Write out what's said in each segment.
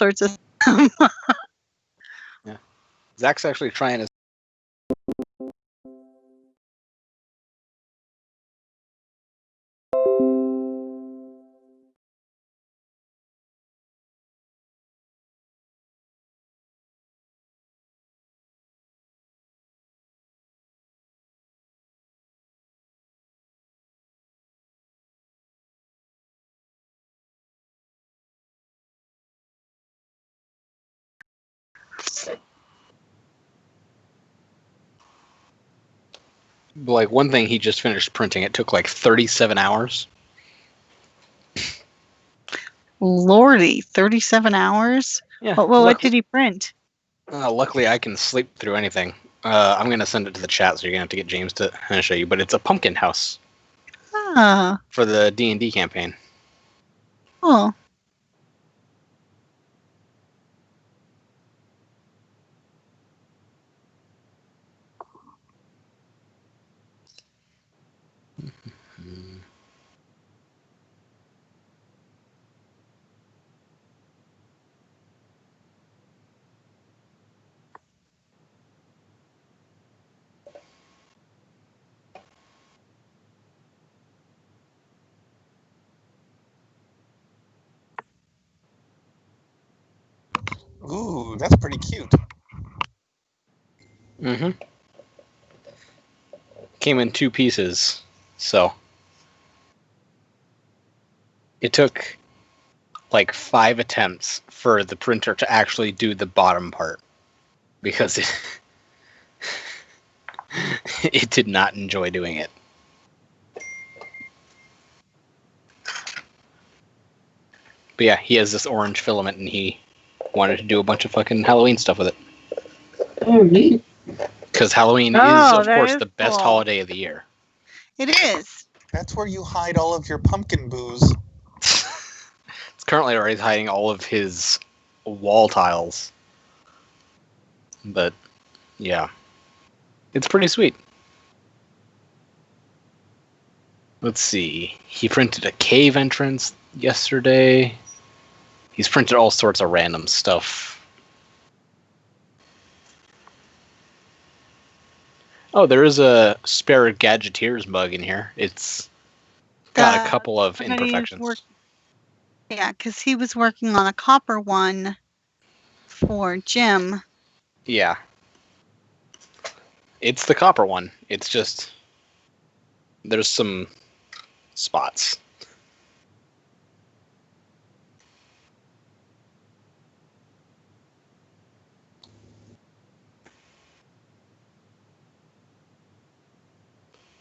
sorts of Yeah. Zach's actually trying to. Like, one thing he just finished printing, it took like 37 hours. Lordy, 37 hours? Yeah. What did he print? Luckily, I can sleep through anything. I'm going to send it to the chat, so you're going to have to get James to show you. But it's a pumpkin house for the D&D campaign. Oh. Ooh, that's pretty cute. Mm-hmm. Came in 2 pieces, so it took like 5 attempts for the printer to actually do the bottom part, because it did not enjoy doing it. But yeah, he has this orange filament, and he wanted to do a bunch of fucking Halloween stuff with it. Oh, neat. Because Halloween is, of course, the best holiday of the year. It is. That's where you hide all of your pumpkin booze. It's currently already hiding all of his wall tiles. But, yeah. It's pretty sweet. Let's see. He printed a cave entrance yesterday. He's printed all sorts of random stuff. Oh, there is a spare Gadgeteers mug in here. It's got a couple of imperfections. Yeah, because he was working on a copper one for Jim. Yeah. It's the copper one. It's just there's some spots.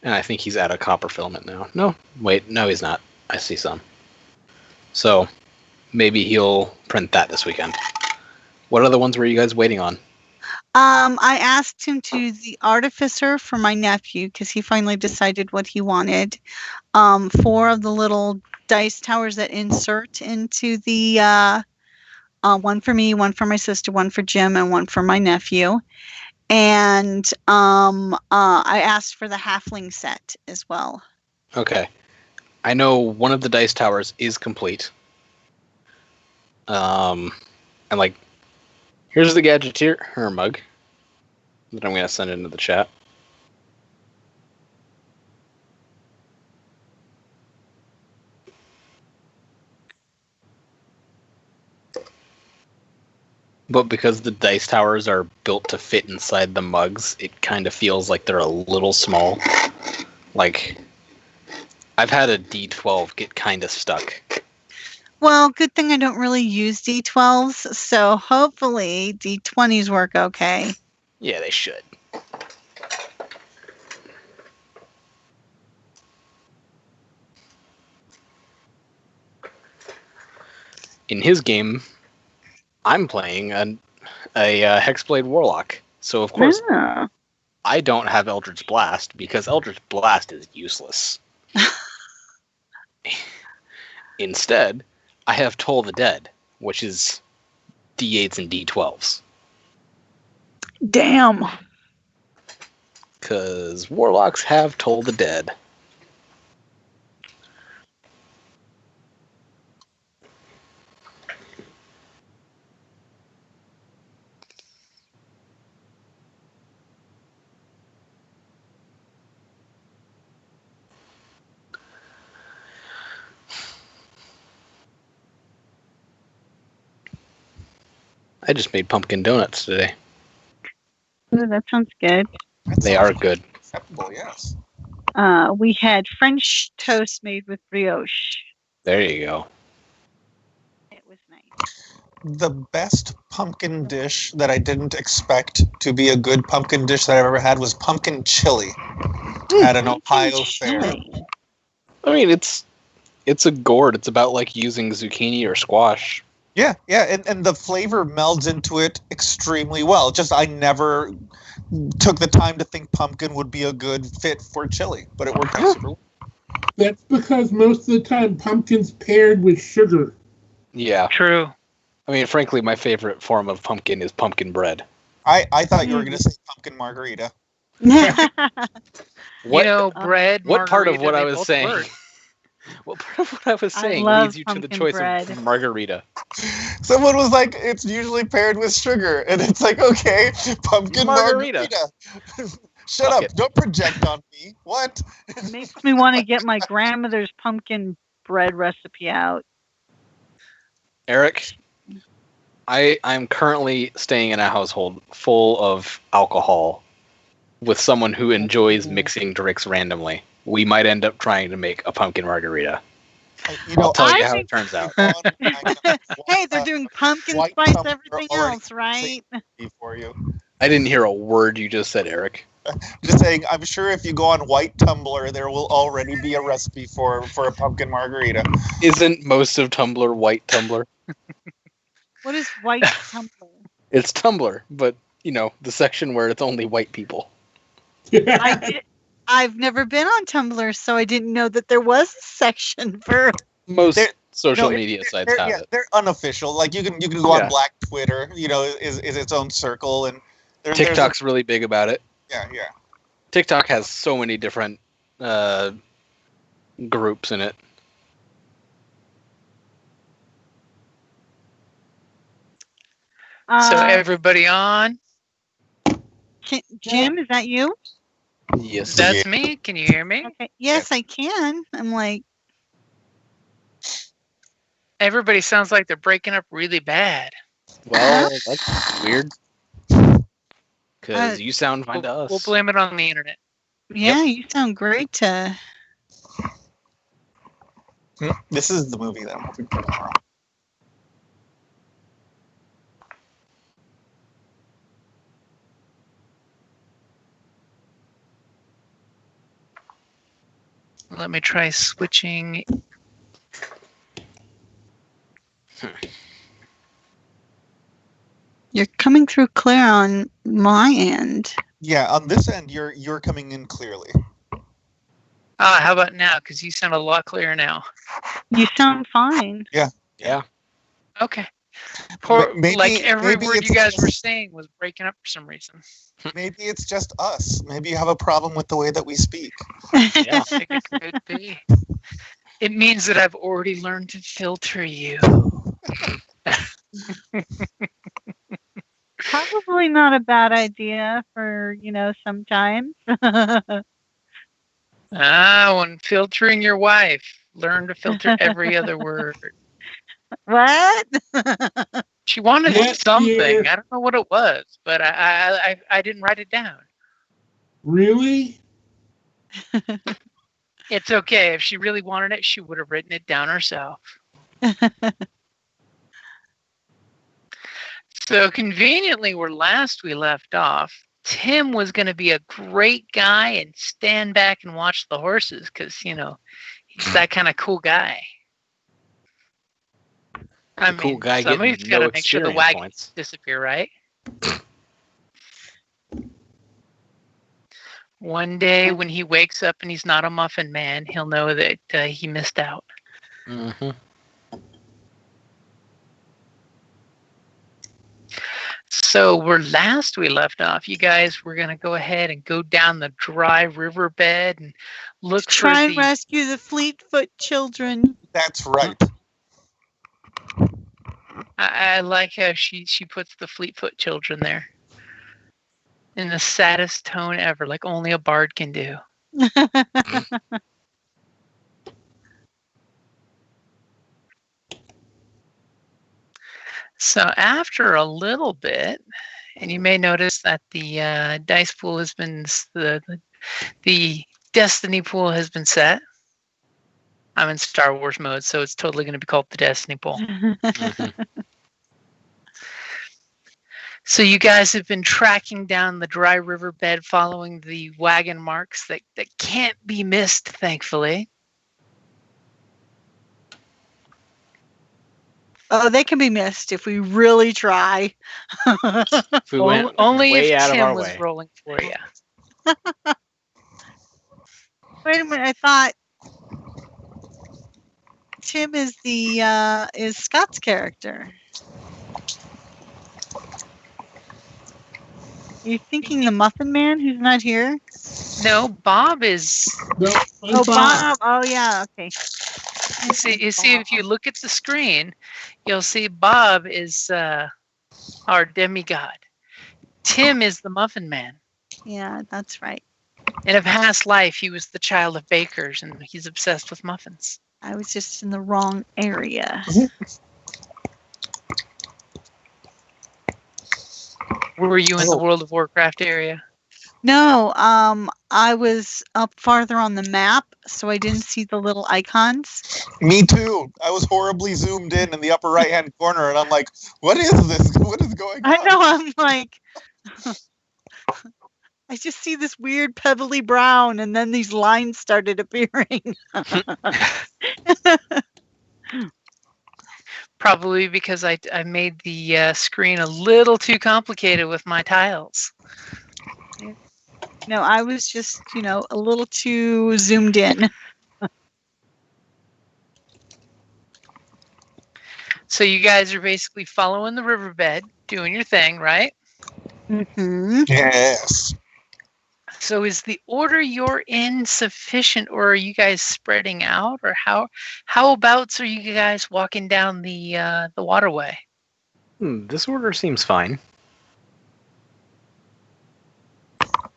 And I think he's out of copper filament now. No, wait, no, he's not. I see some. So maybe he'll print that this weekend. What other ones were you guys waiting on? I asked him to the artificer for my nephew because he finally decided what he wanted. 4 of the little dice towers that insert into the one for me, one for my sister, one for Jim, and one for my nephew. And I asked for the halfling set as well. Okay. I know one of the dice towers is complete. And like, here's the Gadgeteer mug that I'm going to send into the chat. But because the dice towers are built to fit inside the mugs, it kind of feels like they're a little small. Like, I've had a D12 get kind of stuck. Well, good thing I don't really use D12s, so hopefully D20s work okay. Yeah, they should. In his game, I'm playing a Hexblade Warlock. So, of course, I don't have Eldritch Blast because Eldritch Blast is useless. Instead, I have Toll the Dead, which is D8s and D12s. Damn. Because Warlocks have Toll the Dead. I just made pumpkin donuts today. Ooh, that sounds good. They are good. Acceptable, yes. We had French toast made with brioche. There you go. It was nice. The best pumpkin dish that I didn't expect to be a good pumpkin dish that I've ever had was pumpkin chili at an Ohio fair. Chili. I mean, it's a gourd. It's about like using zucchini or squash. Yeah, and the flavor melds into it extremely well. Just I never took the time to think pumpkin would be a good fit for chili, but it worked out super well. That's because most of the time pumpkin's paired with sugar. Yeah. True. I mean, frankly, my favorite form of pumpkin is pumpkin bread. I thought you were going to say pumpkin margarita. What, bread. what part of margarita, what they I was both saying? work. What part of what I was I saying love leads you to the pumpkin choice bread. of margarita? Someone was like, it's usually paired with sugar. And it's like, okay, pumpkin margarita. Shut Fuck up. it. Don't project on me. What? Makes me want to get my grandmother's pumpkin bread recipe out. Eric, I'm currently staying in a household full of alcohol with someone who enjoys mixing drinks randomly. We might end up trying to make a pumpkin margarita. You know, I'll tell you I how think- it turns out. Hey, they're doing pumpkin white spice tumbler everything already else, right? for you. I didn't hear a word you just said, Eric. Just saying, I'm sure if you go on White Tumblr, there will already be a recipe for a pumpkin margarita. Isn't most of Tumblr white Tumblr? What is white tumbler? It's Tumblr, but, the section where it's only white people. I've never been on Tumblr, so I didn't know that there was a section for. Most They're- social No, media sites have it. They're unofficial. Like you can go Yeah. on Black Twitter, is its own circle, and there's TikTok's really big about it. yeah. TikTok has so many different groups in it. So everybody on? Jim, is that you? Yes. That's me. Can you hear me? Okay. Yes, I can. I'm like, Everybody sounds like they're breaking up really bad. Well, that's weird. Because you sound fine to us. We'll blame it on the internet. yeah, you sound great. This is the movie that I'm hoping for tomorrow. Let me try switching. You're coming through clear on my end. Yeah, on this end, you're coming in clearly. How about now? Because you sound a lot clearer now. You sound fine. Yeah. Okay. Poor, Maybe- every maybe word it's you guys were just- saying was breaking up for some reason. Maybe it's just us. Maybe you have a problem with the way that we speak. Yeah. I think it could be. It means that I've already learned to filter you. Probably not a bad idea for, sometimes. When filtering your wife, learn to filter every other word. What? She wanted Yes, something. dear. I don't know what it was, but I didn't write it down. Really? It's okay. If she really wanted it, she would have written it down herself. So conveniently, where last we left off, Tim was going to be a great guy and stand back and watch the horses because, he's that kind of cool guy. I Cool mean, guy somebody's getting got no to make sure the experience wagons points. disappear, right? One day when he wakes up and he's not a muffin man, he'll know that he missed out. Mm-hmm. So where last we left off, you guys were going to go ahead and go down the dry riverbed and look Try for and rescue the Fleetfoot children. That's right. I like how she puts the Fleetfoot children there in the saddest tone ever, like only a bard can do. So after a little bit, and you may notice that the dice pool has been the destiny pool has been set. I'm in Star Wars mode, so it's totally going to be called the destiny pool. So you guys have been tracking down the dry riverbed, following the wagon marks that can't be missed, thankfully. Oh, they can be missed if we really try. If we went Only way if out of Tim our was way. rolling for you. Wait a minute, I thought Tim is is Scott's character. Are you thinking the Muffin Man who's not here? No, Bob is. No, Oh, Bob. Oh, yeah. Okay. You see, if you look at the screen, you'll see Bob is our demigod. Tim is the Muffin Man. Yeah, that's right. In a past life, he was the child of bakers, and he's obsessed with muffins. I was just in the wrong area. Were you in the World of Warcraft area? No, I was up farther on the map, so I didn't see the little icons. Me too. I was horribly zoomed in the upper right-hand corner, and I'm like, what is this? What is going on? I know, I'm like, I just see this weird pebbly brown, and then these lines started appearing. Probably because I made the screen a little too complicated with my tiles. No, I was just, a little too zoomed in. So you guys are basically following the riverbed, doing your thing, right? Mm-hmm. Yes. So is the order you're in sufficient, or are you guys spreading out, or howabouts are you guys walking down the waterway? This order seems fine.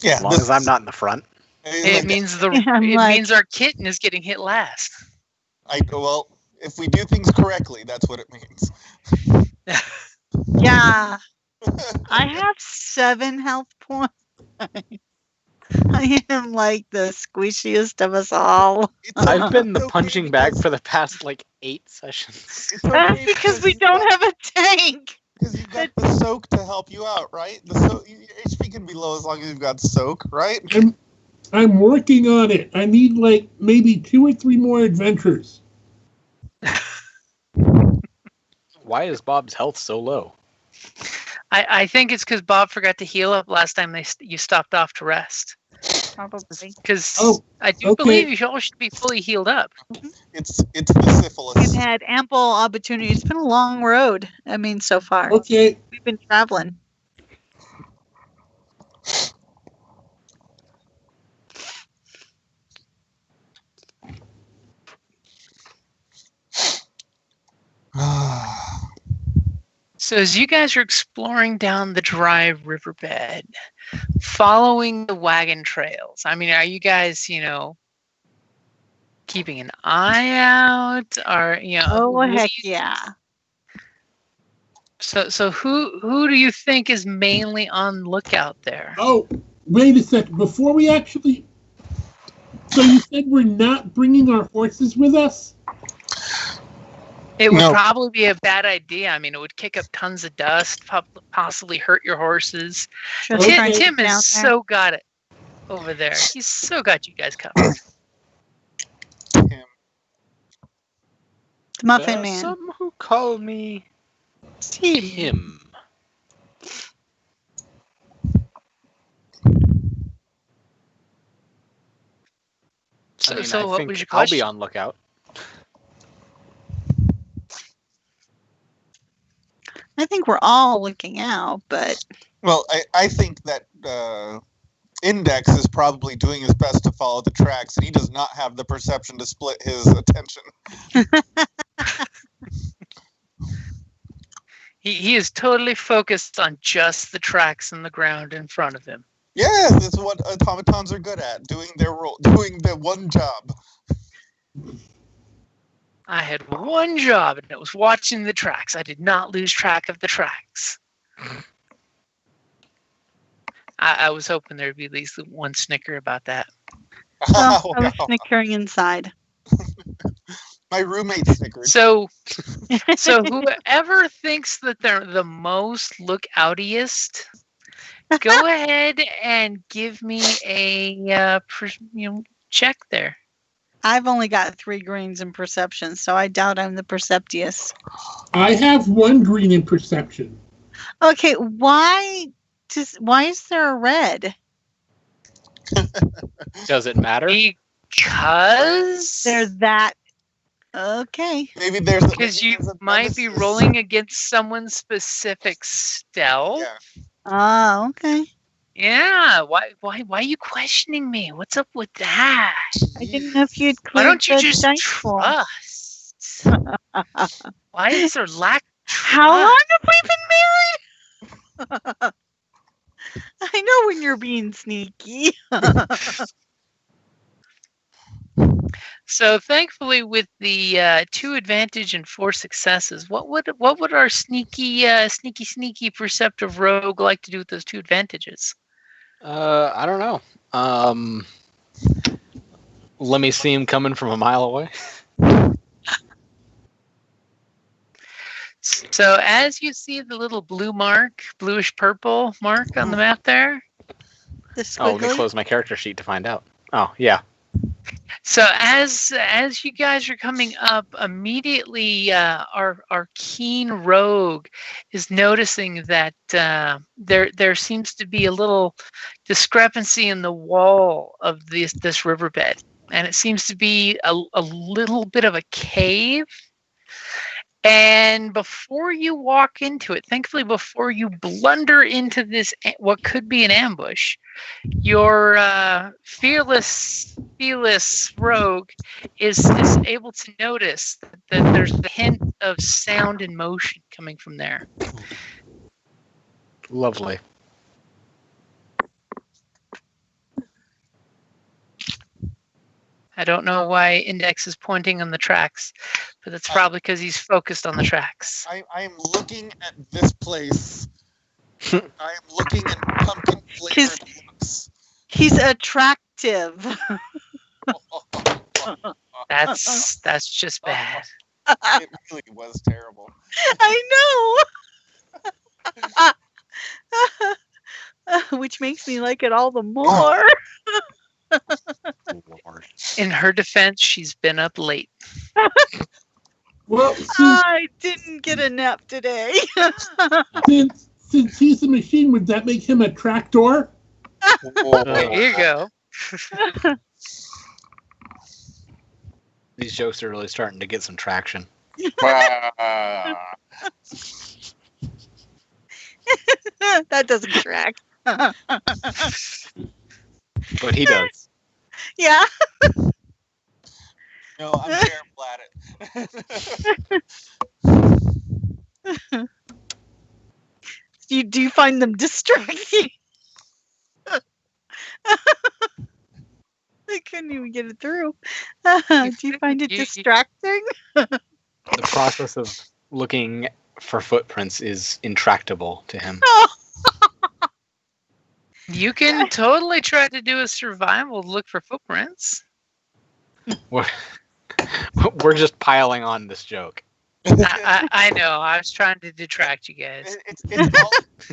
Yeah. As long as I'm not in the front. It means means our kitten is getting hit last. Well, if we do things correctly, that's what it means. Yeah. I have 7 health points. I am like the squishiest of us all. I've been the It's okay punching bag because- for the past 8 sessions. It's okay That's because we don't have a tank. Because you've got the soak to help you out, right? Your HP can be low as long as you've got soak, right? I'm working on it. I need maybe 2 or 3 more adventures. Why is Bob's health so low? I think it's because Bob forgot to heal up last time you stopped off to rest. Probably. Because I do okay. believe you all should be fully healed up. It's the syphilis. We've had ample opportunity. It's been a long road. I mean, so far. Okay. We've been traveling. So as you guys are exploring down the dry riverbed, following the wagon trails, I mean, are you guys, keeping an eye out? Or, Oh, heck yeah. So who do you think is mainly on lookout there? Oh, wait a second. Before we actually... So you said we're not bringing our horses with us? It would No. probably be a bad idea. I mean, it would kick up tons of dust, possibly hurt your horses. Just trying to Tim get down has there. so got it over there. He's so got you guys covered. Tim. The Muffin There are Man. some who call me Tim. So, I mean, so I what think was your I'll question? be on lookout. I think we're all looking out, but Well, I think that Index is probably doing his best to follow the tracks, and he does not have the perception to split his attention. He is totally focused on just the tracks in the ground in front of him. Yes, it's what automatons are good at, doing their role, doing the one job. I had one job, and it was watching the tracks. I did not lose track of the tracks. I was hoping there'd be at least one snicker about that. Well, I was snickering inside. My roommate snickered. So whoever thinks that they're the most lookoutiest, go ahead and give me a check there. I've only got 3 greens in perception, so I doubt I'm the perceptiest. I have 1 green in perception. Okay, why is there a red? Does it matter? Because They're that okay. Maybe there's because you might be rolling against someone's specific stealth. Yeah. Oh, okay. Yeah. Why are you questioning me? What's up with that? I didn't know if you'd Why cleared don't you the just dice pool. trust? Why is there lack? How long have we been married? I know when you're being sneaky. So thankfully, with the 2 advantage and 4 successes, what would our sneaky perceptive rogue like to do with those 2 advantages? I don't know. Let me see him coming from a mile away. So as you see the little bluish purple mark on the map there. The Oh, let me squiggly. close my character sheet to find out. Oh, yeah. So as you guys are coming up, immediately our keen rogue is noticing that there seems to be a little discrepancy in the wall of this riverbed, and it seems to be a little bit of a cave. And before you walk into it, thankfully, before you blunder into this, what could be an ambush, your fearless rogue is able to notice that there's a hint of sound and motion coming from there. Lovely. I don't know why Index is pointing on the tracks, but that's probably because he's focused on the tracks. I am looking at this place. I am looking at pumpkin flavored looks. He's attractive. That's just bad. It really was terrible. I know. Which makes me like it all the more. Lord. In her defense, she's been up late. Well, I didn't get a nap today. since he's a machine, would that make him a tractor? There you go. These jokes are really starting to get some traction. That doesn't track. But he does. Yeah. No, I'm terrible at it. Do you find them distracting? I couldn't even get it through. Do you find it distracting? The process of looking for footprints is intractable to him. You can totally try to do a survival to look for footprints. We're just piling on this joke. I know. I was trying to detract you guys.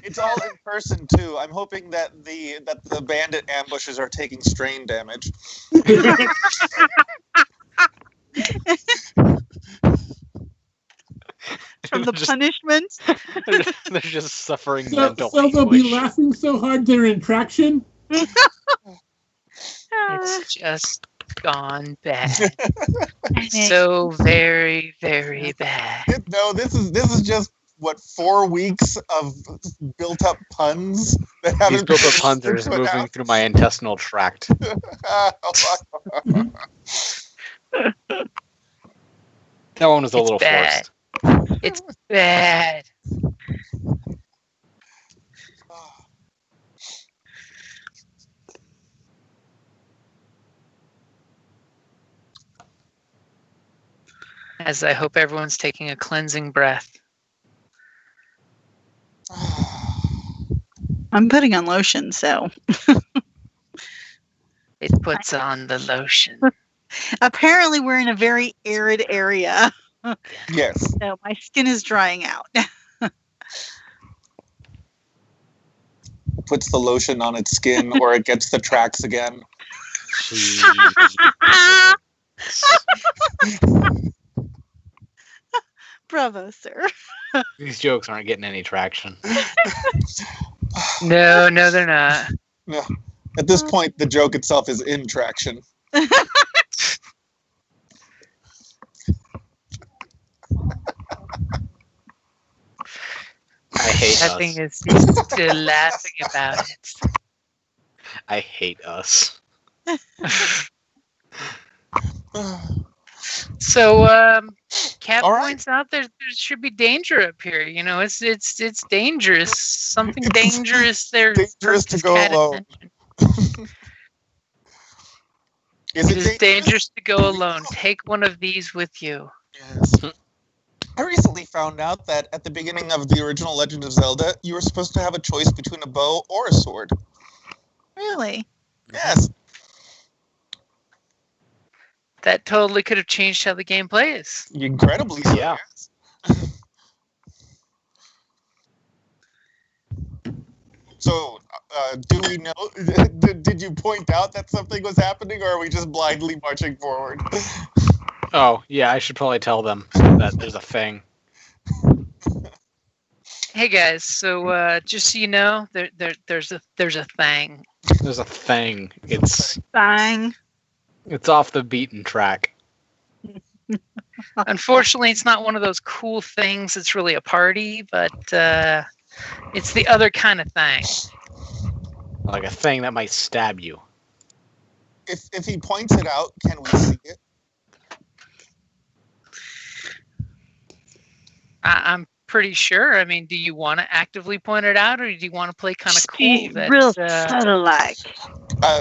It's all in person too. I'm hoping that the bandit ambushes are taking strain damage. From the punishment? They're just suffering So mental they'll be anguish. laughing so hard they're in traction? It's just gone bad. So very, very bad. No, this is just what 4 weeks of built up puns that These haven't built-up puns are just put moving out. through my intestinal tract. That one was a It's little bad. forced. It's bad. As I hope everyone's taking a cleansing breath. I'm putting on lotion, so It puts on the lotion. apparently we're in a very arid area. Yes. So my skin is drying out. Puts the lotion on its skin or it gets the tracks again. Bravo, sir. These jokes aren't getting any traction. No, they're not. Yeah. At this point, the joke itself is in traction. I hate Nothing us. is still laughing about it. I hate us. So, Cat All right. points out there should be danger up here. You know, it's dangerous. Something It's dangerous there. dangerous to perks go Cat alone. attention. Is It is dangerous to go alone. Take one of these with you. Yes. I recently found out that at the beginning of the original Legend of Zelda, you were supposed to have a choice between a bow or a sword. Really? Yes. That totally could have changed how the game plays. Incredibly so. Yeah. Yes. So, do we know? Did you point out that something was happening, or are we just blindly marching forward? Oh, yeah, I should probably tell them that there's a thing. Hey guys, so just so you know, there's a thing. There's a thing. It's Bang. off the beaten track. Unfortunately, it's not one of those cool things. It's really a party, but it's the other kind of thing. Like a thing that might stab you. If he points it out, can we see it? I'm pretty sure. I mean, do you want to actively point it out, or do you want to play kind of cool? Real subtle like.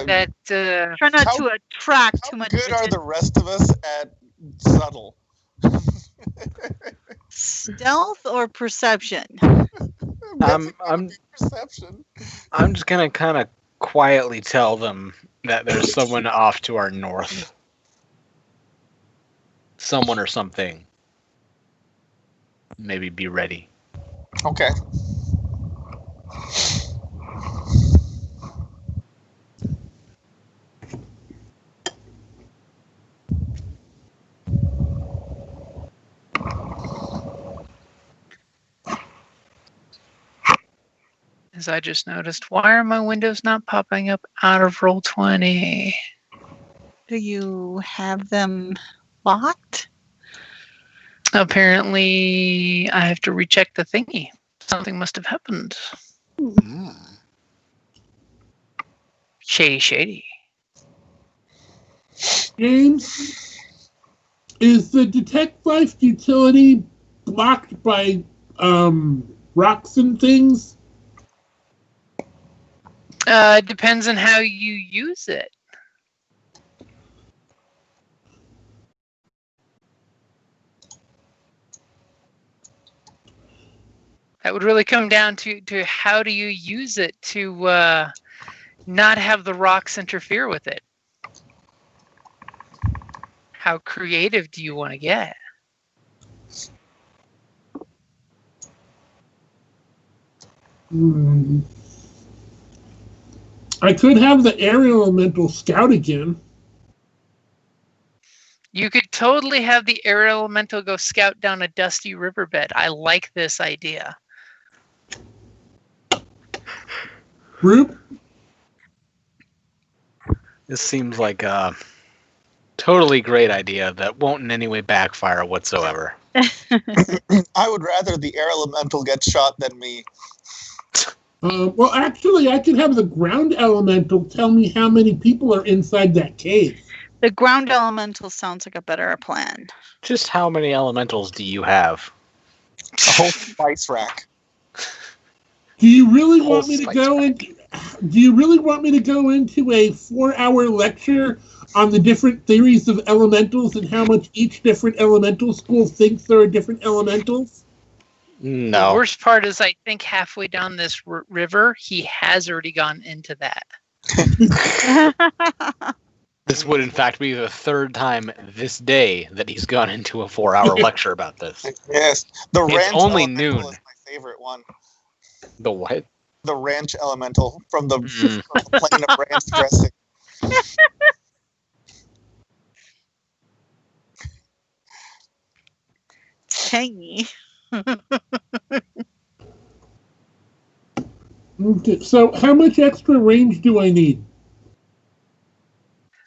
That Try not How- to attract How too much good are attention. the rest of us at subtle? Stealth or perception? I'm Perception. I'm just gonna kind of quietly tell them that there's someone off to our north. Someone or something. Maybe be ready. Okay. as I just noticed, why are my windows not popping up out of Roll20? Do you have them locked? Apparently, I have to recheck the thingy. Something must have happened. Shady. James, is the Detect Life utility blocked by rocks and things? Depends on how you use it. That would really come down to how do you use it to not have the rocks interfere with it. How creative do you want to get? I could have the air elemental scout again. You could totally have the air elemental go scout down a dusty riverbed. I like this idea. Roop? This seems like a totally great idea that won't in any way backfire whatsoever. I would rather the air elemental get shot than me. Well, actually, I could have the ground elemental tell me how many people are inside that cave. The ground elemental sounds like a better plan. Just how many elementals do you have? A whole spice rack. Do you really Whole want me to spice go rack. into? Do you really want me to go into a 4-hour lecture on the different theories of elementals and how much each different elemental school thinks there are different elementals? The No. worst part is, I think halfway down this river, he has already gone into that. This would, in fact, be the third time this day that he's gone into a 4-hour lecture about this. Yes, the It's ranch only elemental noon. is my favorite one. The what? The ranch elemental from the, Mm. from the plane of ranch dressing. Tangy. Okay, so how much extra range do I need?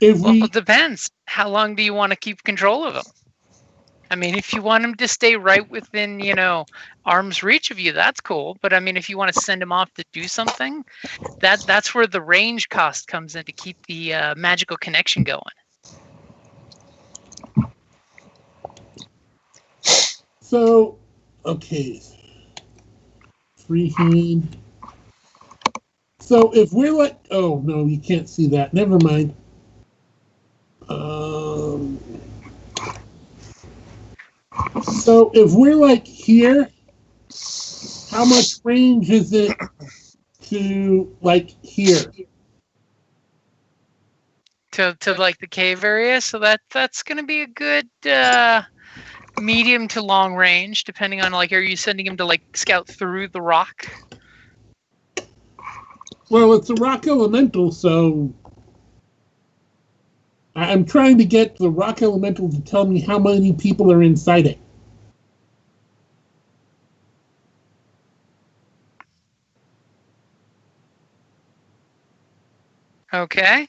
Well, it depends. How long do you want to keep control of him? I mean, if you want him to stay right within, arm's reach of you, that's cool. But I mean, if you want to send him off to do something, that's where the range cost comes in to keep the magical connection going. So, okay. Freehand. So if we're like, oh no, you can't see that. Never mind. So if we're like here, how much range is it to like here? To like the cave area, so that's going to be a good medium to long range, depending on like, are you sending him to like scout through the rock? Well, it's a rock elemental, so I'm trying to get the rock elemental to tell me how many people are inside it. Okay.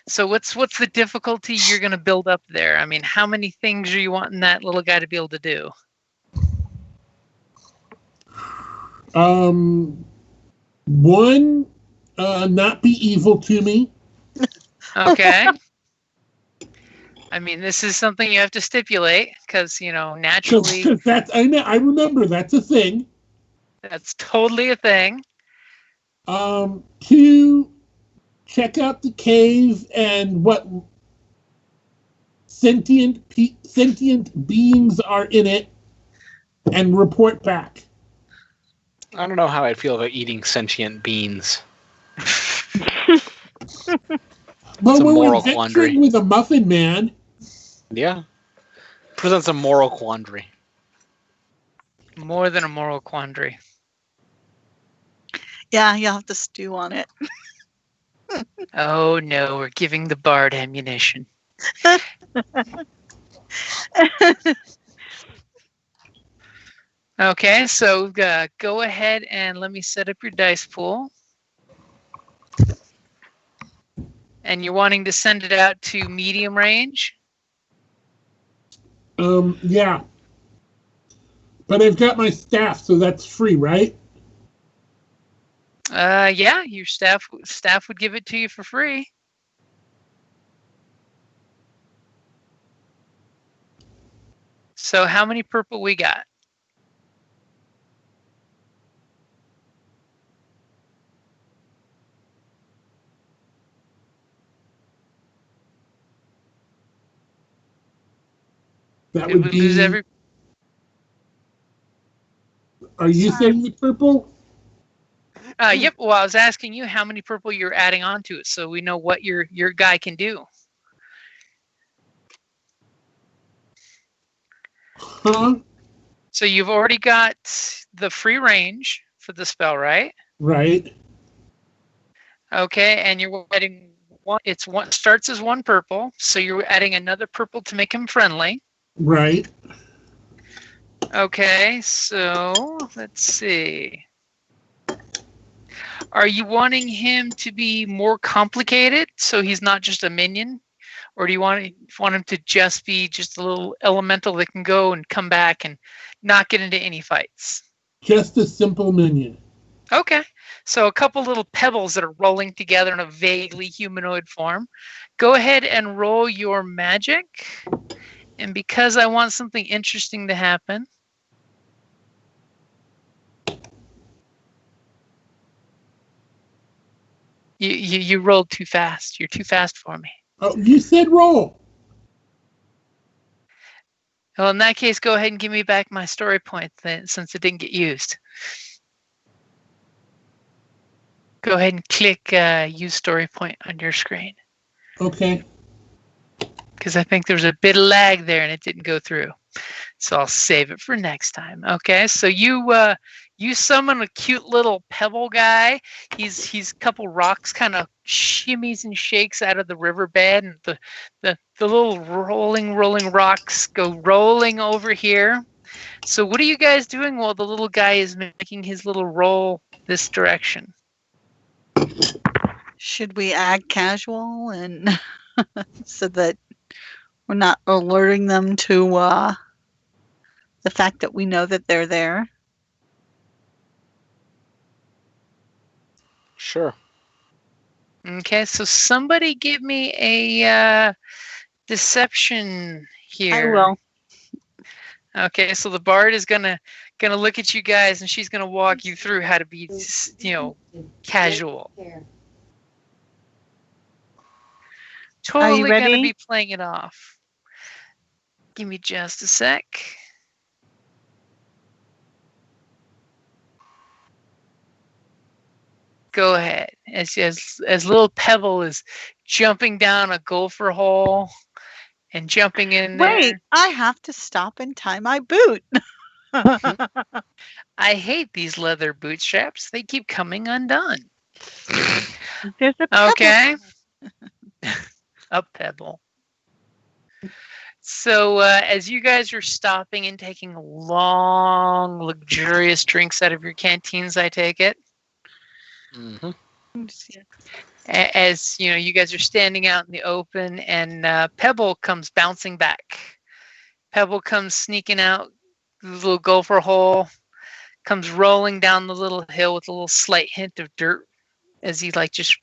So what's the difficulty you're going to build up there? I mean, how many things are you wanting that little guy to be able to do? One, not be evil to me. Okay. I mean, this is something you have to stipulate because, naturally, Because that's, I remember that's a thing. that's totally a thing. Two, check out the cave and what sentient beings are in it and report back. I don't know how I'd feel about eating sentient beans. Well, It's a we're moral adventuring quandary. with a muffin man. Yeah. Presents a moral quandary. More than a moral quandary. Yeah, you'll have to stew on it. Oh no, we're giving the bard ammunition. Okay, so go ahead and let me set up your dice pool. And you're wanting to send it out to medium range? Yeah. But I've got my staff, so that's free, right? Yeah, your staff would give it to you for free. So how many purple we got? That Did would we be. lose every? Are you saying the purple? Yep. Well, I was asking you how many purple you're adding onto it, so we know what your guy can do. Huh? So you've already got the free range for the spell, right? Right. Okay, and you're adding one. It's one starts as one purple, so you're adding another purple to make him friendly. Right. Okay, so let's see. Are you wanting him to be more complicated so he's not just a minion? Or do you want him to just be just a little elemental that can go and come back and not get into any fights? Just a simple minion. Okay, so a couple little pebbles that are rolling together in a vaguely humanoid form. Go ahead and roll your magic. And because I want something interesting to happen, you rolled too fast. You're too fast for me. Oh, you said roll. Well, in that case, go ahead and give me back my story point then, since it didn't get used. Go ahead and click use story point on your screen. Okay. Because I think there was a bit of lag there and it didn't go through. So I'll save it for next time. Okay, so you summon a cute little pebble guy. He's a couple rocks kind of shimmies and shakes out of the riverbed, and the little rolling rocks go rolling over here. So what are you guys doing while the little guy is making his little roll this direction? Should we act casual and so that we're not alerting them to the fact that we know that they're there? Sure. Okay, so somebody give me a deception here. I will. Okay, so the bard is gonna look at you guys, and she's gonna walk you through how to be, casual. Totally gonna ready? be playing it off. Give me just a sec. Go ahead. As little Pebble is jumping down a gopher hole and jumping in there. Wait, I have to stop and tie my boot. I hate these leather bootstraps. They keep coming undone. There's a pebble. Okay. A pebble. So as you guys are stopping and taking long, luxurious drinks out of your canteens, I take it. Mm-hmm. As you guys are standing out in the open, and Pebble comes bouncing back. Pebble comes sneaking out the little gopher hole, comes rolling down the little hill with a little slight hint of dirt as he just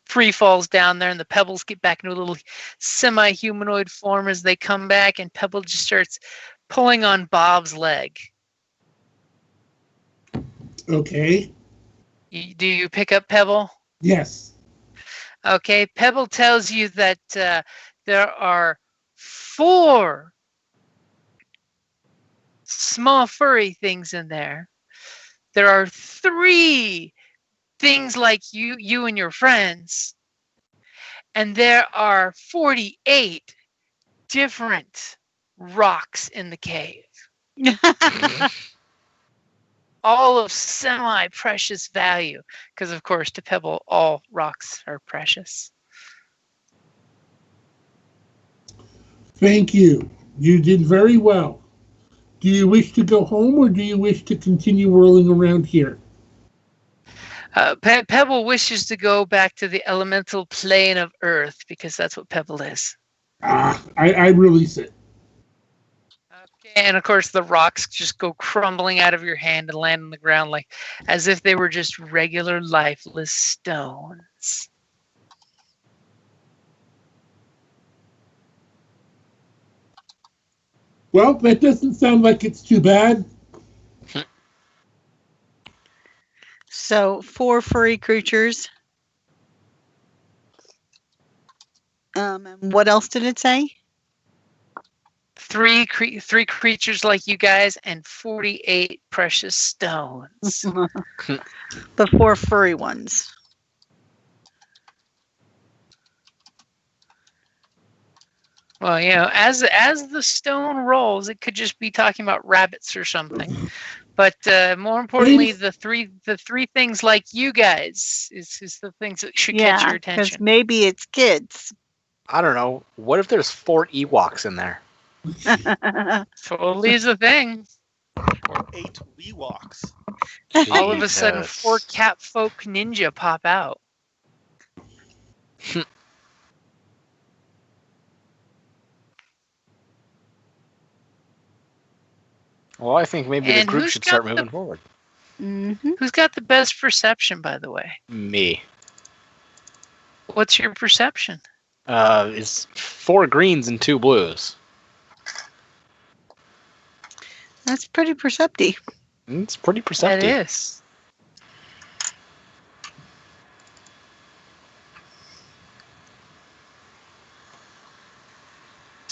free falls down there, and the pebbles get back into a little semi-humanoid form as they come back, and Pebble just starts pulling on Bob's leg. Okay. Do you pick up Pebble? Yes. Okay, Pebble tells you that there are 4 small furry things in there. There are 3 things like you and your friends. And there are 48 different rocks in the cave. All of semi-precious value. Because, of course, to Pebble, all rocks are precious. Thank you. You did very well. Do you wish to go home, or do you wish to continue whirling around here? Pebble wishes to go back to the elemental plane of Earth, because that's what Pebble is. I release it. Okay, and of course the rocks just go crumbling out of your hand and land on the ground as if they were just regular lifeless stones. Well, that doesn't sound like it's too bad. So 4 furry creatures. And what else did it say? 3 creatures like you guys and 48 precious stones. The 4 furry ones. Well, as the stone rolls, it could just be talking about rabbits or something. But more importantly, the three things like you guys is the things that should catch your attention. Because maybe it's kids. I don't know. What if there's 4 Ewoks in there? Totally is a thing. Or 8 Weewoks. All of a sudden, Jesus. 4 catfolk ninja pop out. Well, I think maybe And the group who's should start got the- moving forward. Mm-hmm. Who's got the best perception, by the way? Me. What's your perception? It's 4 greens and 2 blues. That's pretty perceptive. It's pretty That perceptive. is.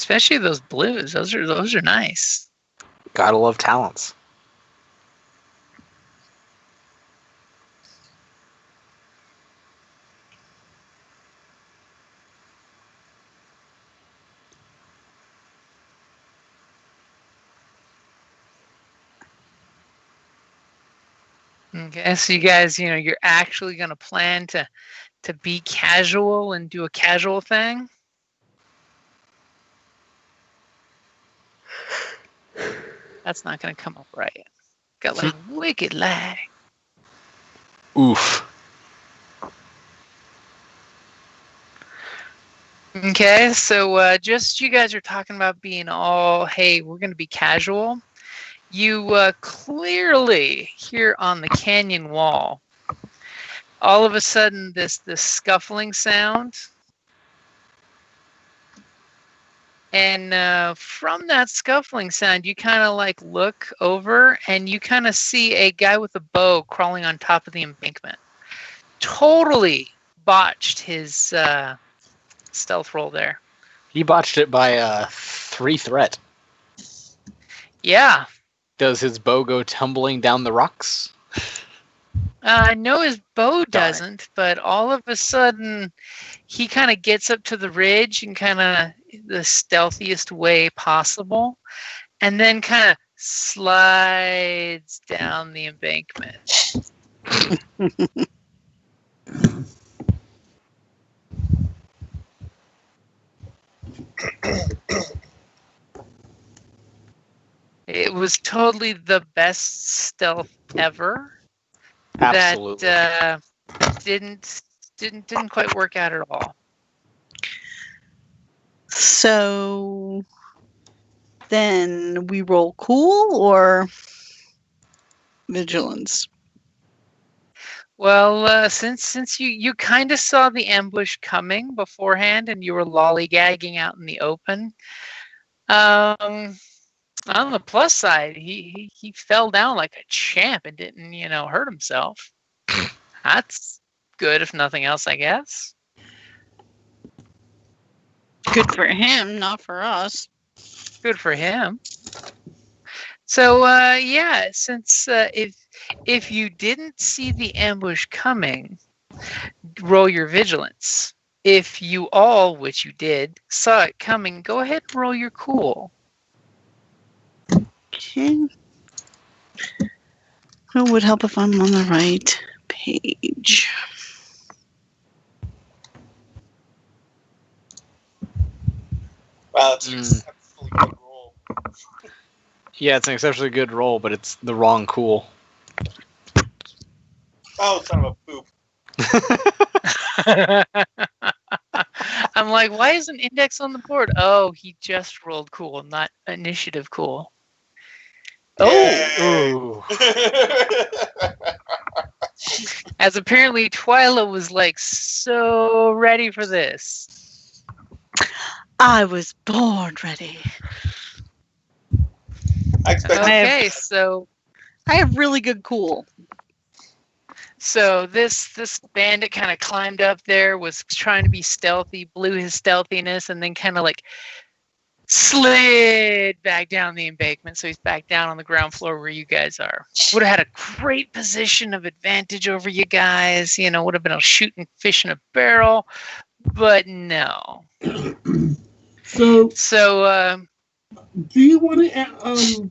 Especially those blues. Those are nice. Gotta love talents. Okay, so you guys, you're actually gonna plan to be casual and do a casual thing. That's not gonna come up right. Got like wicked lag. Oof. Okay, so just you guys are talking about being all, hey, we're gonna be casual. You clearly hear on the canyon wall, all of a sudden, this scuffling sound. And from that scuffling sound, you kind of like look over and you kind of see a guy with a bow crawling on top of the embankment. Totally botched his stealth roll there. He botched it by 3 threat. Yeah. Does his bow go tumbling down the rocks? No, his bow doesn't, but all of a sudden, he kind of gets up to the ridge in kind of the stealthiest way possible, and then kind of slides down the embankment. It was totally the best stealth ever. Absolutely. That didn't quite work out at all. So then we roll cool or vigilance? Well, since you kind of saw the ambush coming beforehand and you were lollygagging out in the open, on the plus side, he fell down like a champ and didn't, hurt himself. That's good, if nothing else, I guess. Good for him, not for us. Good for him. So, yeah, since if you didn't see the ambush coming, roll your vigilance. If you all, which you did, saw it coming, go ahead and roll your cool. Okay. It would help if I'm on the right page. Wow, it's an exceptionally good roll. Yeah, it's an exceptionally good roll, but it's the wrong cool. Oh, son of a poop. I'm like, why is an index on the board? Oh, he just rolled cool, not initiative cool. Oh! As apparently Twyla was like so ready for this. I was born ready. I expect Okay, so I have really good cool. So this bandit kind of climbed up there, was trying to be stealthy, blew his stealthiness, and then kind of like slid back down the embankment. So he's back down on the ground floor where you guys are. Would have had a great position of advantage over you guys. Would have been a shooting fish in a barrel, but no. So, do you want to,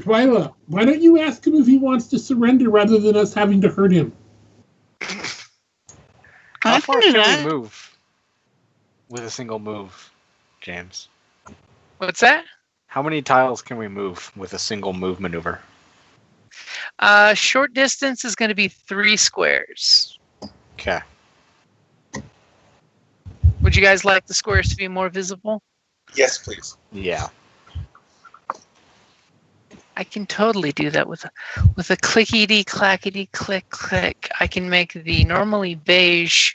Twyla, why don't you ask him if he wants to surrender rather than us having to hurt him? How far can we move with a single move, James? What's that? How many tiles can we move with a single move maneuver? Short distance is going to be 3 squares. Okay. Would you guys like the squares to be more visible? Yes, please. Yeah. I can totally do that with a clickety clackety click click. I can make the normally beige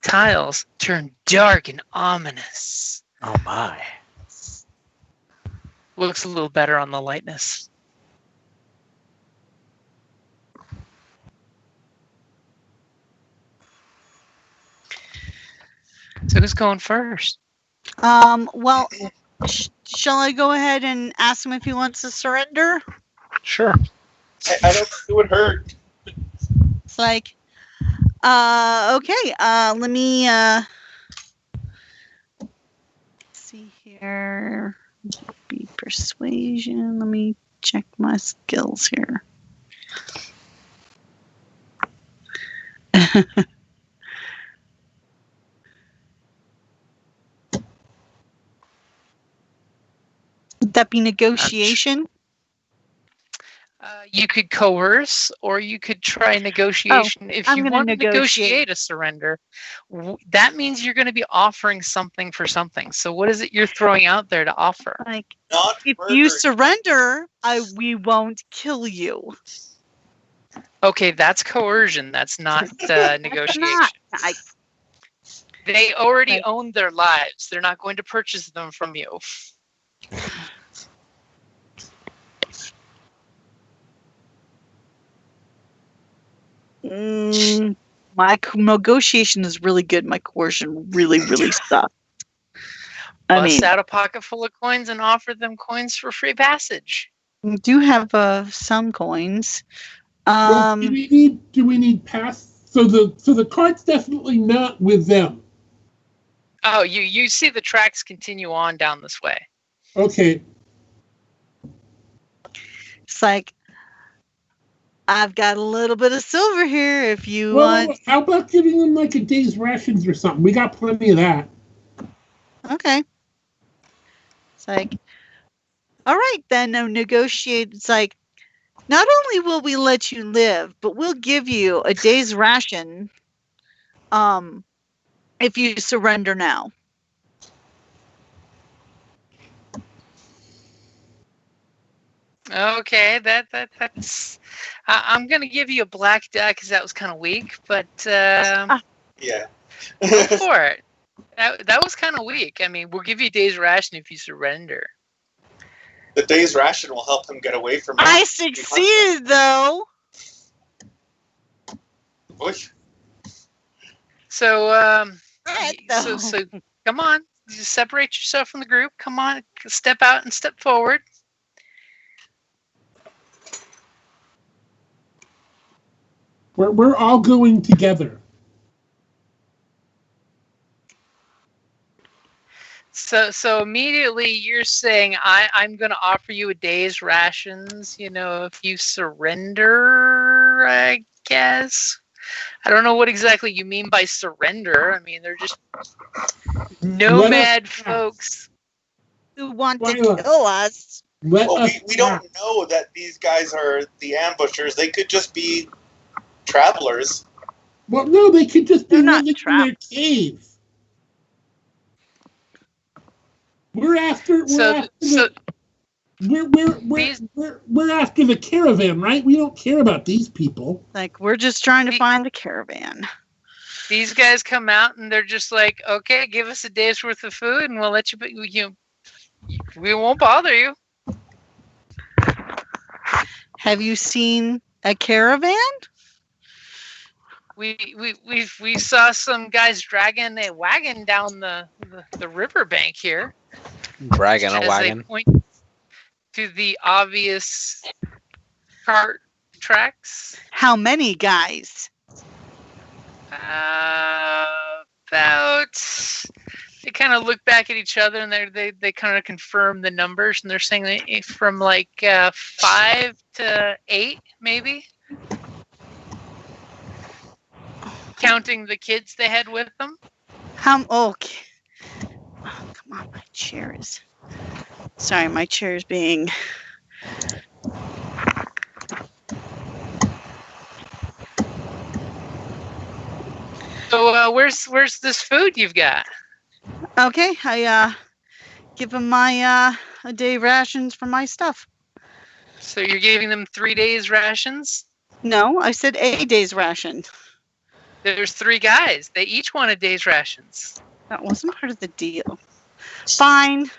tiles turn dark and ominous. Oh my. Looks a little better on the lightness. So who's going first? Well, shall I go ahead and ask him if he wants to surrender? Sure. I don't think it would hurt. It's like, okay, let me, see here. Be persuasion. Let me check my skills here. Would that be negotiation? You could coerce, or you could try negotiation. If I'm you gonna want to negotiate. negotiate a surrender, that means you're going to be offering something for something. So what is it you're throwing out there to offer? Like, Not if murder. you surrender, we won't kill you. Okay, that's coercion. That's not negotiation. Not. They already Right. own their lives. They're not going to purchase them from you. My negotiation is really good. My coercion really, really sucks. I Bust mean, out a pocket full of coins and offer them coins for free passage. we do have some coins. Well, do we need pass? So the cart's definitely not with them. Oh, you see the tracks continue on down this way. Okay. It's like, I've got a little bit of silver here if you Well, want. how about giving them like a day's rations or something? We got plenty of that. Okay. It's like, all right, then negotiate. It's like, not only will we let you live, but we'll give you a day's ration if you surrender now. Okay, that's. I'm gonna give you a black die because that was kind of weak, but Yeah. go for it. That was kind of weak. I mean, we'll give you a day's ration if you surrender. The day's ration will help him get away from. I succeeded, though. Bush. So Right, though. so come on, just separate yourself from the group. Come on, step out and step forward. We're all going together. So immediately you're saying I'm going to offer you a day's rations. You know, if you surrender, I guess. I don't know what exactly you mean by surrender. I mean, they're just nomad folks. Who want to Twyla. kill us? Let Well, us we don't know that these guys are the ambushers. They could just be travelers. Well, no, they could just be They're not living in their cave. We're after the caravan, right? We don't care about these people. Like, we're just trying to find the caravan. These guys come out and they're just like, okay, give us a day's worth of food and we'll let you. We won't bother you. Have you seen a caravan? We saw some guys dragging a wagon down the riverbank here. Dragging a as wagon. They point to the obvious cart tracks. How many guys? About. They kind of look back at each other and they kind of confirm the numbers and they're saying that from like 5 to 8 maybe. Counting the kids they had with them. Okay. Oh, come on, my chair is. Sorry, my chair is being. So where's this food you've got? Okay, I give them my a day rations for my stuff. So you're giving them 3 days rations? No, I said a day's ration. There's 3 guys. They each want a day's rations. That wasn't part of the deal. Fine.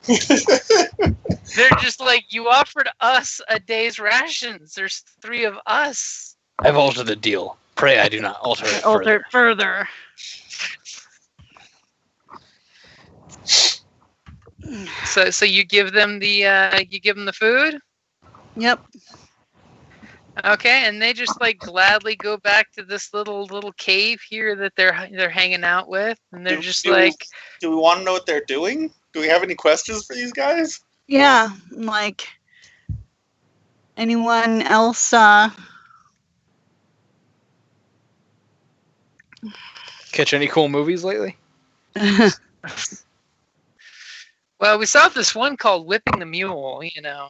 They're just like, you offered us a day's rations. There's 3 of us. I've altered the deal. Pray I do not alter it Alter further. it further. So you give them the food. Yep. Okay, and they just like gladly go back to this little cave here that they're hanging out with, and they're just like, do we want to know what they're doing? Do we have any questions for these guys? Yeah, like anyone else? Catch any cool movies lately? well, we saw this one called Whipping the Mule. You know,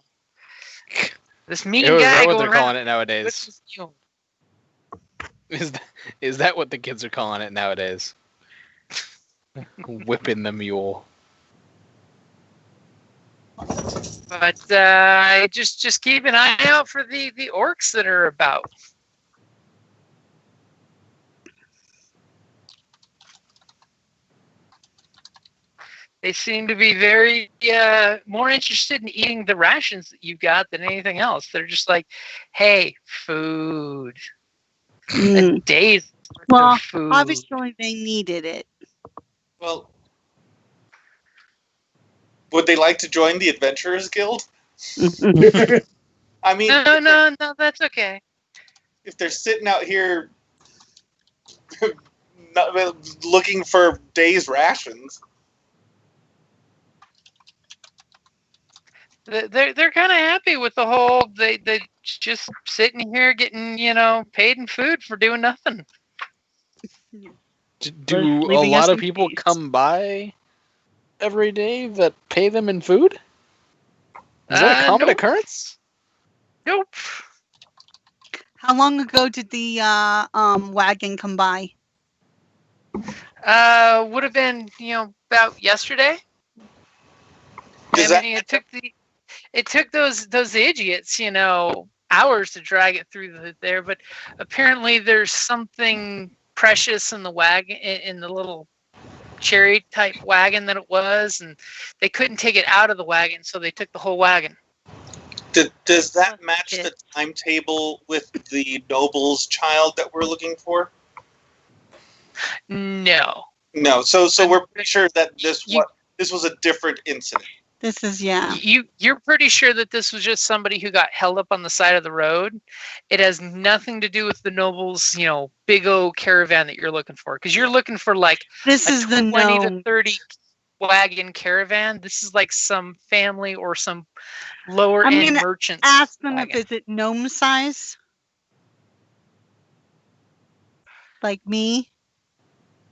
this mean Is guy that what going they're around calling it with nowadays? this mule. Is that what the kids are calling it nowadays? Whipping the mule. But just keep an eye out for the orcs that are about. They seem to be very more interested in eating the rations that you've got than anything else. They're just like, hey, food. A day's worth of food. Obviously they needed it. Well, would they like to join the Adventurers Guild? I mean, No, that's okay. if they're sitting out here looking for days' rations. They're kind of happy with the whole they just sitting here getting paid in food for doing nothing. Do a lot of people come by every day that pay them in food? Is that a common occurrence? Nope. How long ago did the wagon come by? Would have been about yesterday. It took those idiots, hours to drag it through there, but apparently there's something precious in the wagon, in the little chariot type wagon that it was, and they couldn't take it out of the wagon, so they took the whole wagon. Does that match the timetable with the noble's child that we're looking for? No. No. So we're pretty sure that this was a different incident. This is, yeah. You're pretty sure that this was just somebody who got held up on the side of the road. It has nothing to do with the noble's, big old caravan that you're looking for. Because you're looking for like this is the 20 to 30 wagon caravan. This is like some family or some lower end merchant. Ask them wagon. if is it gnome size? Like me?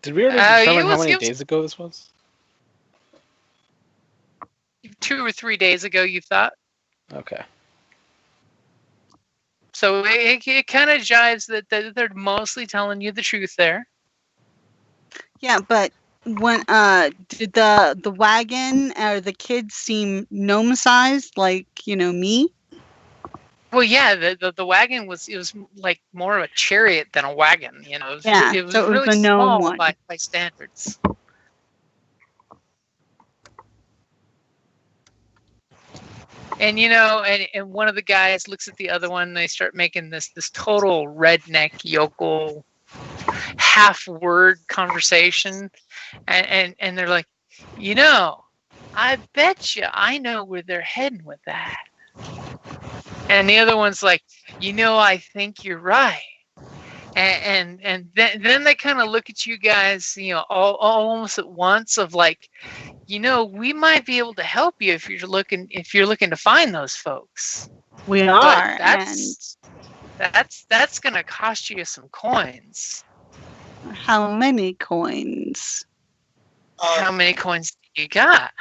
Did we already determine how many days ago this was? 2 or 3 days ago, you thought. Okay. So it kind of jives that they're mostly telling you the truth there. Yeah, but when did the wagon or the kids seem gnome sized, like me? Well, yeah, the wagon was like more of a chariot than a wagon. It was really a gnome small one. by standards. And and one of the guys looks at the other one, and they start making this total redneck yokel half word conversation, and they're like, I bet you I know where they're heading with that. And the other one's like, I think you're right. And then they kind of look at you guys, all almost at once of like, we might be able to help you if you're looking to find those folks. We But are. that's gonna cost you some coins. How many coins? How many coins do you got?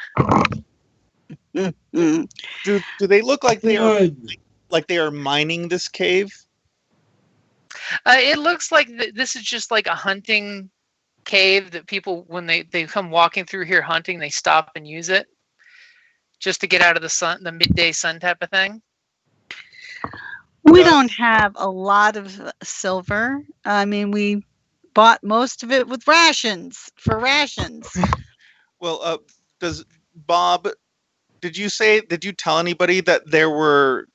Do they look like they are mining this cave? It looks like this is just like a hunting cave that people, when they come walking through here hunting, they stop and use it just to get out of the sun, the midday sun type of thing. We don't have a lot of silver. I mean, we bought most of it with rations. Well, Bob, did you tell anybody that there were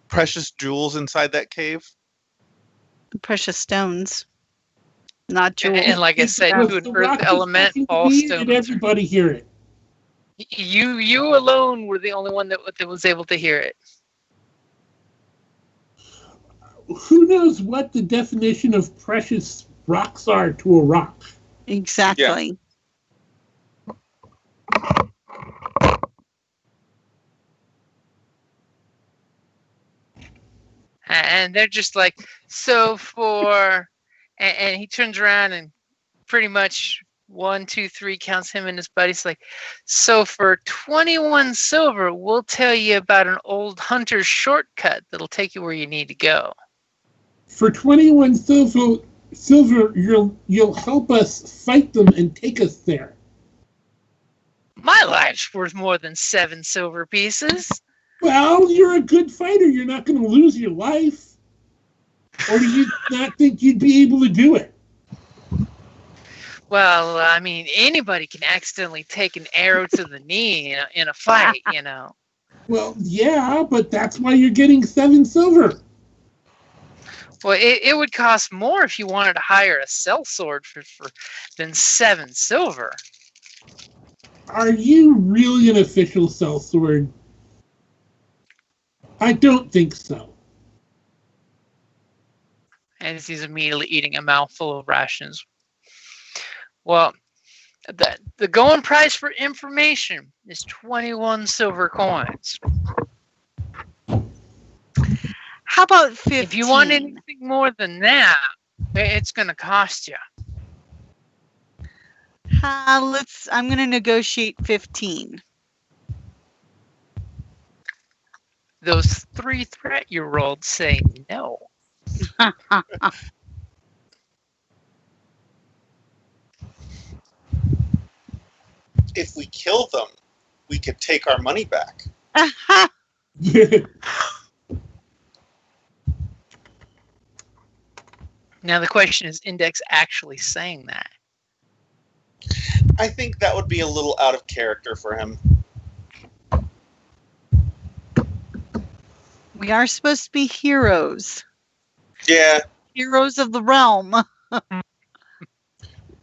precious jewels inside that cave? Precious stones, not jewels. And like I said, to an earth element, all stones. Did everybody hear it? You alone were the only one that was able to hear it. Who knows what the definition of precious rocks are to a rock? Exactly. And they're just like, so for, and he turns around and pretty much 1, 2, 3 counts him and his buddies like, so for 21 silver, we'll tell you about an old hunter's shortcut that'll take you where you need to go. For 21 silver, you'll help us fight them and take us there. My life's worth more than 7 silver pieces. Well, you're a good fighter. You're not going to lose your life. Or do you not think you'd be able to do it? Well, I mean, anybody can accidentally take an arrow to the knee in a fight, you know. Well, yeah, but that's why you're getting 7 silver. Well, it would cost more if you wanted to hire a sellsword than 7 silver. Are you really an official sellsword? I don't think so. And he's immediately eating a mouthful of rations. Well, the going price for information is 21 silver coins. How about 15? If you want anything more than that, it's going to cost you. I'm going to negotiate 15. Those 3 threat you rolled say no. If we kill them, we could take our money back. Now the question is Index actually saying that? I think that would be a little out of character for him. We are supposed to be heroes. Yeah. Heroes of the realm.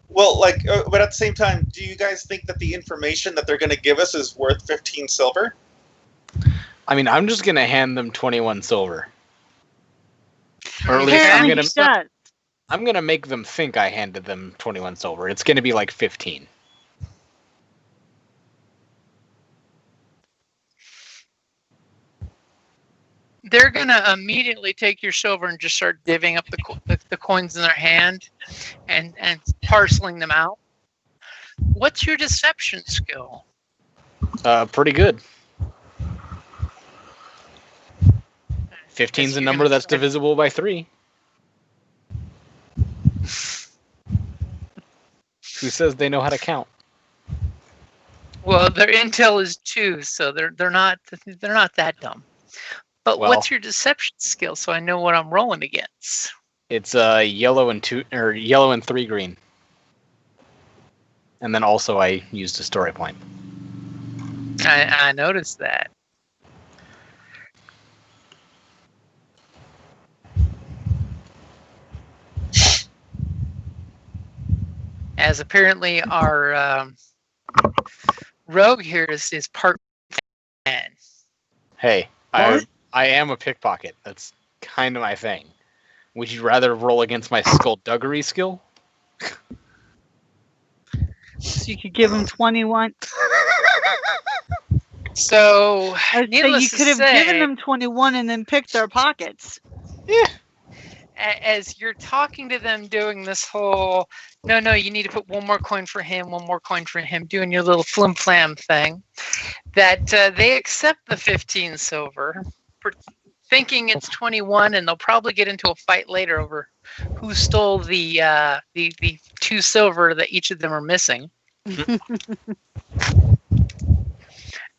Well, but at the same time, do you guys think that the information that they're going to give us is worth 15 silver? I mean, I'm just going to hand them 21 silver. Or at least I'm going to make them think I handed them 21 silver. It's going to be like 15. They're going to immediately take your silver and just start divvying up the coins in their hand and parceling them out. What's your deception skill? Pretty good. 15's a number that's divisible by 3. Who says they know how to count? Well, their intel is 2, so they're not that dumb. But what's your deception skill, so I know what I'm rolling against? It's yellow and 3 green, and then also I used a story point. I noticed that. As apparently our rogue here is part man. Hey, I am a pickpocket. That's kind of my thing. Would you rather roll against my skullduggery skill? So you could give them 21. So, you could have given them 21 and then picked their pockets. Yeah. As you're talking to them doing this whole, no, you need to put one more coin for him, doing your little flim-flam thing, that they accept the 15 silver, thinking it's 21, and they'll probably get into a fight later over who stole the 2 silver that each of them are missing.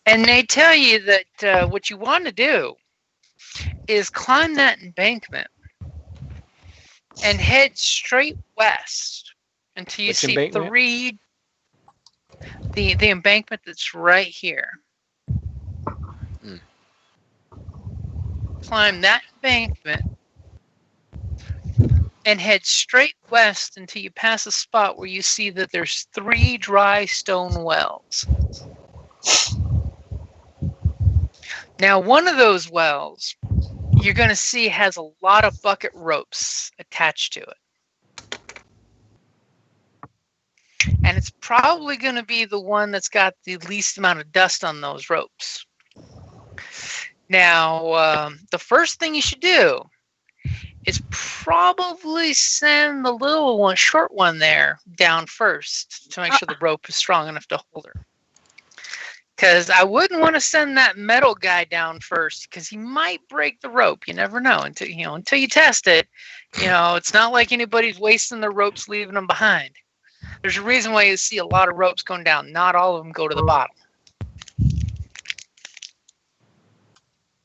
And they tell you that what you want to do is climb that embankment and head straight west until you see the embankment that's right here. Climb that embankment and head straight west until you pass a spot where you see that there's 3 dry stone wells. Now, one of those wells you're going to see has a lot of bucket ropes attached to it. And it's probably going to be the one that's got the least amount of dust on those ropes. Now, the first thing you should do is probably send the little one, short one there, down first to make sure the rope is strong enough to hold her. Because I wouldn't want to send that metal guy down first, because he might break the rope. You never know until you test it. It's not like anybody's wasting their ropes, leaving them behind. There's a reason why you see a lot of ropes going down. Not all of them go to the bottom.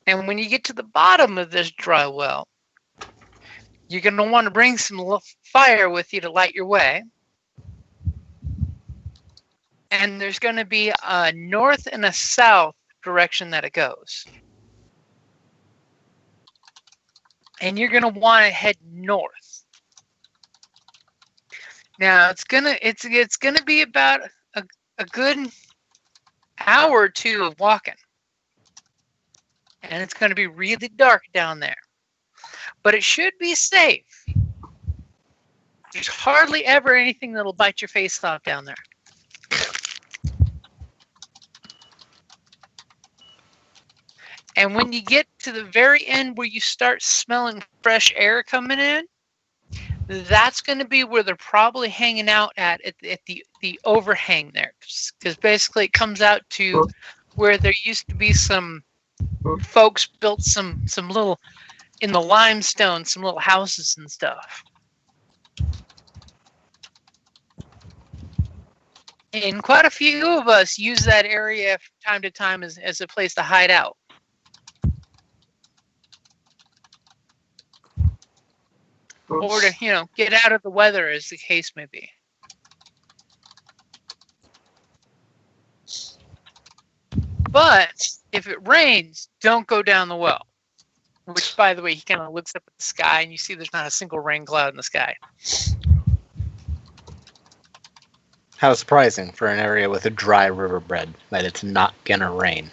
And when you get to the bottom of this dry well, you're going to want to bring some fire with you to light your way. And there's going to be a north and a south direction that it goes. And you're going to want to head north. Now it's gonna be about a good hour or two of walking. And it's going to be really dark down there. But it should be safe. There's hardly ever anything that'll bite your face off down there. And when you get to the very end where you start smelling fresh air coming in, that's going to be where they're probably hanging out at the overhang there. Because basically it comes out to where there used to be some folks built some little, in the limestone, some little houses and stuff. And quite a few of us use that area from time to time as a place to hide out. Or to, get out of the weather, as the case may be. But if it rains, don't go down the well. Which, by the way, he kind of looks up at the sky, and you see there's not a single rain cloud in the sky. How surprising for an area with a dry riverbed that it's not gonna rain.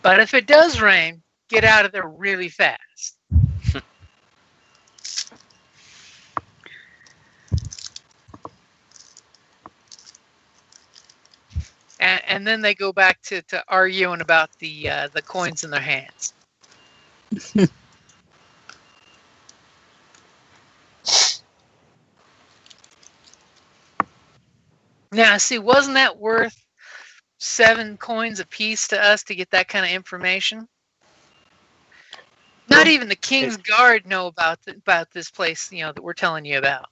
But if it does rain, get out of there really fast. And then they go back to arguing about the coins in their hands. Now, see, wasn't that worth 7 coins apiece to us to get that kind of information? Not even the King's Guard know about this place, that we're telling you about.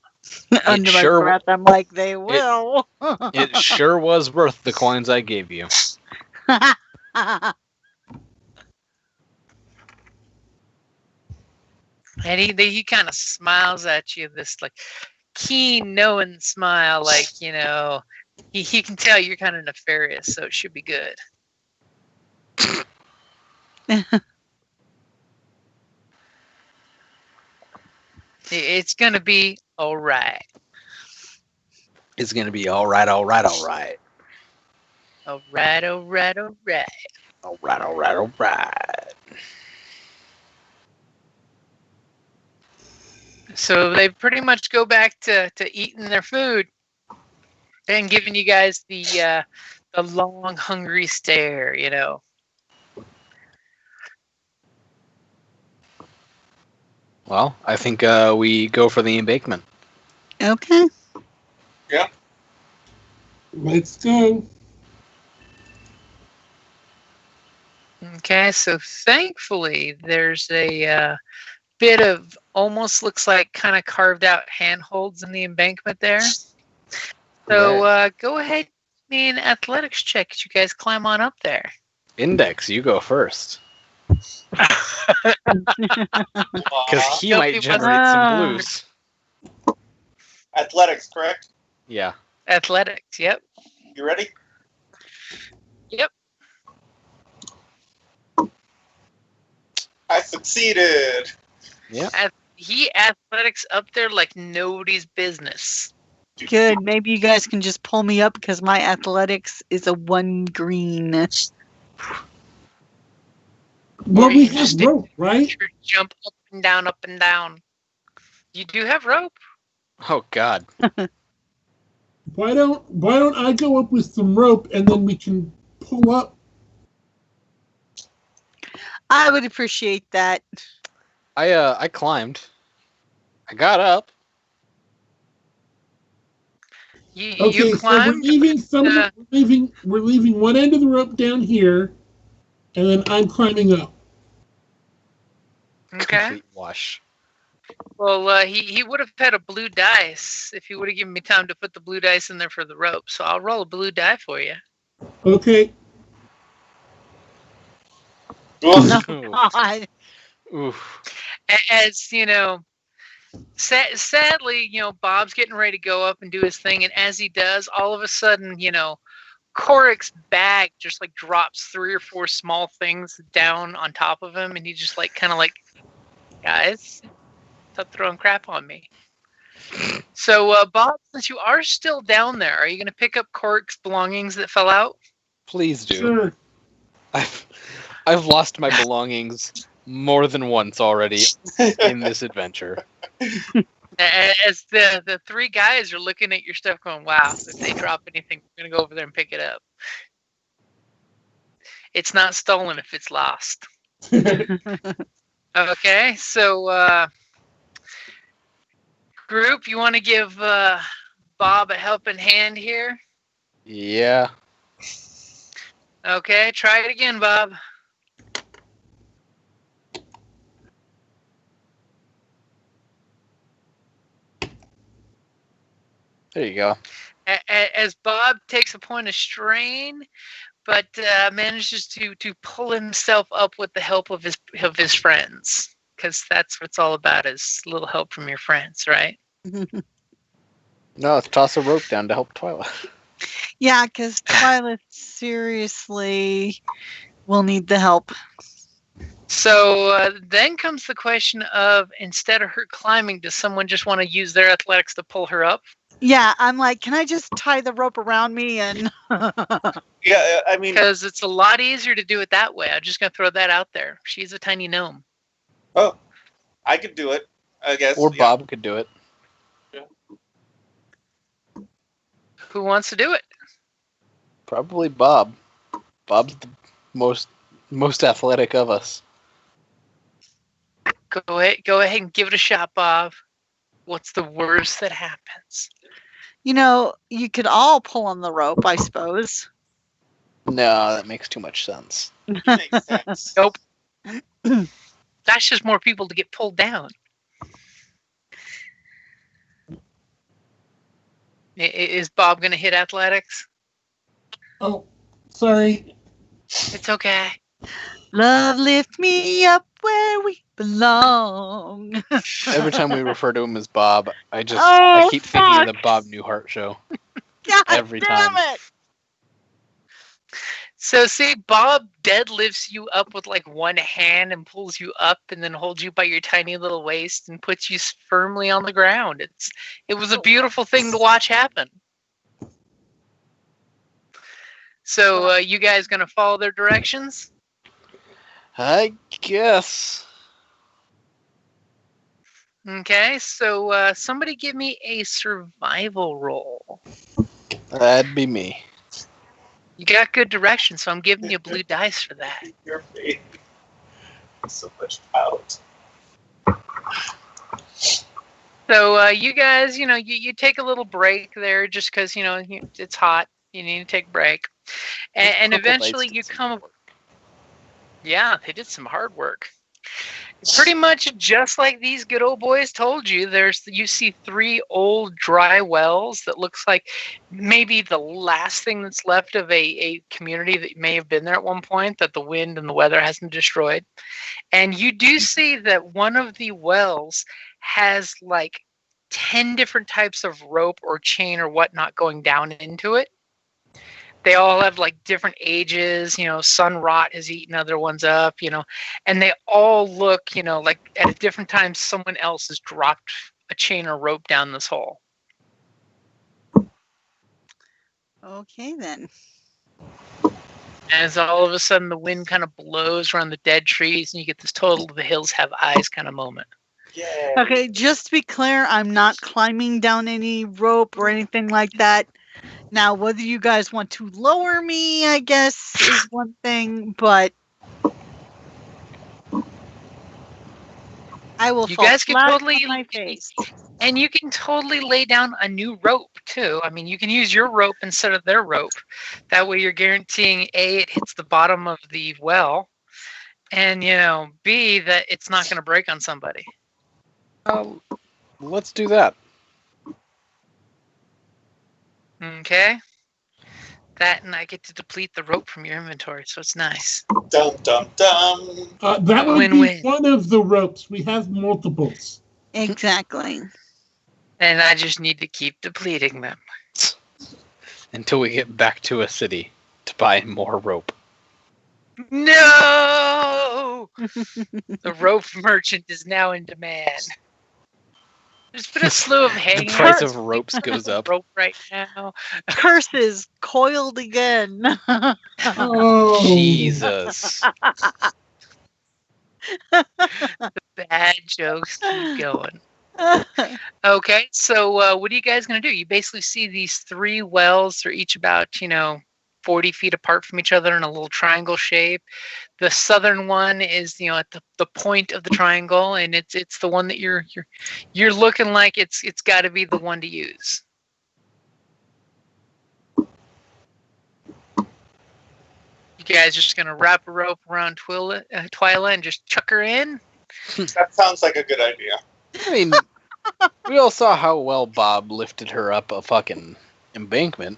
Under my breath, I'm like, they will. It sure was worth the coins I gave you. And he kind of smiles at you, this like keen, knowing smile, like, he can tell you're kind of nefarious, so it should be good. It's gonna be all right. It's gonna be all right, all right, all right. All right, all right, all right. All right, all right, all right. So they pretty much go back to eating their food and giving you guys the long, hungry stare, Well, I think we go for the embankment. Okay. Yeah. Let's go. Okay, so thankfully there's a bit of almost looks like kind of carved out handholds in the embankment there. So go ahead, me an athletics check as you guys climb on up there. Index, you go first. Because he might generate some blues. Athletics, correct? Yeah. Athletics, yep. You ready? Yep. I succeeded. Yeah. He athletics up there like nobody's business. Good. Maybe you guys can just pull me up because my athletics is a 1 green. Well, Or we you can have just rope, right? jump up and down, up and down. You do have rope. Oh God. Why don't I go up with some rope and then we can pull up? I would appreciate that. I climbed. I got up. You Okay, so we're climbed. leaving we're leaving one end of the rope down here, and then I'm climbing up. Okay. Complete wash. Well, he would have had a blue dice if he would have given me time to put the blue dice in there for the rope. So I'll roll a blue die for you. Okay. Oh, Ooh. God. Oof. As you know, sadly, Bob's getting ready to go up and do his thing, and as he does, all of a sudden, Korrick's bag just like drops 3 or 4 small things down on top of him, and he just kind of guys, stop throwing crap on me. So, Bob, since you are still down there, are you going to pick up Korrick's belongings that fell out? Please do. Sure. I've lost my belongings more than once already in this adventure. As the 3 guys are looking at your stuff going, wow, if they drop anything, we're going to go over there and pick it up. It's not stolen if it's lost. Okay, so group, you want to give Bob a helping hand here? Yeah. Okay, try it again, Bob. There you go. As Bob takes a point of strain, but manages to pull himself up with the help of his friends, because that's what it's all about, is a little help from your friends, right? No, let's toss a rope down to help Twyla. Yeah, because Twyla seriously will need the help. So then comes the question of, instead of her climbing, does someone just want to use their athletics to pull her up? Yeah, I'm like, can I just tie the rope around me and... Yeah, I mean, Because it's a lot easier to do it that way. I'm just going to throw that out there. She's a tiny gnome. oh, I could do it, I guess. Or yeah. Bob could do it. Who wants to do it? Probably Bob. Bob's the most athletic of us. Go ahead and give it a shot, Bob. What's the worst that happens? You could all pull on the rope, I suppose. No, that makes too much sense. Makes sense. Nope. That's just more people to get pulled down. Is Bob going to hit athletics? Oh, sorry. It's okay. Love lift me up where we belong. Every time we refer to him as Bob, I Oh, keep thinking of fuck. the Bob Newhart show. God Every damn time. it! So see, Bob deadlifts you up with one hand and pulls you up and then holds you by your tiny little waist and puts you firmly on the ground. It was a beautiful thing to watch happen. So you guys gonna follow their directions? I guess. Okay, so somebody give me a survival roll. That'd be me. You got good direction, so I'm giving you blue dice for that. Your face. So much out. So you guys, you take a little break there just because, it's hot. You need to take a break. And Couple eventually nights you to come... Yeah, they did some hard work. Pretty much just like these good old boys told you, you see 3 old dry wells that looks like maybe the last thing that's left of a community that may have been there at one point that the wind and the weather hasn't destroyed. And you do see that one of the wells has 10 different types of rope or chain or whatnot going down into it. They all have different ages, sun rot has eaten other ones up, and they all look, like at a different time someone else has dropped a chain or rope down this hole. Okay, then. As all of a sudden the wind kind of blows around the dead trees, and you get this total "the hills have eyes" kind of moment. Yeah. Okay, just to be clear, I'm not climbing down any rope or anything like that. Now, whether you guys want to lower me, I guess, is one thing, but I will You fall guys could flat totally, on my face. and you can totally lay down a new rope too. I mean, you can use your rope instead of their rope. That way, you're guaranteeing A, it hits the bottom of the well, and B, that it's not going to break on somebody. Let's do that. Okay. That, and I get to deplete the rope from your inventory, so it's nice. Dum dum dum. That would Win-win. be one of the ropes. We have multiples. Exactly. And I just need to keep depleting them. Until we get back to a city to buy more rope. No! The rope merchant is now in demand. There's been a slew of The hanging price of ropes goes up. rope right now. Curses coiled again. Oh, Jesus. The bad jokes keep going. Okay, so what are you guys going to do? You basically see these three wells. They're each about, 40 feet apart from each other in a little triangle shape. The southern one is, at the point of the triangle, and it's the one that you're looking like it's got to be the one to use. You guys just going to wrap a rope around Twyla and just chuck her in? That sounds like a good idea. I mean, we all saw how well Bob lifted her up a fucking embankment.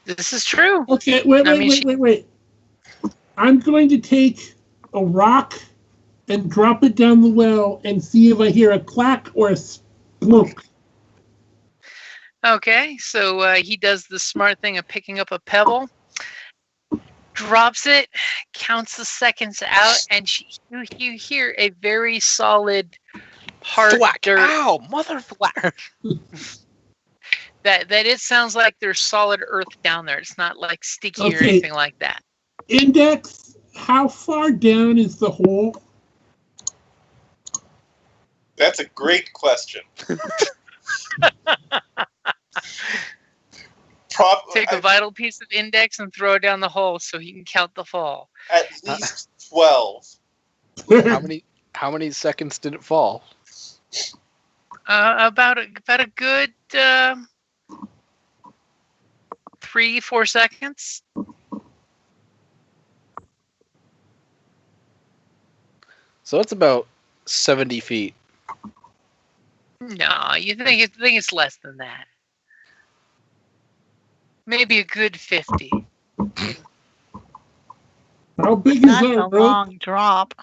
This is true. okay. Wait. I'm going to take a rock and drop it down the well and see if I hear a clack or a splunk. Okay, so he does the smart thing of picking up a pebble, drops it, counts the seconds out, and you hear a very solid, hard Thwack! dirt. Ow! Mother flack! That it sounds like there's solid earth down there. It's not like sticky or Okay. anything like that. Index, how far down is the hole? That's a great question. Take a vital piece of index and throw it down the hole so he can count the fall. At least 12. How many seconds did it fall? About a good 3-4 seconds. So it's about 70 feet. No, you think it's less than that. Maybe a good 50. How big is That's our a rope? long drop.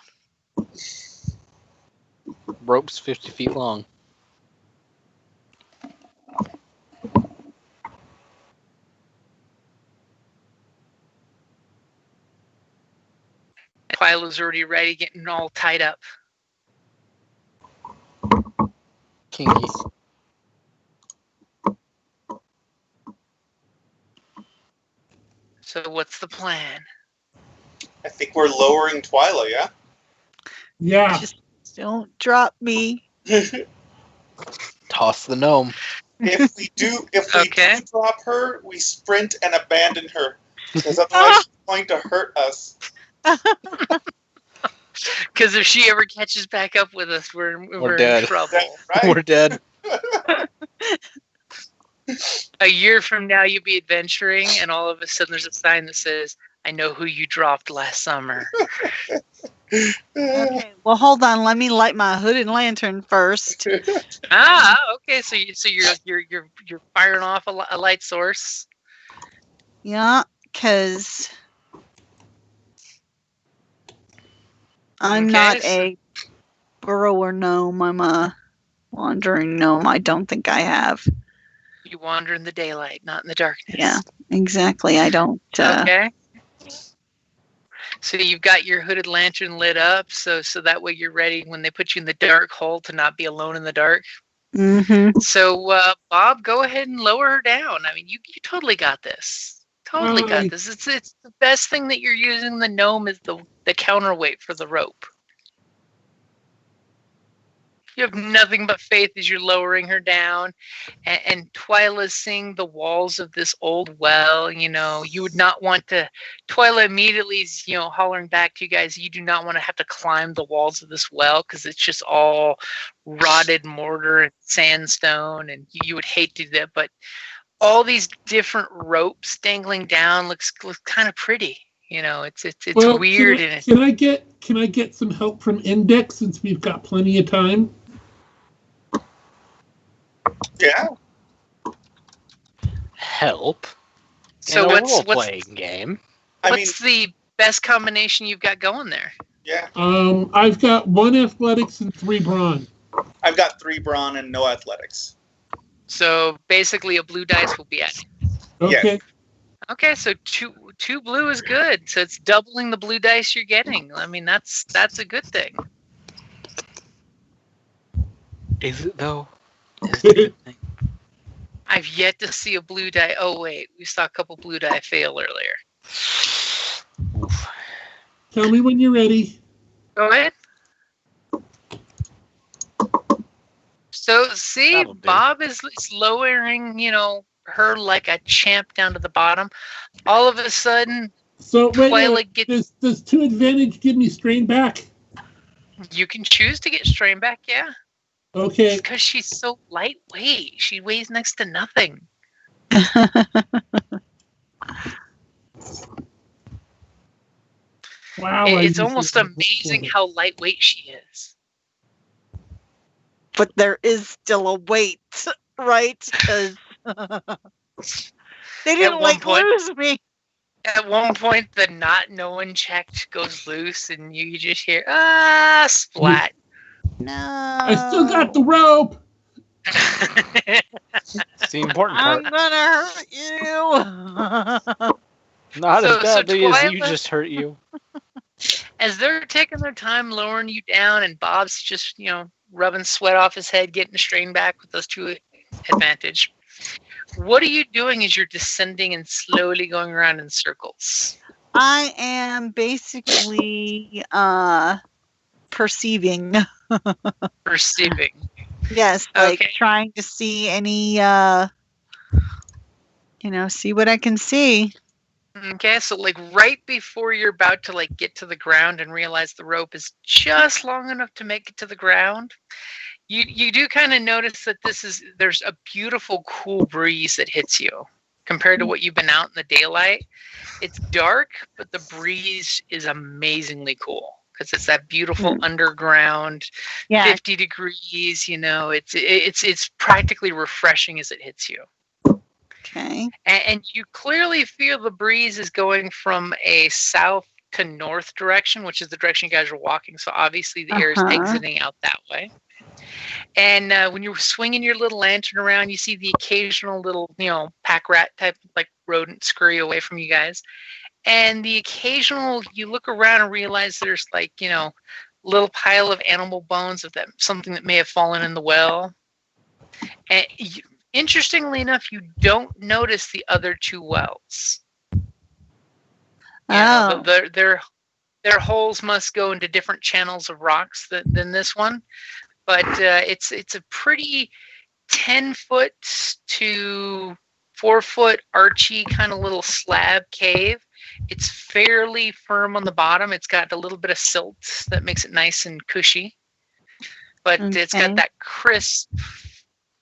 Rope's 50 feet long. Twyla's already ready, getting all tied up. Kinky. So what's the plan? I think we're lowering Twyla, yeah? Yeah. Just don't drop me. Toss the gnome. If we do Okay. drop her, we sprint and abandon her. Because otherwise she's going to hurt us. Because if she ever catches back up with us, we're dead. in trouble. Right? We're dead. A year from now, you'll be adventuring, and all of a sudden there's a sign that says, "I know who you dropped last summer." Okay, well, hold on. Let me light my hooded lantern first. Okay. So you're firing off a light source. Yeah, because I'm Okay, not so- a burrower gnome. I'm a wandering gnome. I don't think I have. You wander in the daylight, not in the darkness. Yeah, exactly. I don't. Okay. So you've got your hooded lantern lit up, so that way you're ready when they put you in the dark hole to not be alone in the dark. Mm-hmm. So, Bob, go ahead and lower her down. I mean, you totally got this. Totally got Right. this. It's the best thing that you're using the gnome is the counterweight for the rope. You have nothing but faith as you're lowering her down, and Twyla's seeing the walls of this old well. You would not want to. Twyla immediately is, hollering back to you guys. You do not want to have to climb the walls of this well because it's just all rotted mortar and sandstone, and you would hate to do that. But all these different ropes dangling down looks kind of pretty. It's Well, weird and can I get some help from Index since we've got plenty of time? Yeah. Help so in a what's role-playing game. what's the best combination you've got going there? Yeah. I've got 1 athletics and 3 brawn. I've got 3 brawn and no athletics. So basically, a blue dice will be added. Okay. Okay, so two blue is good. So it's doubling the blue dice you're getting. I mean, that's a good thing. Is it though? Is it a good thing? I've yet to see a blue die. Oh wait, we saw a couple blue die fail earlier. Oof. Tell me when you're ready. Go ahead. So see, That'll do. Bob is lowering, her like a champ down to the bottom. All of a sudden, So wait, Twyla gets. does 2 advantage give me strain back? You can choose to get strain back, yeah. Okay. Because she's so lightweight. She weighs next to nothing. Wow. It's almost amazing how lightweight she is. But there is still a weight, right? 'Cause they didn't one point- lose me. At one point, the not no one checked goes loose, and you just hear splat. No. I still got the rope. It's the important I'm part. gonna hurt you. Not So- as badly as you Twyla- just hurt you. As they're taking their time lowering you down, and Bob's just rubbing sweat off his head, getting a strain back with those 2 advantage. What are you doing as you're descending and slowly going around in circles? I am basically perceiving. Perceiving. Yes, like Okay. trying to see any see what I can see. Okay, so like right before you're about to get to the ground and realize the rope is just long enough to make it to the ground, you do kind of notice that there's a beautiful cool breeze that hits you compared to what you've been out in the daylight. It's dark, but the breeze is amazingly cool because it's that beautiful underground, Yeah. 50 degrees. It's practically refreshing as it hits you. Okay. And you clearly feel the breeze is going from a south to north direction, which is the direction you guys are walking. So obviously the air is exiting out that way. And when you're swinging your little lantern around, you see the occasional little, pack rat type like rodent scurry away from you guys. And the occasional, you look around and realize there's little pile of animal bones of something that may have fallen in the well. And interestingly enough, you don't notice the other 2 wells. Oh. Their holes must go into different channels of rocks than this one, but it's a pretty 10-foot to 4-foot archy kind of little slab cave. It's fairly firm on the bottom. It's got a little bit of silt that makes it nice and cushy, but it's got that crisp,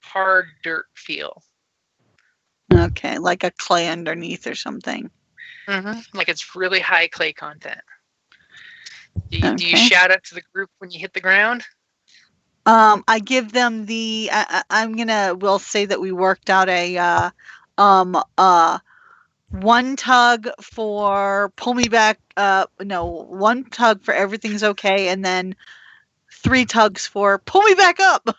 hard dirt feel. Okay, like a clay underneath or something. Like it's really high clay content. Do you Okay. shout out to the group when you hit the ground? I give them the. We'll say that we worked out a 1 tug for pull me back. No, 1 tug for everything's okay, and then 3 tugs for pull me back up.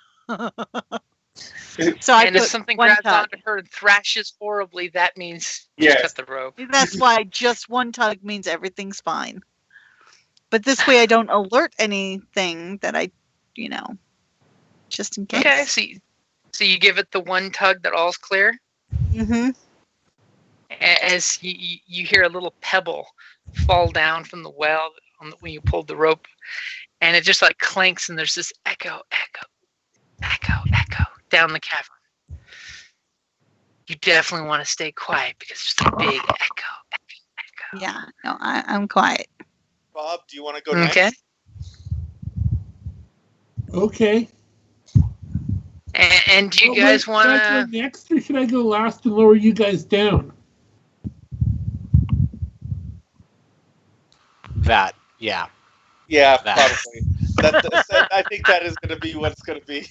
So I And if put something 1 grabs tug. onto her and thrashes horribly, that means Yes. just cut the rope. That's why just 1 tug means everything's fine. But this way I don't alert anything that I, just in case. Okay, so So you give it the one tug that all's clear. Mm-hmm. As you hear a little pebble fall down from the well when you pulled the rope, and it just like clanks, and there's this echo down the cavern. You definitely want to stay quiet because there's a big echo. Yeah, no, I'm quiet. Bob, do you want to go Okay. next? Okay. And do you guys want Should I go next, or should I go last and lower you guys down? That, yeah. Yeah, That. probably. I think that is going to be what it's going to be.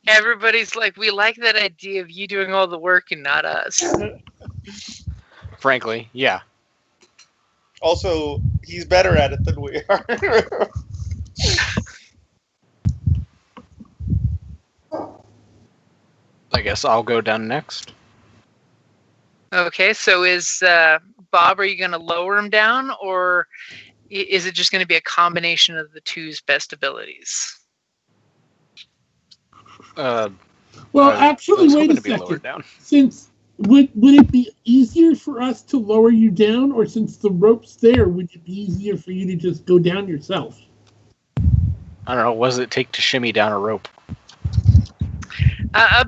Everybody's like, we like that idea of you doing all the work and not us. Frankly, yeah. Also, he's better at it than we are. I guess I'll go down next. Okay, so is Bob, are you going to lower him down, or is it just going to be a combination of the two's best abilities? Well, actually, wait a second. Since would it be easier for us to lower you down, or since the rope's there, would it be easier for you to just go down yourself? I don't know. What does it take to shimmy down a rope?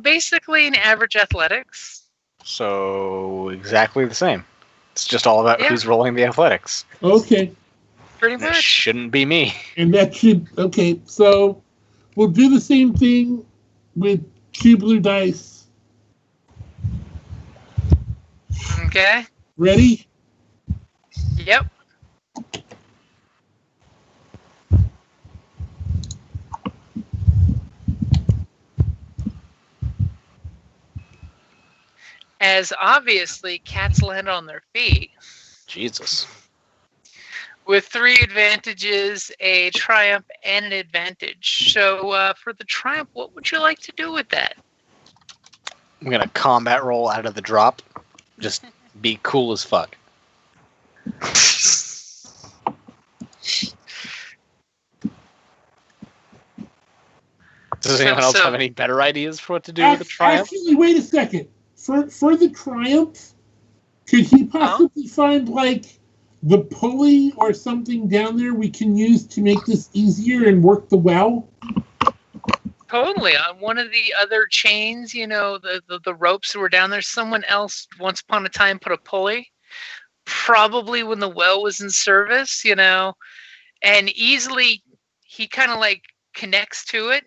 Basically, an average athletics. So exactly the same. It's just all about who's rolling the athletics. Okay. Pretty That much. shouldn't be me. And that should okay. So we'll do the same thing with 2 blue dice. Okay. Ready? Yep. As obviously cats land on their feet. Jesus. With 3 advantages, a triumph, and an advantage. So for the triumph, what would you like to do with that? I'm gonna combat roll out of the drop. Just be cool as fuck. Does anyone else have any better ideas for what to do with the triumph? Actually, wait a second. For the triumph, could he possibly find like the pulley or something down there we can use to make this easier and work the well? Totally. On one of the other chains, you know, the ropes that were down there, someone else once upon a time put a pulley, probably when the well was in service, you know, and easily he kind of like connects to it.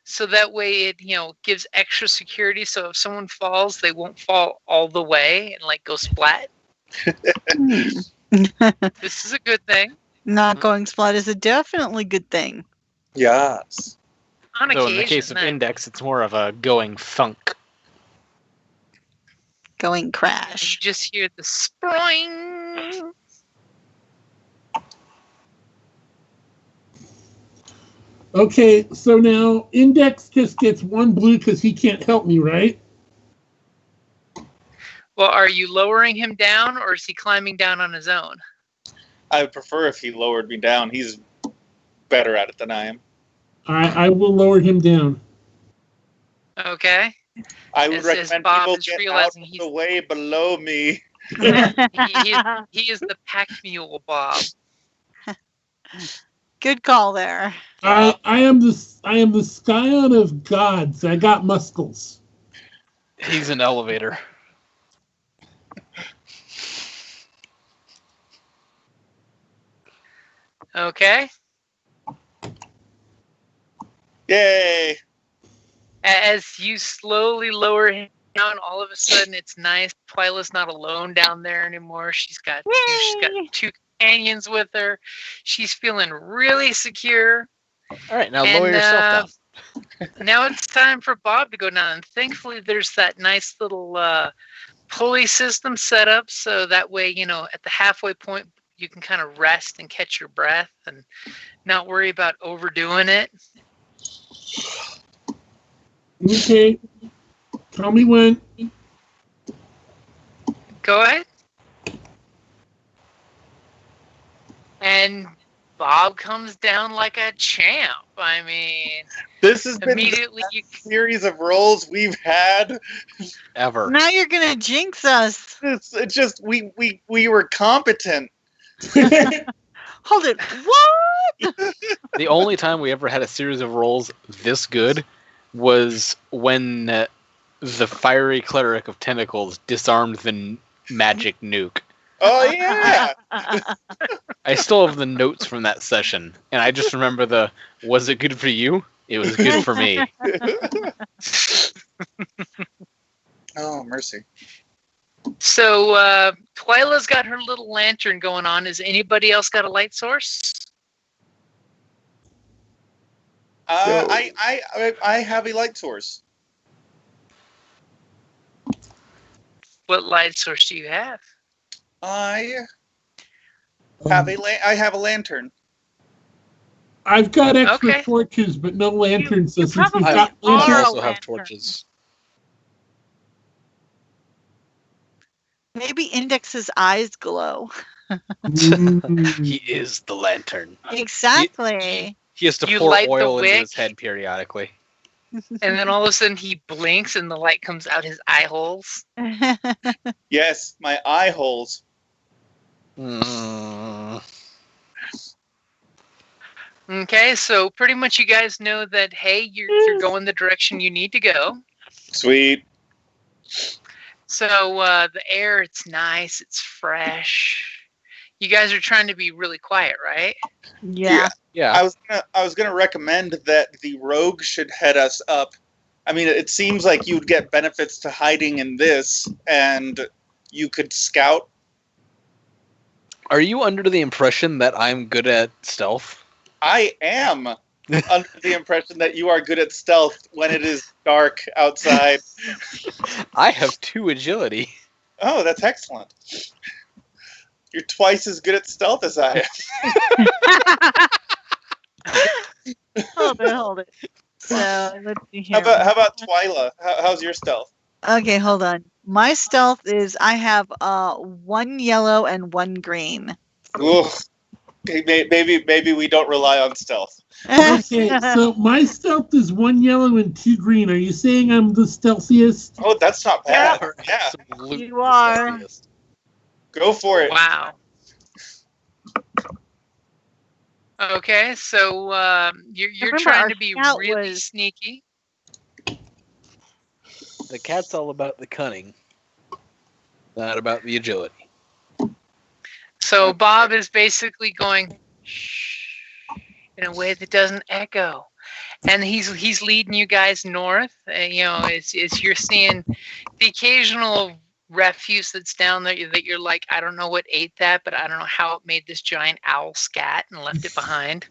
So that way it, you know, gives extra security. So if someone falls, they won't fall all the way and like go splat. This is a good thing. Not going splat is a definitely good thing. Yes. On Though occasion, in the case of Index, it's more of a going thunk. Going crash. you just hear the sproing. Okay, so now Index just gets 1 blue because he can't help me, right? Well, are you lowering him down or is he climbing down on his own? I would prefer if he lowered me down. He's better at it than I am. I will lower him down. Okay. I would As recommend Bob people is get realizing out of he's- the way below me. He is the pack mule, Bob. Good call there. I am the scion of gods. I got muscles. He's an elevator. Okay. Yay! As you slowly lower him down, all of a sudden it's nice. Twyla's not alone down there anymore. She's got Yay! 2 companions with her. She's feeling really secure. All right, now lower yourself down. Now it's time for Bob to go down. And thankfully, there's that nice little pulley system set up. So that way, you know, at the halfway point, you can kind of rest and catch your breath and not worry about overdoing it. Okay. Tell me when. Go ahead. And Bob comes down like a champ. I mean, This has been the immediately you series of rolls we've had. Ever. Now you're gonna jinx us. It's just we were competent. Hold it. What? The only time we ever had a series of rolls this good was when the fiery cleric of tentacles disarmed the magic nuke. Oh yeah. I still have the notes from that session, and I just remember was it good for you? It was good for me. Oh mercy. So Twyla's got her little lantern going on. Has anybody else got a light source? I have a light source. What light source do you have? I have a lantern. I've got extra Okay. torches, but no lanterns. So you since we've probably got I are lanterns, also a have lantern. torches. Maybe Index's eyes glow. He is the lantern. Exactly. He has to You pour light the oil into wick? his head periodically. And then all of a sudden he blinks and the light comes out his eye holes. Yes, my eye holes. Mm. Okay, so pretty much you guys know that, hey, you're going the direction you need to go. Sweet. So the air, it's nice, it's fresh. You guys are trying to be really quiet, right? Yeah. Yeah. I was gonna recommend that the rogue should head us up. I mean, it seems like you'd get benefits to hiding in this, and you could scout. Are you under the impression that I'm good at stealth? I am under the impression that you are good at stealth when it is dark outside. I have 2 agility. Oh, that's excellent. You're twice as good at stealth as I am. Hold it. So let's see here. How about Twyla? How's your stealth? Okay, hold on. My stealth is I have 1 yellow and 1 green. Ooh. Okay, maybe we don't rely on stealth. okay, so my stealth is 1 yellow and 2 green. Are you saying I'm the stealthiest? Oh, that's not bad. You're Yeah, absolutely You are. the stealthiest. go for it. Wow. Okay, so you're Remember, trying our to be scout really was- sneaky. The cat's all about the cunning, not about the agility. So Bob is basically going shh in a way that doesn't echo, and he's leading you guys north. You know, as you're seeing the occasional refuse that's down there that you're like, I don't know what ate that, but I don't know how it made this giant owl scat and left it behind.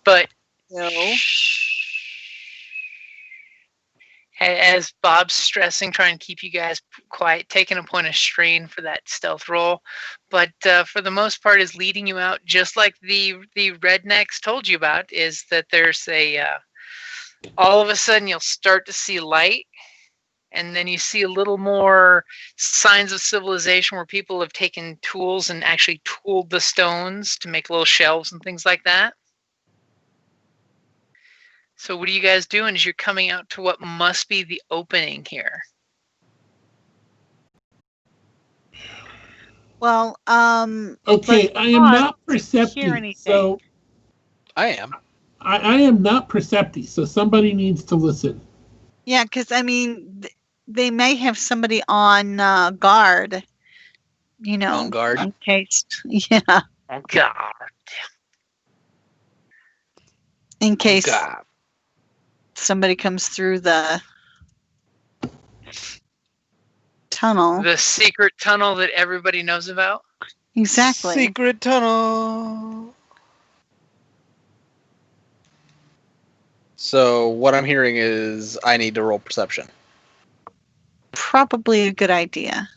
But No. as Bob's stressing, trying to keep you guys quiet, taking a point of strain for that stealth roll, but for the most part is leading you out just like the rednecks told you about, is that there's a all of a sudden you'll start to see light, and then you see a little more signs of civilization where people have taken tools and actually tooled the stones to make little shelves and things like that. So what are you guys doing as you're coming out to what must be the opening here? Well, Okay, but I am Bob not doesn't hear perceptive, anything. so I am. I am not perceptive, so somebody needs to listen. Yeah, because I mean, they may have somebody on guard. You know, On guard. in case. Yeah, Oh God. in case God. somebody comes through the tunnel. The secret tunnel that everybody knows about? Exactly. Secret tunnel. So what I'm hearing is I need to roll perception. Probably a good idea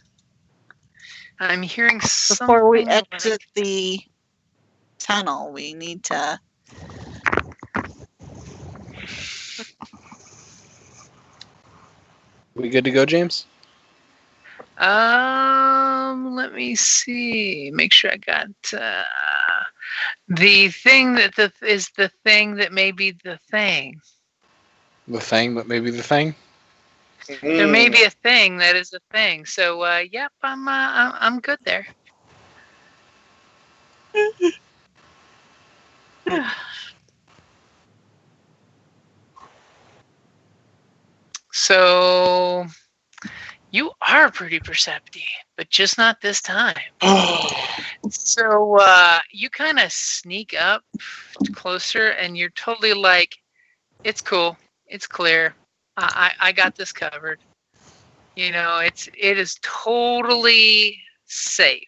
I'm hearing before we something exit the tunnel. We need to. We good to go, James? Let me see. Make sure I got The thing that is the thing that may be the thing. The thing that may be the thing. There may be a thing that is a thing. So, yep, I'm good there. So, you are pretty perceptive, but just not this time. So, you kind of sneak up closer, and you're totally like, it's cool, it's clear, I got this covered. You know, it is totally safe.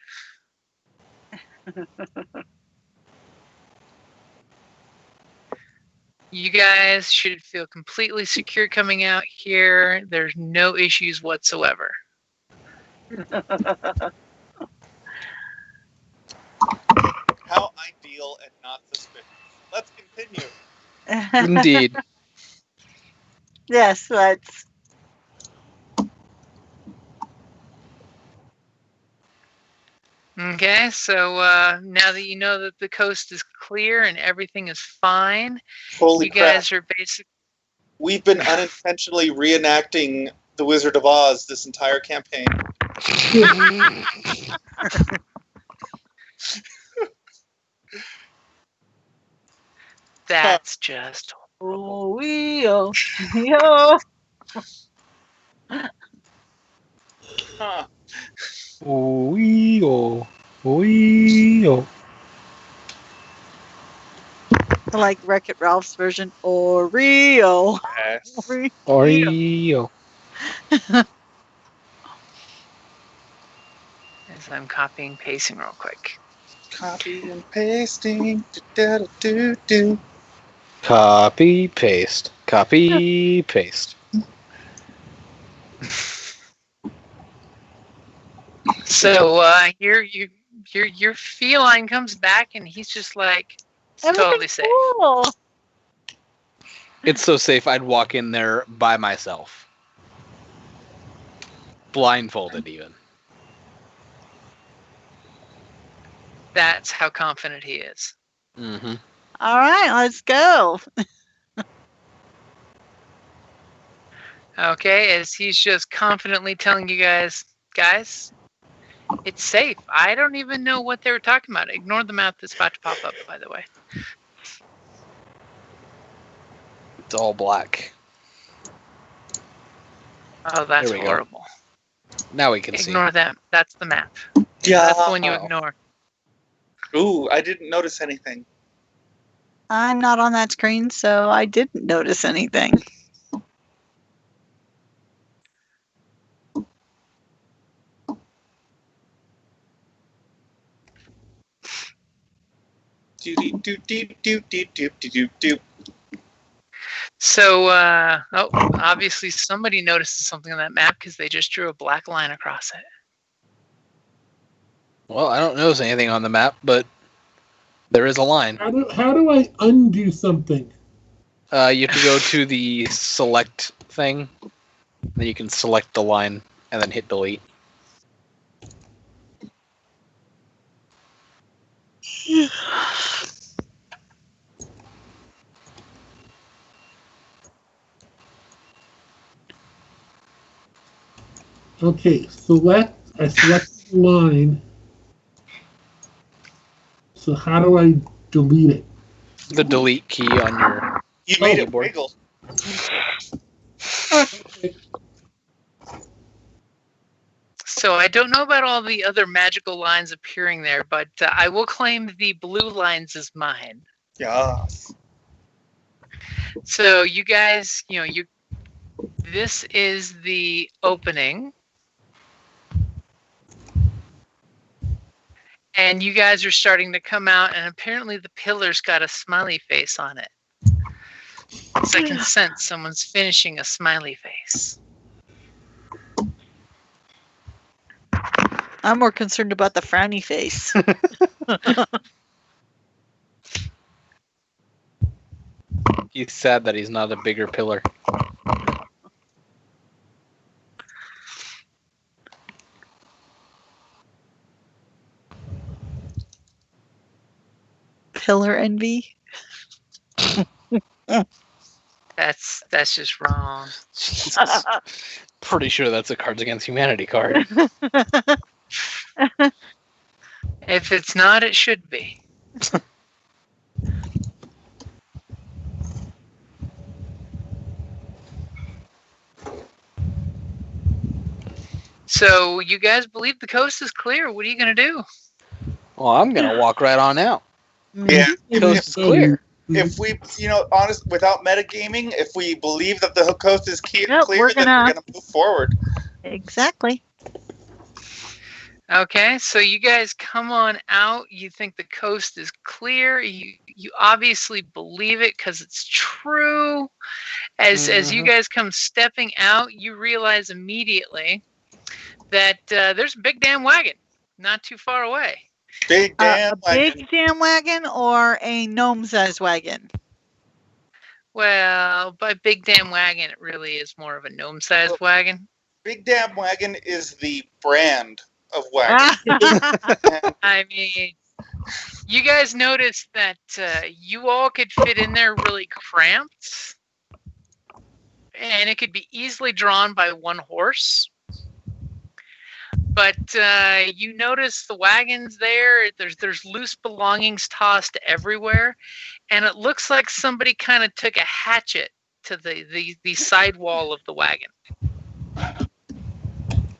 You guys should feel completely secure coming out here. There's no issues whatsoever. How ideal and not suspicious. Let's continue. Indeed. Yes, let's. Okay, so now that you know that the coast is clear and everything is fine, Holy you crap. guys are basically... We've been unintentionally reenacting The Wizard of Oz this entire campaign. That's just... Oh, yo. Yo. Huh. Wee-oh. Wee-oh. I like Wreck-It Ralph's version. Oreo. Yes. Oreo. As I'm copying, pasting real quick. Copy and pasting. Do-do-do-do. Copy, paste. Copy, paste. So your feline comes back and he's just like, it's totally safe. Cool. It's so safe I'd walk in there by myself. Blindfolded even. That's how confident he is. Mm-hmm. All right, let's go. Okay, as he's just confidently telling you guys, it's safe. I don't even know what they were talking about. Ignore the map that's about to pop up, by the way. It's all black. Oh, that's There we go. horrible. Now we can see. Ignore that. That's the map. Yeah. That's the one you ignore. Ooh, I didn't notice anything. I'm not on that screen, so I didn't notice anything. Do-do-do-do-do-do-do-do-do. So, obviously somebody notices something on that map because they just drew a black line across it. Well, I don't notice anything on the map, but there is a line. How do I undo something? You have to go to the select thing. Then you can select the line and then hit delete. Okay, I select the line. So how do I delete it? The delete key on your... You made it keyboard. wiggle. Okay. So I don't know about all the other magical lines appearing there, but I will claim the blue lines as mine. Yes. So you guys, this is the opening. And you guys are starting to come out, and apparently the pillar's got a smiley face on it. So I can sense someone's finishing a smiley face. I'm more concerned about the frowny face. He's sad that he's not a bigger pillar. pillar envy. That's just wrong. Jesus. Pretty sure that's a Cards Against Humanity card. If it's not, it should be. So you guys believe the coast is clear. What are you going to do? Well, I'm gonna walk right on out. Yeah. Coast is clear. If we, honest, without metagaming, if we believe that the coast is clear, Yep, then we're we're gonna- going to move forward. Exactly. Okay, so you guys come on out. You think the coast is clear. You obviously believe it because it's true. As you guys come stepping out, you realize immediately that there's a big damn wagon not too far away. Big damn A wagon. big damn wagon or a gnome-sized wagon? Well, by big damn wagon, it really is more of a gnome-sized wagon. Big damn wagon is the brand of wagon. And I mean, you guys noticed that you all could fit in there really cramped, and it could be easily drawn by one horse. But you notice the wagons there. There's loose belongings tossed everywhere, and it looks like somebody kind of took a hatchet to the side wall of the wagon.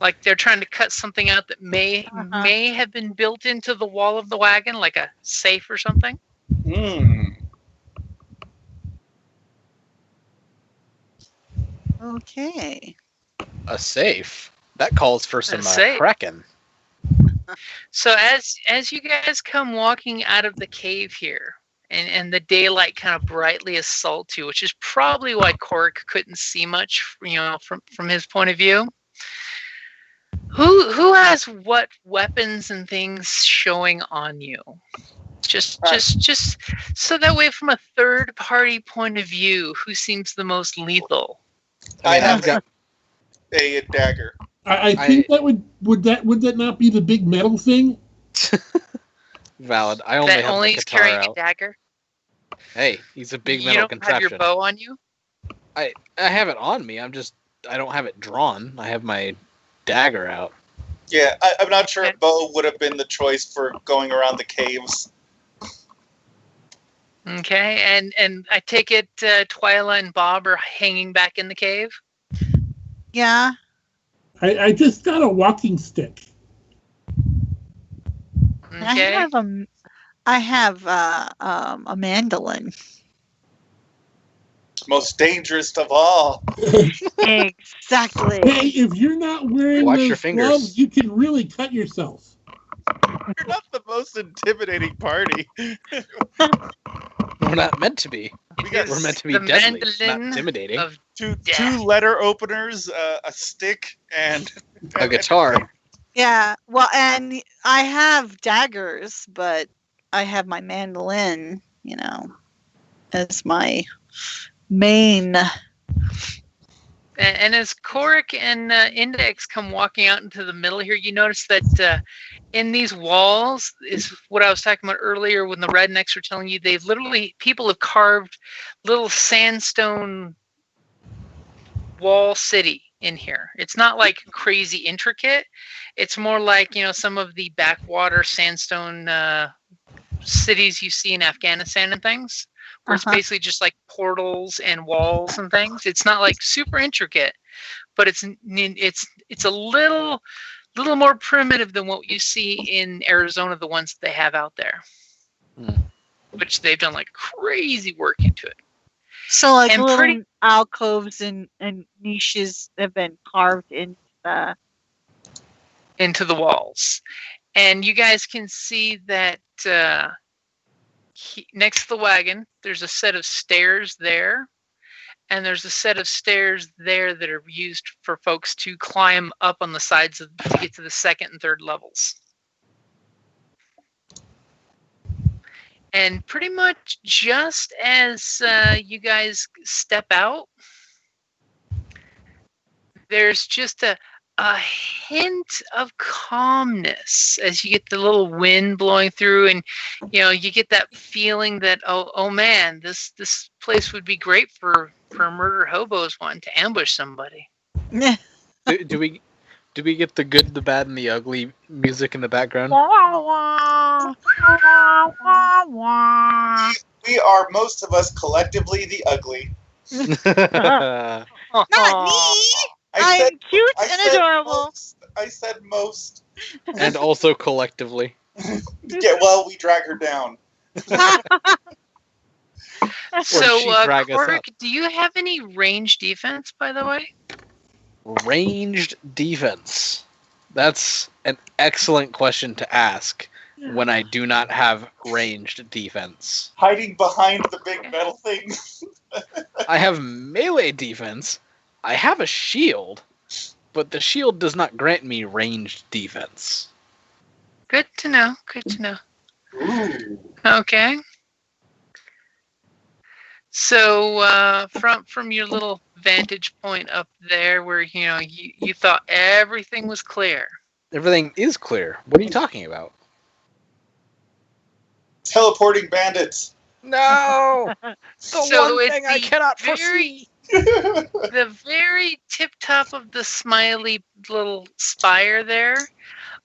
Like they're trying to cut something out that may have been built into the wall of the wagon, like a safe or something. Okay. A safe. That calls for some safe. Kraken. So as you guys come walking out of the cave here, and the daylight kind of brightly assaults you, which is probably why Korrick couldn't see much, from his point of view. Who has what weapons and things showing on you? Just so that way, from a third party point of view, who seems the most lethal? I have got a dagger. I think that would that not be the big metal thing? valid. I only That have only the is guitar carrying out. a dagger. Hey, he's a big You metal don't contraption. have your bow on you. I have it on me. I don't have it drawn. I have my dagger out. Yeah, I'm not sure Okay. if bow would have been the choice for going around the caves. Okay, and I take it Twyla and Bob are hanging back in the cave. Yeah. I just got a walking stick. Okay. I have a mandolin. Most dangerous of all. Exactly. Hey, if you're not wearing Watch those your fingers. gloves, you can really cut yourself. You're not the most intimidating party. We're not meant to be. We got We're meant to be The deadly, not mandolin intimidating. of two death. letter openers, a stick, and A guitar. Yeah. Well, and I have daggers, but I have my mandolin, as my main. And as Korrick and Index come walking out into the middle here, you notice that in these walls is what I was talking about earlier when the rednecks were telling you people have carved little sandstone wall city in here. It's not like crazy intricate. It's more like, some of the backwater sandstone cities you see in Afghanistan and things. Where it's basically just like portals and walls and things. It's not like super intricate, but it's a little more primitive than what you see in Arizona, the ones that they have out there, which they've done like crazy work into it. So like And little alcoves and niches have been carved into the walls, and you guys can see that. Next to the wagon, there's a set of stairs there, and there's a set of stairs there that are used for folks to climb up on the sides to get to the second and third levels. And pretty much just as you guys step out, there's just a a hint of calmness as you get the little wind blowing through, and you get that feeling that oh man, this place would be great for murder hobos wanting to ambush somebody. Do we get the good, the bad, and the ugly music in the background? We are, most of us, collectively the ugly. Not me. I'm cute and adorable. I said most. And also collectively. Yeah, well, we drag her down. So, she drag us Korrick, up. do you have any range defense, by the way? Ranged defense. That's an excellent question to ask when I do not have ranged defense. Hiding behind the big metal thing. I have melee defense. I have a shield, but the shield does not grant me ranged defense. Good to know. Good to know. Ooh. Okay. So from your little vantage point up there, where you thought everything was clear. Everything is clear. What are you talking about? Teleporting bandits. No! So it's I the cannot very- foresee. The very tip top of the smiley little spire there,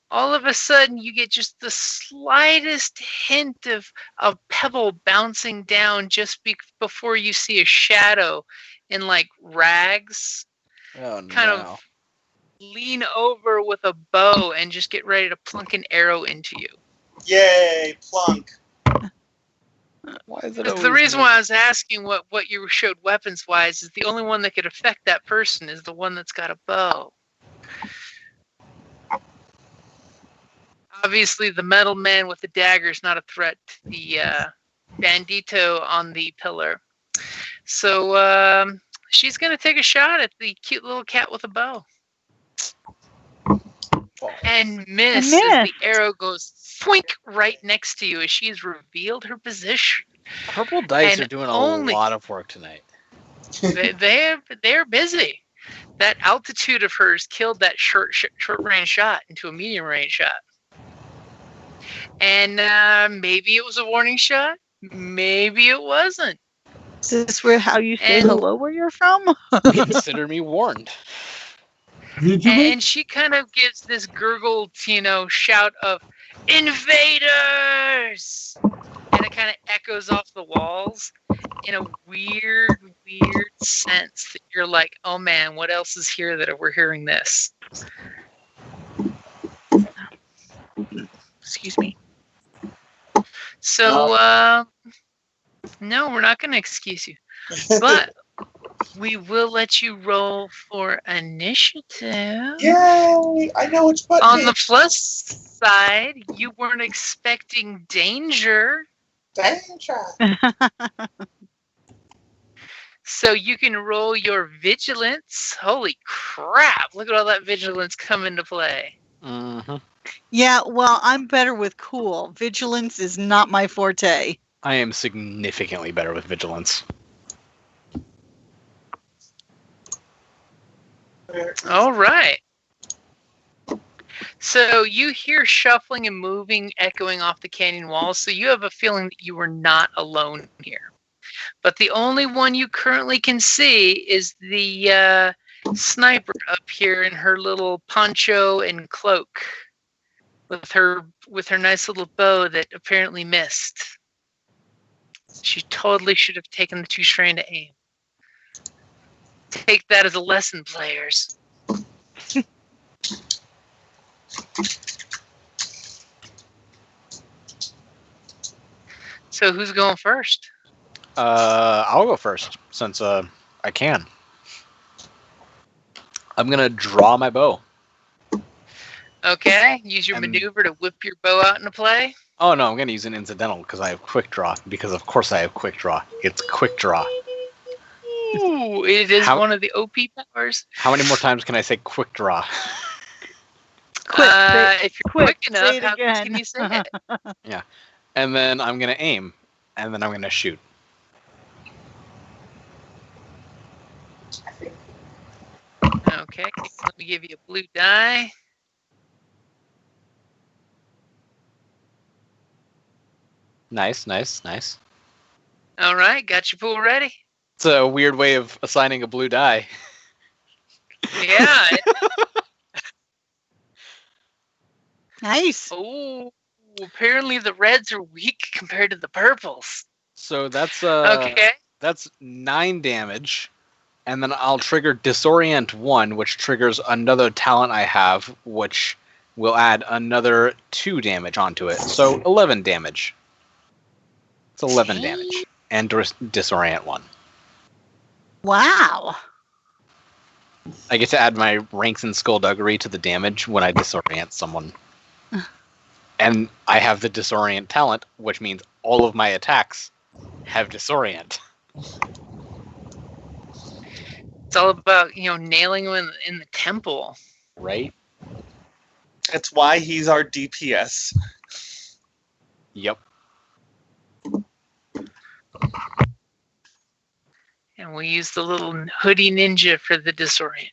all of a sudden you get just the slightest hint of a pebble bouncing down just before you see a shadow in like rags Oh, kind no. of lean over with a bow and just get ready to plunk an arrow into you. Yay, plunk. Why is it That's the always reason me? why I was asking what you showed weapons wise is the only one that could affect that person is the one that's got a bow. Obviously, the metal man with the dagger is not a threat to the bandito on the pillar. So she's going to take a shot at the cute little cat with a bow. And miss as the arrow goes twink right next to you as she's revealed her position. Purple dice And are doing a only- lot of work tonight. They're busy. That altitude of hers killed that short range shot into a medium range shot. And maybe it was a warning shot. Maybe it wasn't. Is this how you say And- hello where you're from? Consider me warned. And she kind of gives this gurgled, shout of invaders, and it kind of echoes off the walls in a weird sense that you're like, oh man, what else is here that we're hearing this? Excuse me. So, no, we're not going to excuse you, but we will let you roll for initiative. Yay! I know which button. On the plus side, you weren't expecting danger, Danger. so you can roll your vigilance. Holy crap, look at all that vigilance come into play. Mm-hmm. Yeah, well, I'm better with cool. Vigilance is not my forte. I am significantly better with vigilance. All right. So you hear shuffling and moving echoing off the canyon walls, so you have a feeling that you were not alone here. But the only one you currently can see is the sniper up here in her little poncho and cloak with her nice little bow that apparently missed. She totally should have taken the 2 strain to aim. Take that as a lesson, players. So who's going first? I'll go first since I can. I'm gonna draw my bow. Okay, use your And- maneuver to whip your bow out into play. Oh no, I'm gonna use an incidental because I have quick draw. Because of course I have quick draw. It's quick draw. Ooh, it is How- one of the OP powers. How many more times can I say quick draw? Quick, say- If you're quick, quick enough, say it how again. can you say it? And then I'm gonna aim, and then I'm gonna shoot. Okay, let me give you a blue die. Nice, nice, nice. All right, got your pool ready? It's a weird way of assigning a blue die. Yeah. Nice. Oh, apparently the reds are weak compared to the purples. So that's Okay. that's 9 damage, and then I'll trigger Disorient 1, which triggers another talent I have, which will add another 2 damage onto it. So 11 damage. It's 11 damage, and Disorient 1. Wow. I get to add my ranks in Skullduggery to the damage when I disorient someone. And I have the Disorient talent, which means all of my attacks have Disorient. It's all about, nailing them in the temple. Right? That's why he's our DPS. Yep. And we use the little hoodie ninja for the disorient.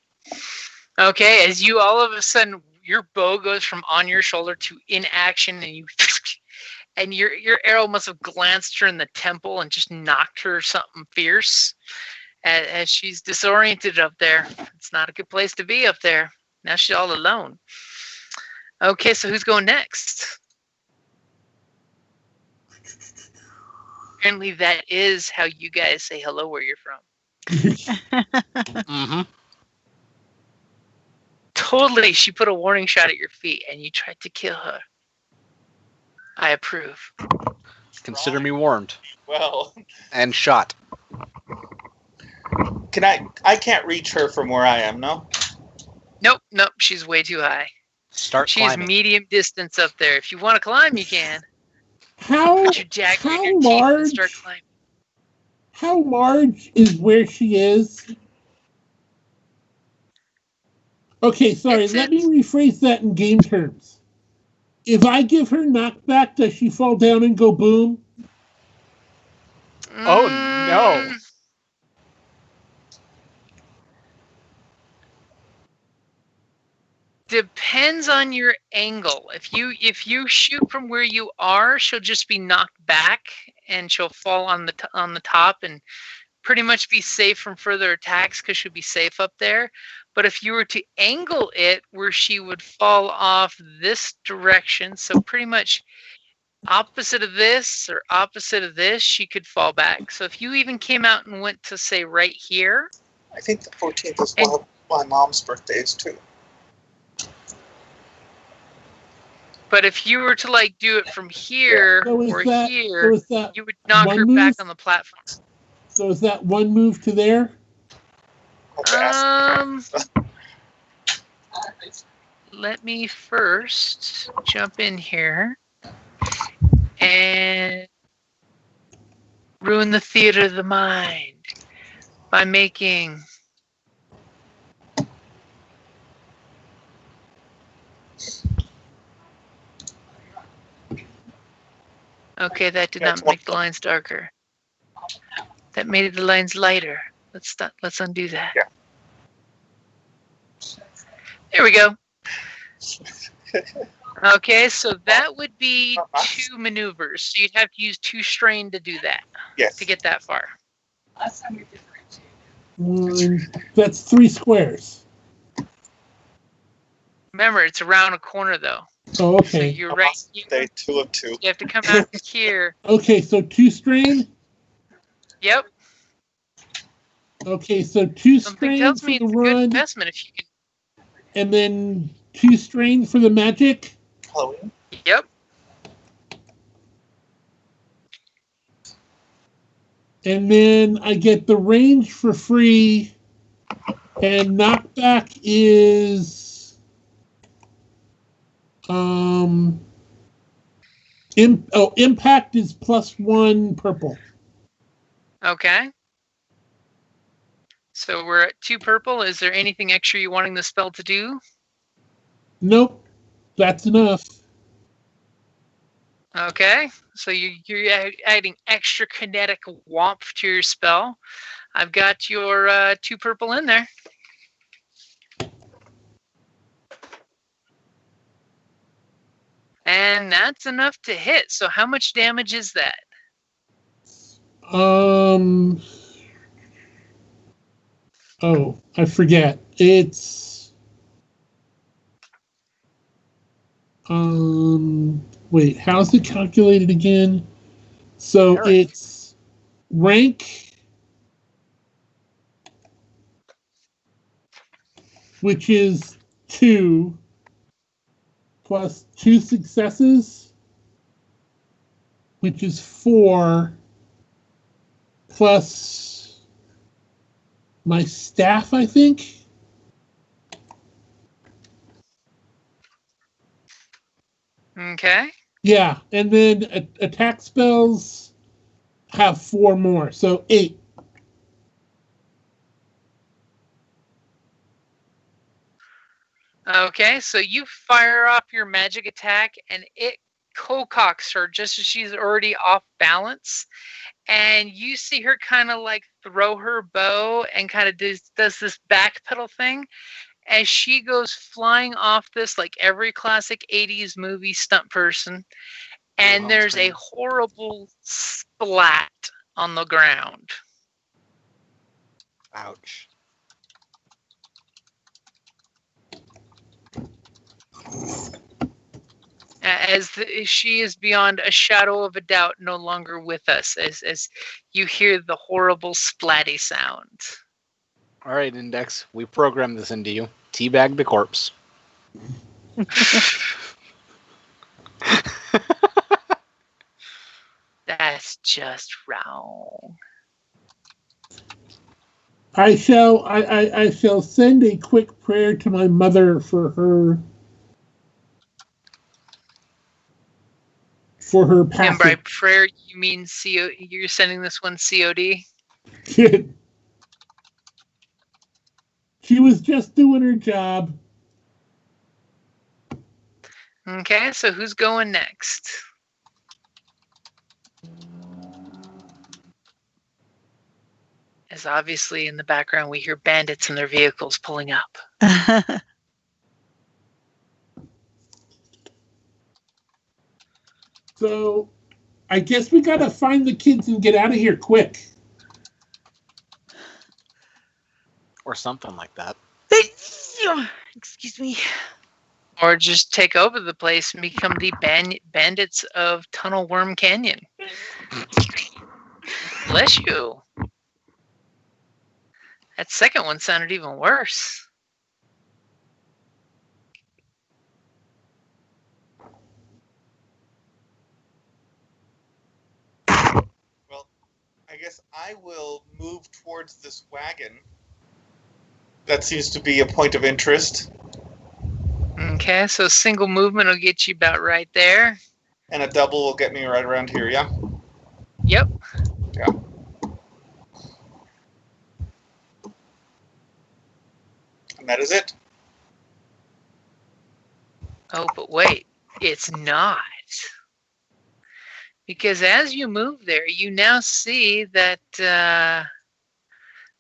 Okay, as you all of a sudden, your bow goes from on your shoulder to in action, and your arrow must have glanced her in the temple and just knocked her something fierce. As she's disoriented up there. It's not a good place to be up there. Now she's all alone. Okay, so who's going next? Apparently that is how you guys say hello where you're from. Mm-hmm. Totally, she put a warning shot at your feet and you tried to kill her. I approve. Consider me warned. Well, And shot. I can't reach her from where I am, no? Nope, she's way too high. Start She's climbing. medium distance up there. If you want to climb, you can. How Put your dagger in how your teeth and large? start climbing. How large is where she is? Okay, sorry. It's Let me rephrase that in game terms. If I give her knockback, does she fall down and go boom? Oh, no. Depends on your angle. If you shoot from where you are, she'll just be knocked back and she'll fall on the top and pretty much be safe from further attacks because she'll be safe up there. But if you were to angle it where she would fall off this direction, so pretty much opposite of this or opposite of this, she could fall back. So if you even came out and went to say right here, I think the 14th is one of my mom's birthdays, too. but if you were to do it from here So is or that- here, is that you would knock one her move? back on the platform. So is that one move to there? Let me first jump in here and ruin the theater of the mind by making okay, that did not make the lines darker. That made the lines lighter. Let's undo that. Yeah. There we go. Okay, so that would be 2 maneuvers. So you'd have to use 2 strain to do that, Yes. to get that far. That's 3 squares. Remember, it's around a corner though. Oh, So okay. you're right. Day 2 of 2. You have to come out here. Okay, so 2 strain. Yep. Okay, so 2 Something strain tells for me the it's a good run, investment if you can. and then 2 strain for the magic. Halloween. Yep. And then I get the range for free, and knockback is impact is +1 purple. Okay. So we're at 2 purple. Is there anything extra you wanting the spell to do? Nope, that's enough. Okay. So you're adding extra kinetic womp to your spell. I've got your 2 purple in there. And that's enough to hit. So how much damage is that? Oh, I forget. It's wait, how's it calculated again? So Eric. it's rank, which is 2 plus 2 successes, which is 4 plus my staff, I think. Okay. Yeah, and then attack spells have 4 more, so 8. Okay, so you fire off your magic attack and it co-cocks her just as she's already off balance. And you see her kind of like throw her bow and kind of does this backpedal thing as she goes flying off this like every classic 80s movie stunt person. And there's a horrible splat on the ground. Ouch. As she is beyond a shadow of a doubt no longer with us, as you hear the horrible splatty sound. All right, Index. We programmed this into you. Teabag the corpse. That's just wrong. I shall send a quick prayer to my mother for her passing. And by prayer, you mean CO? You're sending this one COD? She was just doing her job. Okay, so who's going next? As obviously in the background we hear bandits in their vehicles pulling up. So, I guess we gotta find the kids and get out of here quick. Or something like that. Excuse me. Or just take over the place and become the bandits of Tunnel Worm Canyon. Bless you. That second one sounded even worse. Well, I guess I will move towards this wagon. That seems to be a point of interest. Okay, so single movement will get you about right there. And a double will get me right around here, yeah? Yep. Yeah. And that is it. Oh, but wait, it's not. Because as you move there, you now see that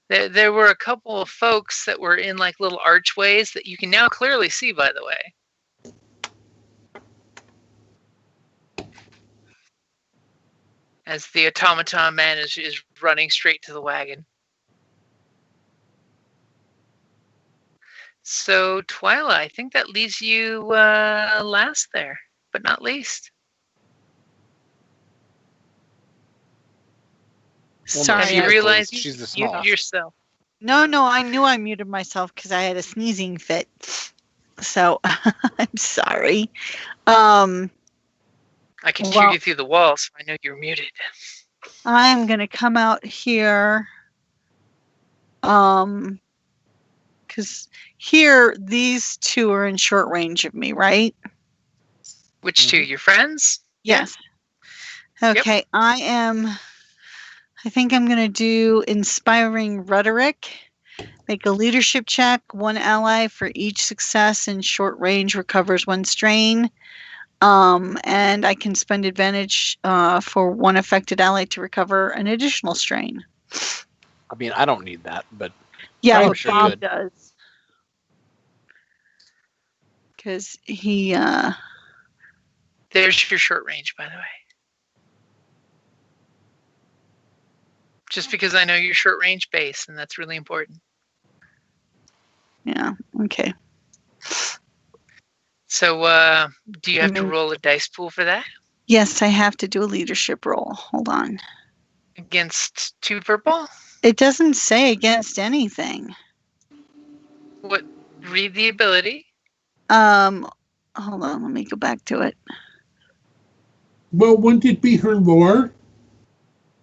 there were a couple of folks that were in like little archways that you can now clearly see, by the way. As the automaton man is running straight to the wagon. So, Twyla, I think that leaves you last there, but not least. Sorry. Have you realized she's the you smallest. muted yourself? No, I knew I muted myself because I had a sneezing fit. So I'm sorry. I can hear you through the wall, so I know you're muted. I'm gonna come out here. Because here these two are in short range of me, right? Which two? Your friends? Yes. Okay, yep. I think I'm going to do Inspiring Rhetoric. Make a leadership check. One ally for each success in short range recovers 1 strain. And I can spend advantage for one affected ally to recover an additional strain. I mean, I don't need that, but yeah, I'm but sure Bob good. does. Because he There's your short range, by the way. Just because I know your short range base, and that's really important. Yeah. Okay. So, do you have to roll a dice pool for that? Yes, I have to do a leadership roll. Hold on. Against 2 purple? It doesn't say against anything. What? Read the ability. Hold on. Let me go back to it. Well, wouldn't it be her lore?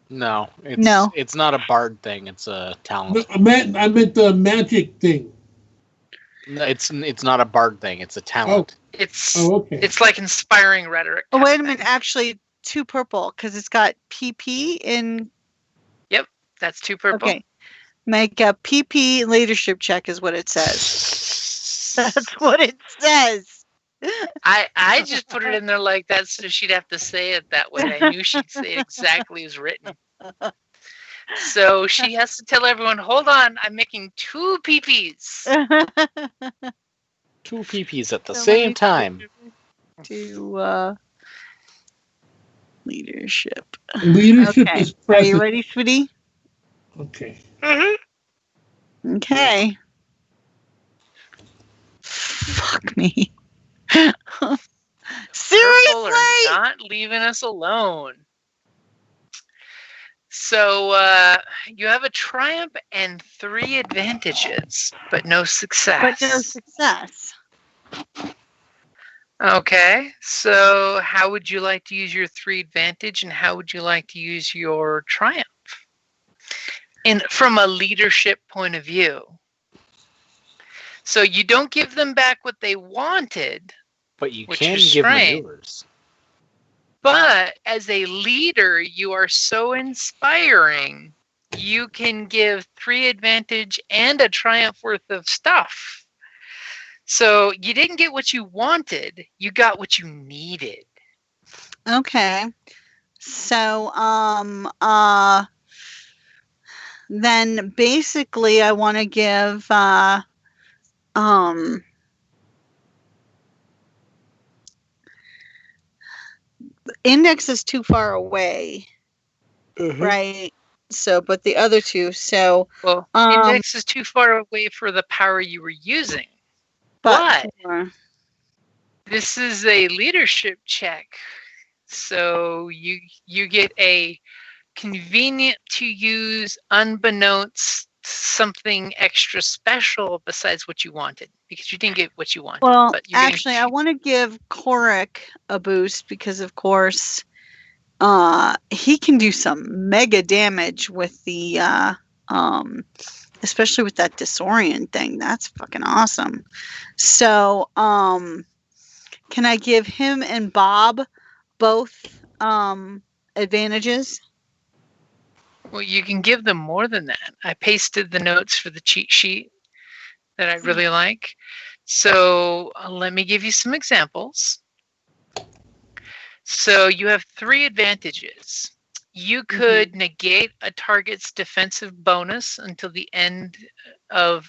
No, it's No. It's not a bard thing. It's a talent. No, I meant the magic thing. No, it's not a bard thing. It's a talent. It's okay. It's like inspiring rhetoric. Oh, wait a minute. Actually, 2 purple because it's got PP in. Yep, that's 2 purple. Okay. Make a PP leadership check is what it says. That's what it says. I just put it in there like that so she'd have to say it that way. I knew she'd say it exactly as written. So she has to tell everyone, hold on, I'm making 2 PPs. 2 PPs at the same time. To leadership. Leadership Okay. is Are present. you ready, sweetie? Okay. Mm-hmm. Okay. Fuck me. Purple Seriously? are not leaving us alone. So you have a triumph and 3 advantages, but no success. But no success. Okay, so how would you like to use your 3 advantage, and how would you like to use your triumph? And from a leadership point of view. So you don't give them back what they wanted, But you which can is give strange. maneuvers. But as a leader, you are so inspiring, you can give 3 advantage and a triumph worth of stuff. So you didn't get what you wanted, you got what you needed. Okay. So, then basically I want to give, Index is too far away, right? So, but the other 2, so, Well, Index is too far away for the power you were using. But this is a leadership check. So you get a convenient to use, unbeknownst something extra special besides what you wanted, because you didn't get what you wanted. well, but you're getting- actually, I want to give Korrick a boost because, of course, he can do some mega damage with the, especially with that disorient thing. That's fucking awesome. So, can I give him and Bob both advantages? Well, you can give them more than that. I pasted the notes for the cheat sheet that I really like. So let me give you some examples. So you have 3 advantages. You could negate a target's defensive bonus until the end of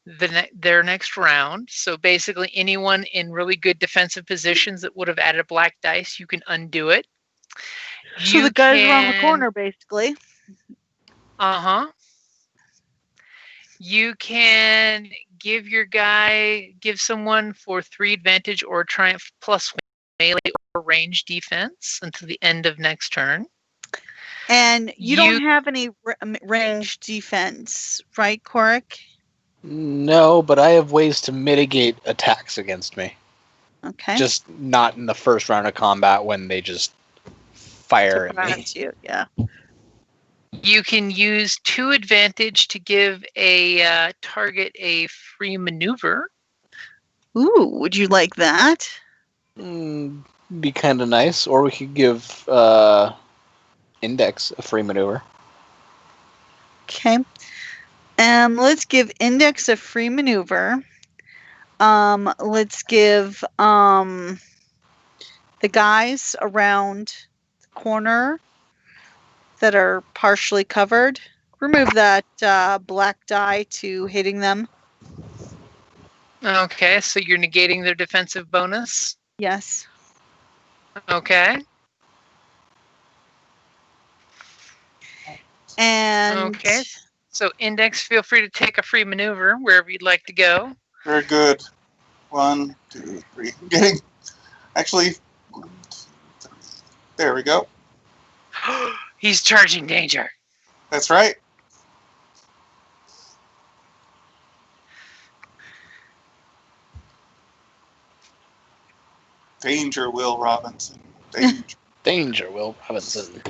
their next round. So basically anyone in really good defensive positions that would have added a black dice, you can undo it. So the guys around the corner, basically. Uh-huh. You can give someone for 3 advantage or triumph plus melee or range defense until the end of next turn. And you don't have any range defense, right, Korrick? No, but I have ways to mitigate attacks against me. Okay. Just not in the first round of combat when they just fire at me. You, yeah. You can use 2 advantage to give a target a free maneuver. Ooh, would you like that? Be kind of nice. Or we could give Index a free maneuver. Okay. Let's give Index a free maneuver. Let's give the guys around the corner that are partially covered, remove that black die to hitting them. Okay, so you're negating their defensive bonus? Yes. Okay. And Okay. So Index, feel free to take a free maneuver wherever you'd like to go. Very good. 1, 2, 3. Getting. Actually. There we go. He's charging danger. That's right. Danger, Will Robinson. Danger. Danger, Will Robinson.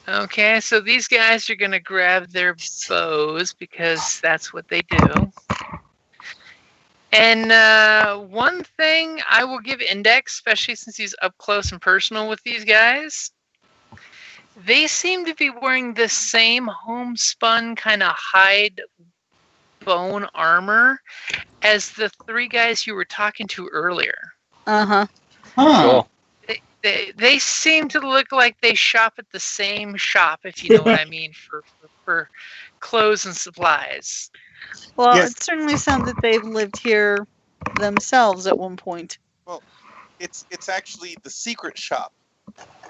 Okay, so these guys are going to grab their bows because that's what they do. And one thing I will give Index, especially since he's up close and personal with these guys, they seem to be wearing the same homespun kind of hide bone armor as the 3 guys you were talking to earlier. uh-huh. Huh. Cool. They seem to look like they shop at the same shop, if you know what I mean, for clothes and supplies. Well, Yes. it certainly sounds that they've lived here themselves at one point. It's actually the secret shop.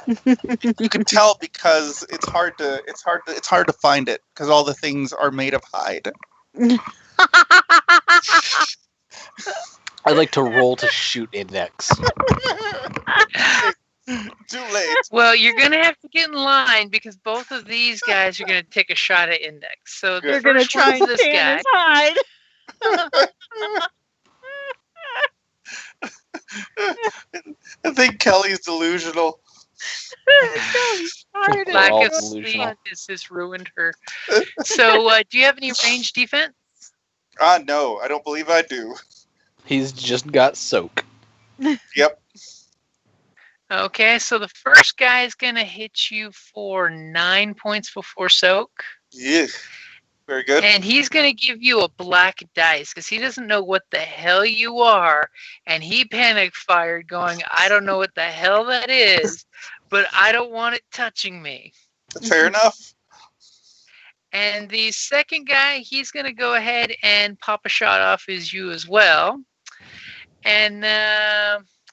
You can tell because it's hard to find it because all the things are made of hide. I'd like to roll to shoot Index. Too late. Well, you're going to have to get in line because both of these guys are going to take a shot at Index. So the They're going to first try one's and this tan guy. his hide. I think Kelly's delusional. Hide is Lack all of so delusional. sleep has ruined her. So do you have any range defense? No, I don't believe I do. He's just got soak. Yep. Okay, so the first guy is going to hit you for 9 points before soak. Yeah. Very good. And he's going to give you a black dice because he doesn't know what the hell you are. And he panic fired going, I don't know what the hell that is, but I don't want it touching me. Fair enough. And the second guy, he's going to go ahead and pop a shot off as you as well. And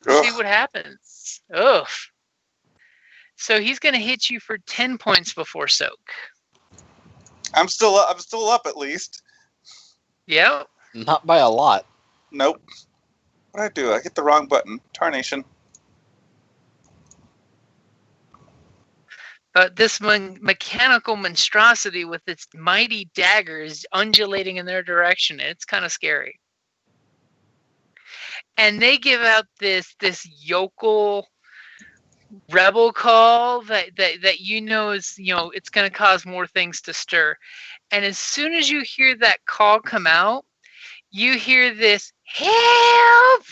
see what happens. Ugh. So he's going to hit you for 10 points before soak. I'm still up at least. Yep. Not by a lot. Nope. What did I do? I hit the wrong button. Tarnation. But this mechanical monstrosity with its mighty daggers undulating in their direction, it's kind of scary. And they give out this yokel rebel call that you know is, it's going to cause more things to stir. And as soon as you hear that call come out, you hear this help,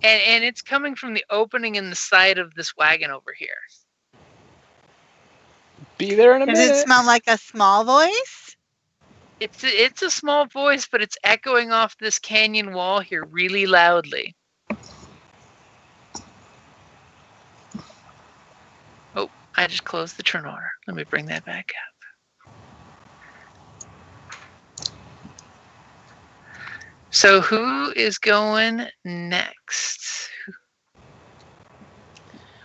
and it's coming from the opening in the side of this wagon over here. Be there in a Does minute. it smell like a small voice? It's a small voice, but it's echoing off this canyon wall here really loudly. Oh, I just closed the turn order. Let me bring that back up. So who is going next?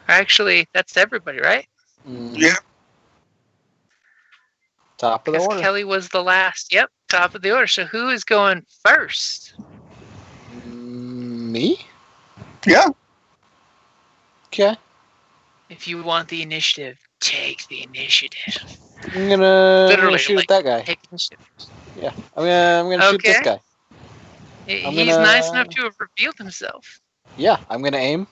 Actually, that's everybody, right? Yeah. Top of the Because order. Kellie was the last. Yep, top of the order. So who is going first? Me? Yeah. Okay. If you want the initiative, take the initiative. I'm gonna Literally, shoot like, at that guy. Take initiative. Yeah. I'm gonna shoot this Okay. guy. He's I'm gonna- nice enough to have revealed himself. Yeah, I'm gonna aim.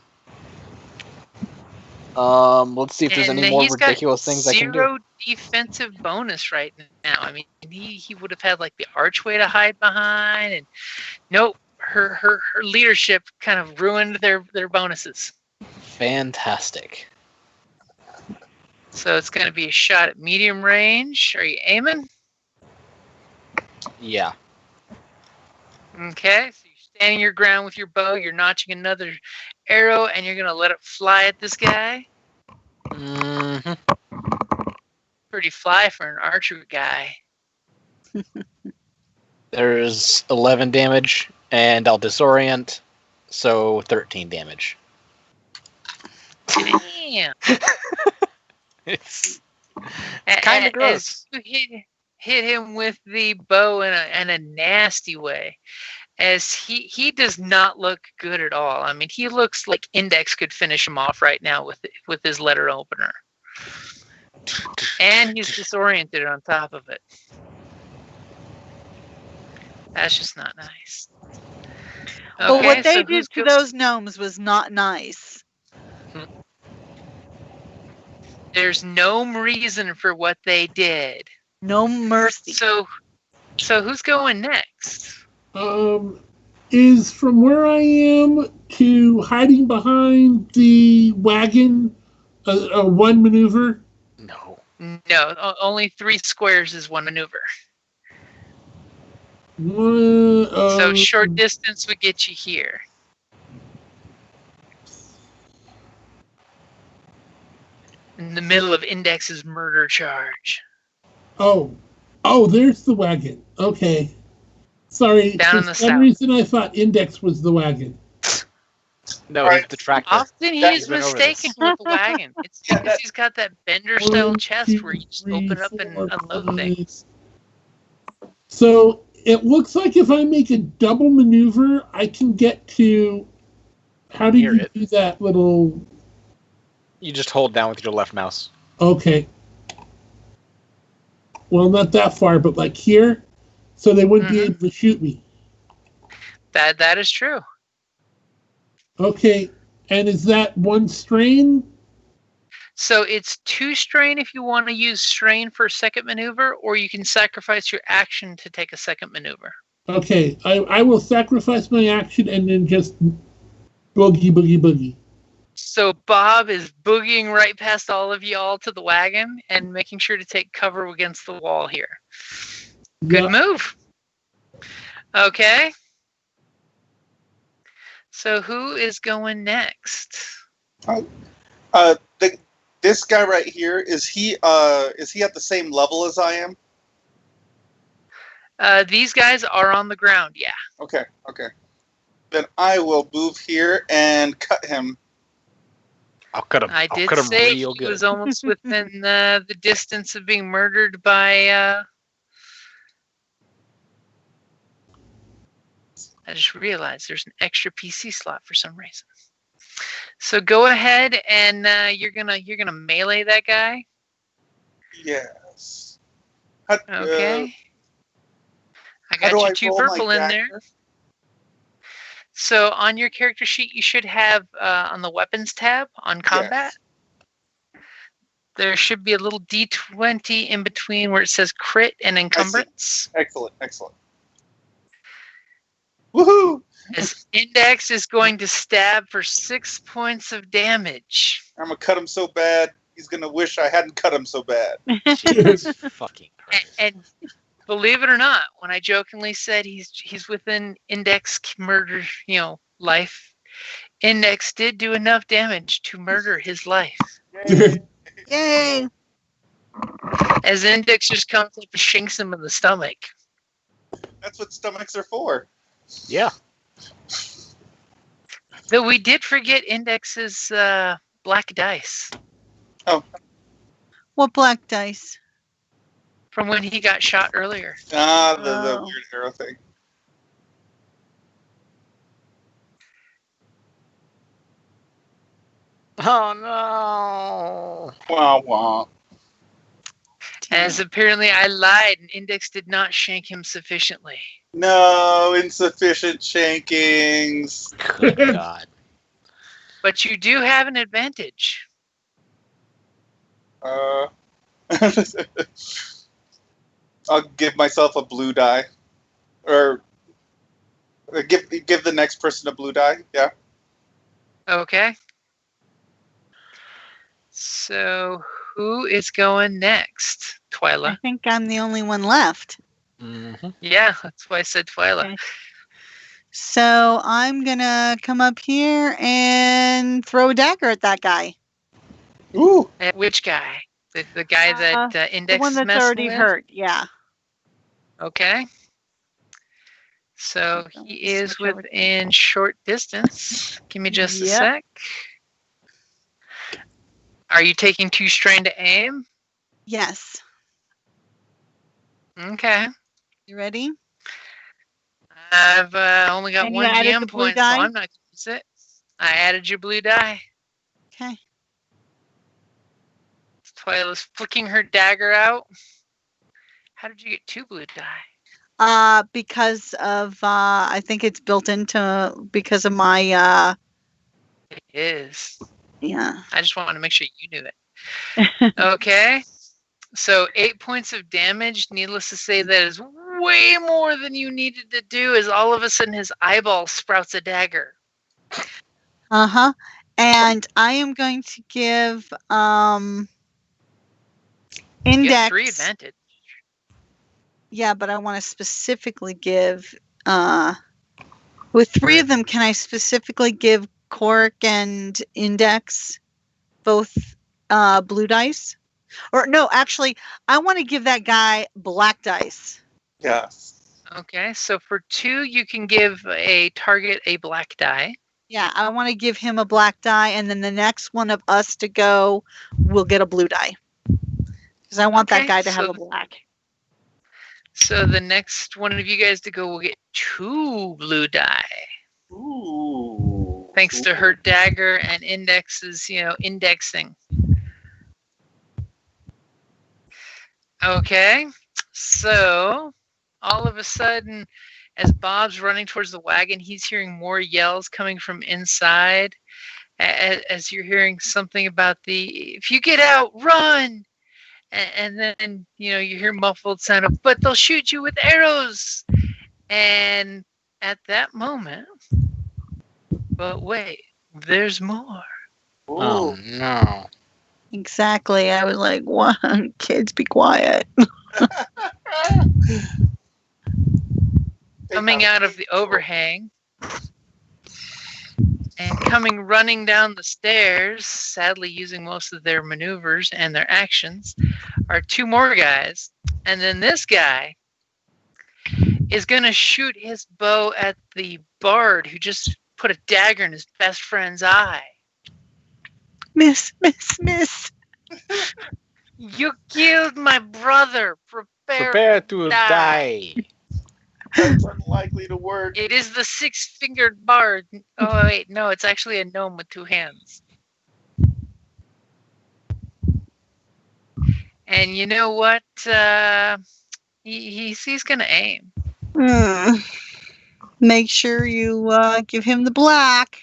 Let's see if there's And any more he's got ridiculous things I can do. 0 defensive bonus right now. I mean, he would have had like the archway to hide behind, and nope, her leadership kind of ruined their bonuses. Fantastic. So it's going to be a shot at medium range. Are you aiming? Yeah. Okay, so you're standing your ground with your bow. You're notching another arrow, and you're going to let it fly at this guy. Mm-hmm. Pretty fly for an archer guy. There's 11 damage, and I'll disorient, so 13 damage. Damn. It's kind of gross. As you hit him with the bow in a nasty way, as he does not look good at all. I mean, he looks like Index could finish him off right now with his letter opener, and he's disoriented on top of it. That's just not nice. But what they so did to those gnomes was not nice. There's no reason for what they did. No mercy. So who's going next? Is from where I am to hiding behind the wagon a one maneuver? No, only 3 squares is one maneuver. So short distance would get you here. In the middle of Index's murder charge. Oh, there's the wagon. Okay. Sorry, Down in for the some south. reason I thought Index was the wagon. No, he's the tractor. Often he's mistaken with the wagon. It's because he's got that bender-style chest where you just open up and unload things. So it looks like if I make a double maneuver, I can get to... How do you do that little... You just hold down with your left mouse. Okay. Well, not that far, but like here, so they wouldn't be able to shoot me. That is true. Okay, and is that 1 strain? So it's 2 strain if you want to use strain for a second maneuver, or you can sacrifice your action to take a second maneuver. Okay, I will sacrifice my action and then just boogie. So Bob is boogieing right past all of y'all to the wagon and making sure to take cover against the wall here. Good move. Okay. So who is going next? This guy right here, is he at the same level as I am? These guys are on the ground, yeah. Okay. Then I will move here and cut him. I'll cut him. I did cut him say real he good. was almost within the distance of being murdered by... I just realized there's an extra PC slot for some reason. So go ahead and you're gonna melee that guy. Yes. Okay. I got you 2 purple in there. So on your character sheet, you should have on the weapons tab on combat. Yes. There should be a little D20 in between where it says crit and encumbrance. Excellent. Woohoo! This Index is going to stab for 6 points of damage. I'm gonna cut him so bad, he's gonna wish I hadn't cut him so bad. Jesus fucking Christ. And believe it or not, when I jokingly said he's within Index murder, life, Index did do enough damage to murder his life. Yay! As Index just comes up and shinks him in the stomach. That's what stomachs are for. Yeah. Though we did forget Index's black dice. Oh. What black dice? From when he got shot earlier. The weird arrow thing. Oh no! Wah wah. As apparently I lied and Index did not shank him sufficiently. No, insufficient shankings. Good God. But you do have an advantage. I'll give myself a blue die. Or give the next person a blue die, yeah. Okay. So who is going next? Twyla. I think I'm the only one left. Mm-hmm. Yeah, that's why I said Twyla. Okay. So I'm gonna come up here and throw a dagger at that guy. Ooh. Which guy? The guy that Index the one that's already hurt. Yeah. Okay. So he is within short distance. Give me just a sec. Are you taking 2 strain to aim? Yes. Okay. You ready? I've only got And you 1 added GM the blue point, so die? I'm not going to use it. I added your blue die. Okay. Twyla's flicking her dagger out. How did you get 2 blue die? Because of I think it's built into because of my It is. yeah. I just wanted to make sure you knew it. Okay. So 8 points of damage. Needless to say, that is way more than you needed to do, as all of a sudden his eyeball sprouts a dagger. Uh-huh. And I am going to give You index. have 3 advantage. Yeah, but I want to specifically give with 3 of them, can I specifically give Korrick and Index both blue dice? Or no, actually, I want to give that guy black dice. Yeah. Okay, so for 2, you can give a target a black die. Yeah, I want to give him a black die, and then the next one of us to go will get a blue die. Because I want that Okay, guy to have so a black. So the next one of you guys to go will get 2 blue die. Ooh. Thanks to her dagger and Index's, indexing. Okay, so all of a sudden, as Bob's running towards the wagon, he's hearing more yells coming from inside. As you're hearing something about if you get out, run! And then, you hear muffled sound of, but they'll shoot you with arrows! And at that moment, but wait, there's more. Oh no. Exactly. I was like, what? Kids, be quiet. Coming out of the overhang and coming running down the stairs, sadly using most of their maneuvers and their actions, are 2 more guys. And then this guy is going to shoot his bow at the bard who just put a dagger in his best friend's eye. Miss. You killed my brother. Prepare to die. That's unlikely to work. It is the 6-fingered bard. Oh, wait, no, it's actually a gnome with 2 hands. And you know what? He's going to aim. Make sure you give him the black.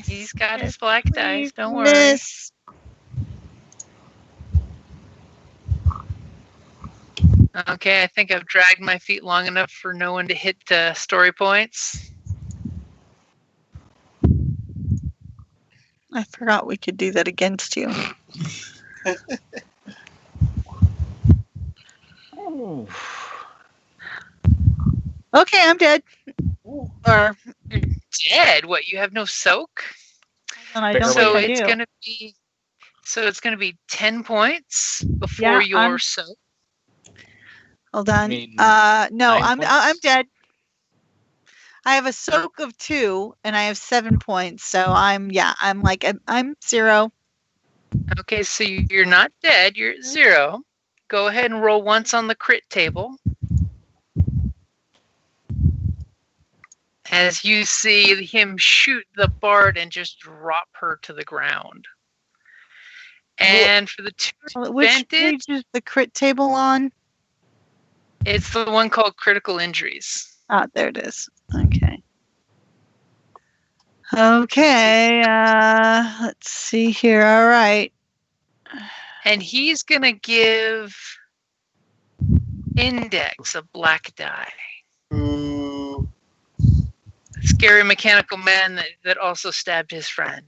He's got his black dice, don't worry. Miss. Okay, I think I've dragged my feet long enough for no one to hit story points. I forgot we could do that against you. Okay, I'm dead. Or You're dead? What, you have no soak? and I don't So think I it's do. gonna be 10 points before Yeah, your soak. Hold on. mean No, 9 I'm points? dead. I have a soak of 2 and I have 7 points. So I'm 0. Okay, so you're not dead, you're at 0. Go ahead and roll once on the crit table. As you see him shoot the bard and just drop her to the ground. And for the 2 Which advantage, page is the crit table on? it's the one called critical injuries. Ah, there it is. Okay. Okay. Let's see here. All right. And he's going to give Index a black die. Ooh. Scary mechanical man that also stabbed his friend.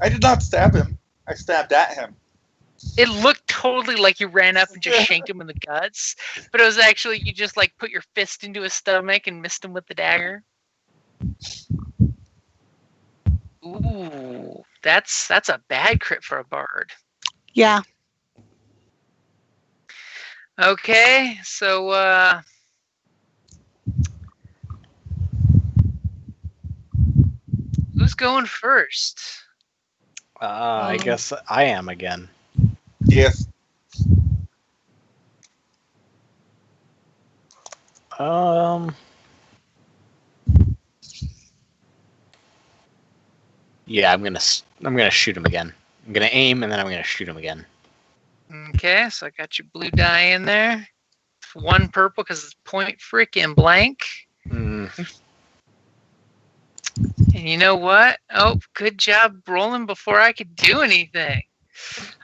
I did not stab him. I stabbed at him. It looked totally like you ran up and just shanked him in the guts, but it was actually you just like put your fist into his stomach and missed him with the dagger. Ooh, that's a bad crit for a bard. Yeah. Okay, so who's going first? I guess I am again. Yes. Yeah, I'm gonna shoot him again. I'm gonna aim and then I'm gonna shoot him again. Okay, so I got your blue die in there. 1 purple because it's point freaking blank. Mm. And you know what? Oh, good job rolling before I could do anything.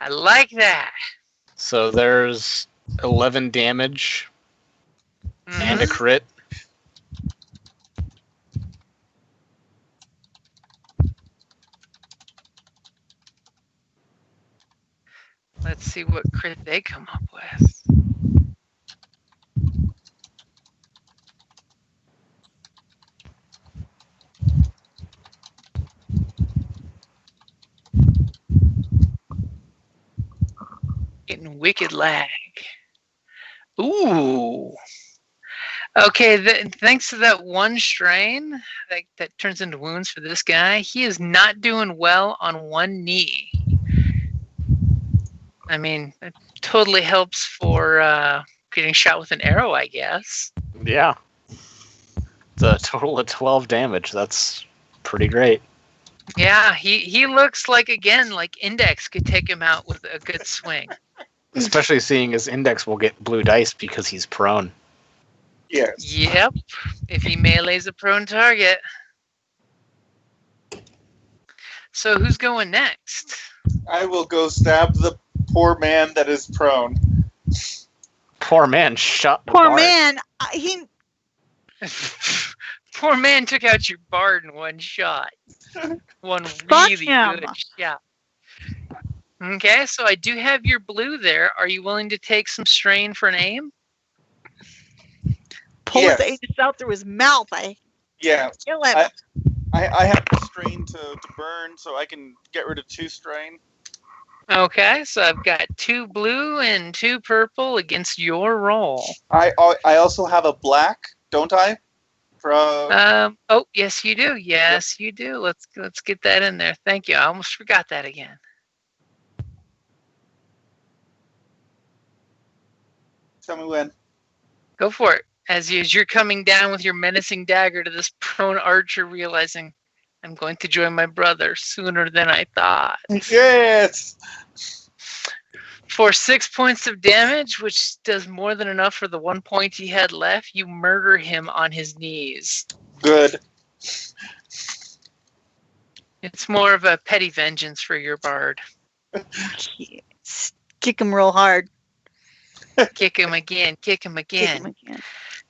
I like that. So there's 11 damage and a Mhm. crit. Let's see what crit they come up with. Getting wicked lag. Ooh. Okay, thanks to that 1 strain that turns into wounds for this guy, he is not doing well on 1 knee. I mean, it totally helps for getting shot with an arrow, I guess. Yeah. It's a total of 12 damage. That's pretty great. Yeah, he looks like, again, like Index could take him out with a good swing. Especially seeing his Index will get blue dice because he's prone. Yes. Yep, if he melees a prone target. So who's going next? I will go stab the poor man that is prone. Poor man shot the Poor bard. man. He Poor man took out your bard in 1 shot. One Fuck really him. good shot. Okay, so I do have your blue there. Are you willing to take some strain for an aim? pull Yes. his anus out through his mouth. I Yeah. kill him. I have the strain to burn, so I can get rid of 2 strain. Okay, so I've got 2 blue and 2 purple against your roll. I also have a black, don't I? From Oh, yes, you do. Yes, you do. Let's get that in there. Thank you. I almost forgot that again. tell me when. Go for it. As you're coming down with your menacing dagger to this prone archer, realizing I'm going to join my brother sooner than I thought. Yes. For 6 points of damage, which does more than enough for the 1 point he had left, you murder him on his knees. Good. It's more of a petty vengeance for your bard. Yes. Kick him real hard. Kick him again, kick him Kick again. him again.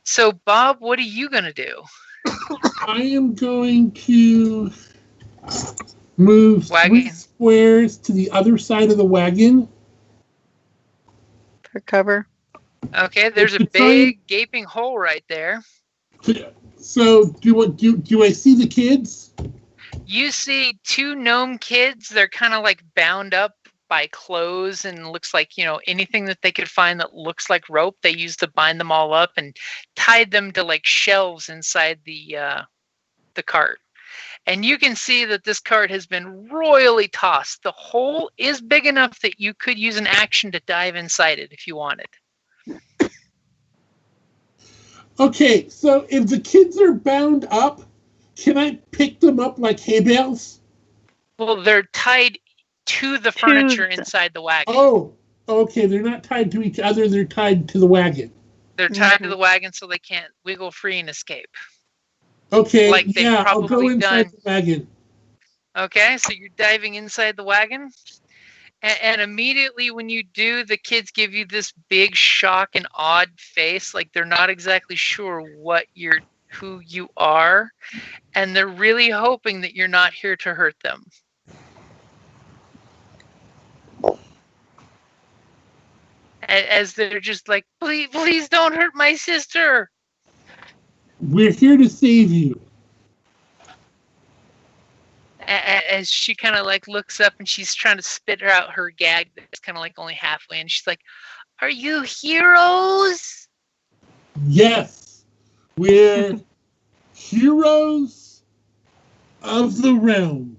So, Bob, what are you going to do? I am going to move Wagon. 3 squares to the other side of the wagon. For cover. Okay, there's a big gaping hole right there. So do I see the kids? You see 2 gnome kids. They're kind of like bound up by clothes and looks like, anything that they could find that looks like rope. They used to bind them all up and tied them to like shelves inside the cart. And you can see that this cart has been royally tossed. The hole is big enough that you could use an action to dive inside it if you wanted. Okay, so if the kids are bound up, can I pick them up like hay bales? Well, they're tied to the furniture inside the wagon. Oh, okay, they're not tied to each other, they're tied to the wagon. They're tied to the wagon so they can't wiggle free and escape. Okay, Like they've yeah, I'll go probably inside done. the wagon. Okay, so you're diving inside the wagon. And immediately when you do, the kids give you this big shock and odd face, like they're not exactly sure who you are, and they're really hoping that you're not here to hurt them. As they're just like, please don't hurt my sister. We're here to save you. As she kind of like looks up and she's trying to spit out her gag that's kind of like only halfway, and she's like, "Are you heroes?" Yes, we're heroes of the realm.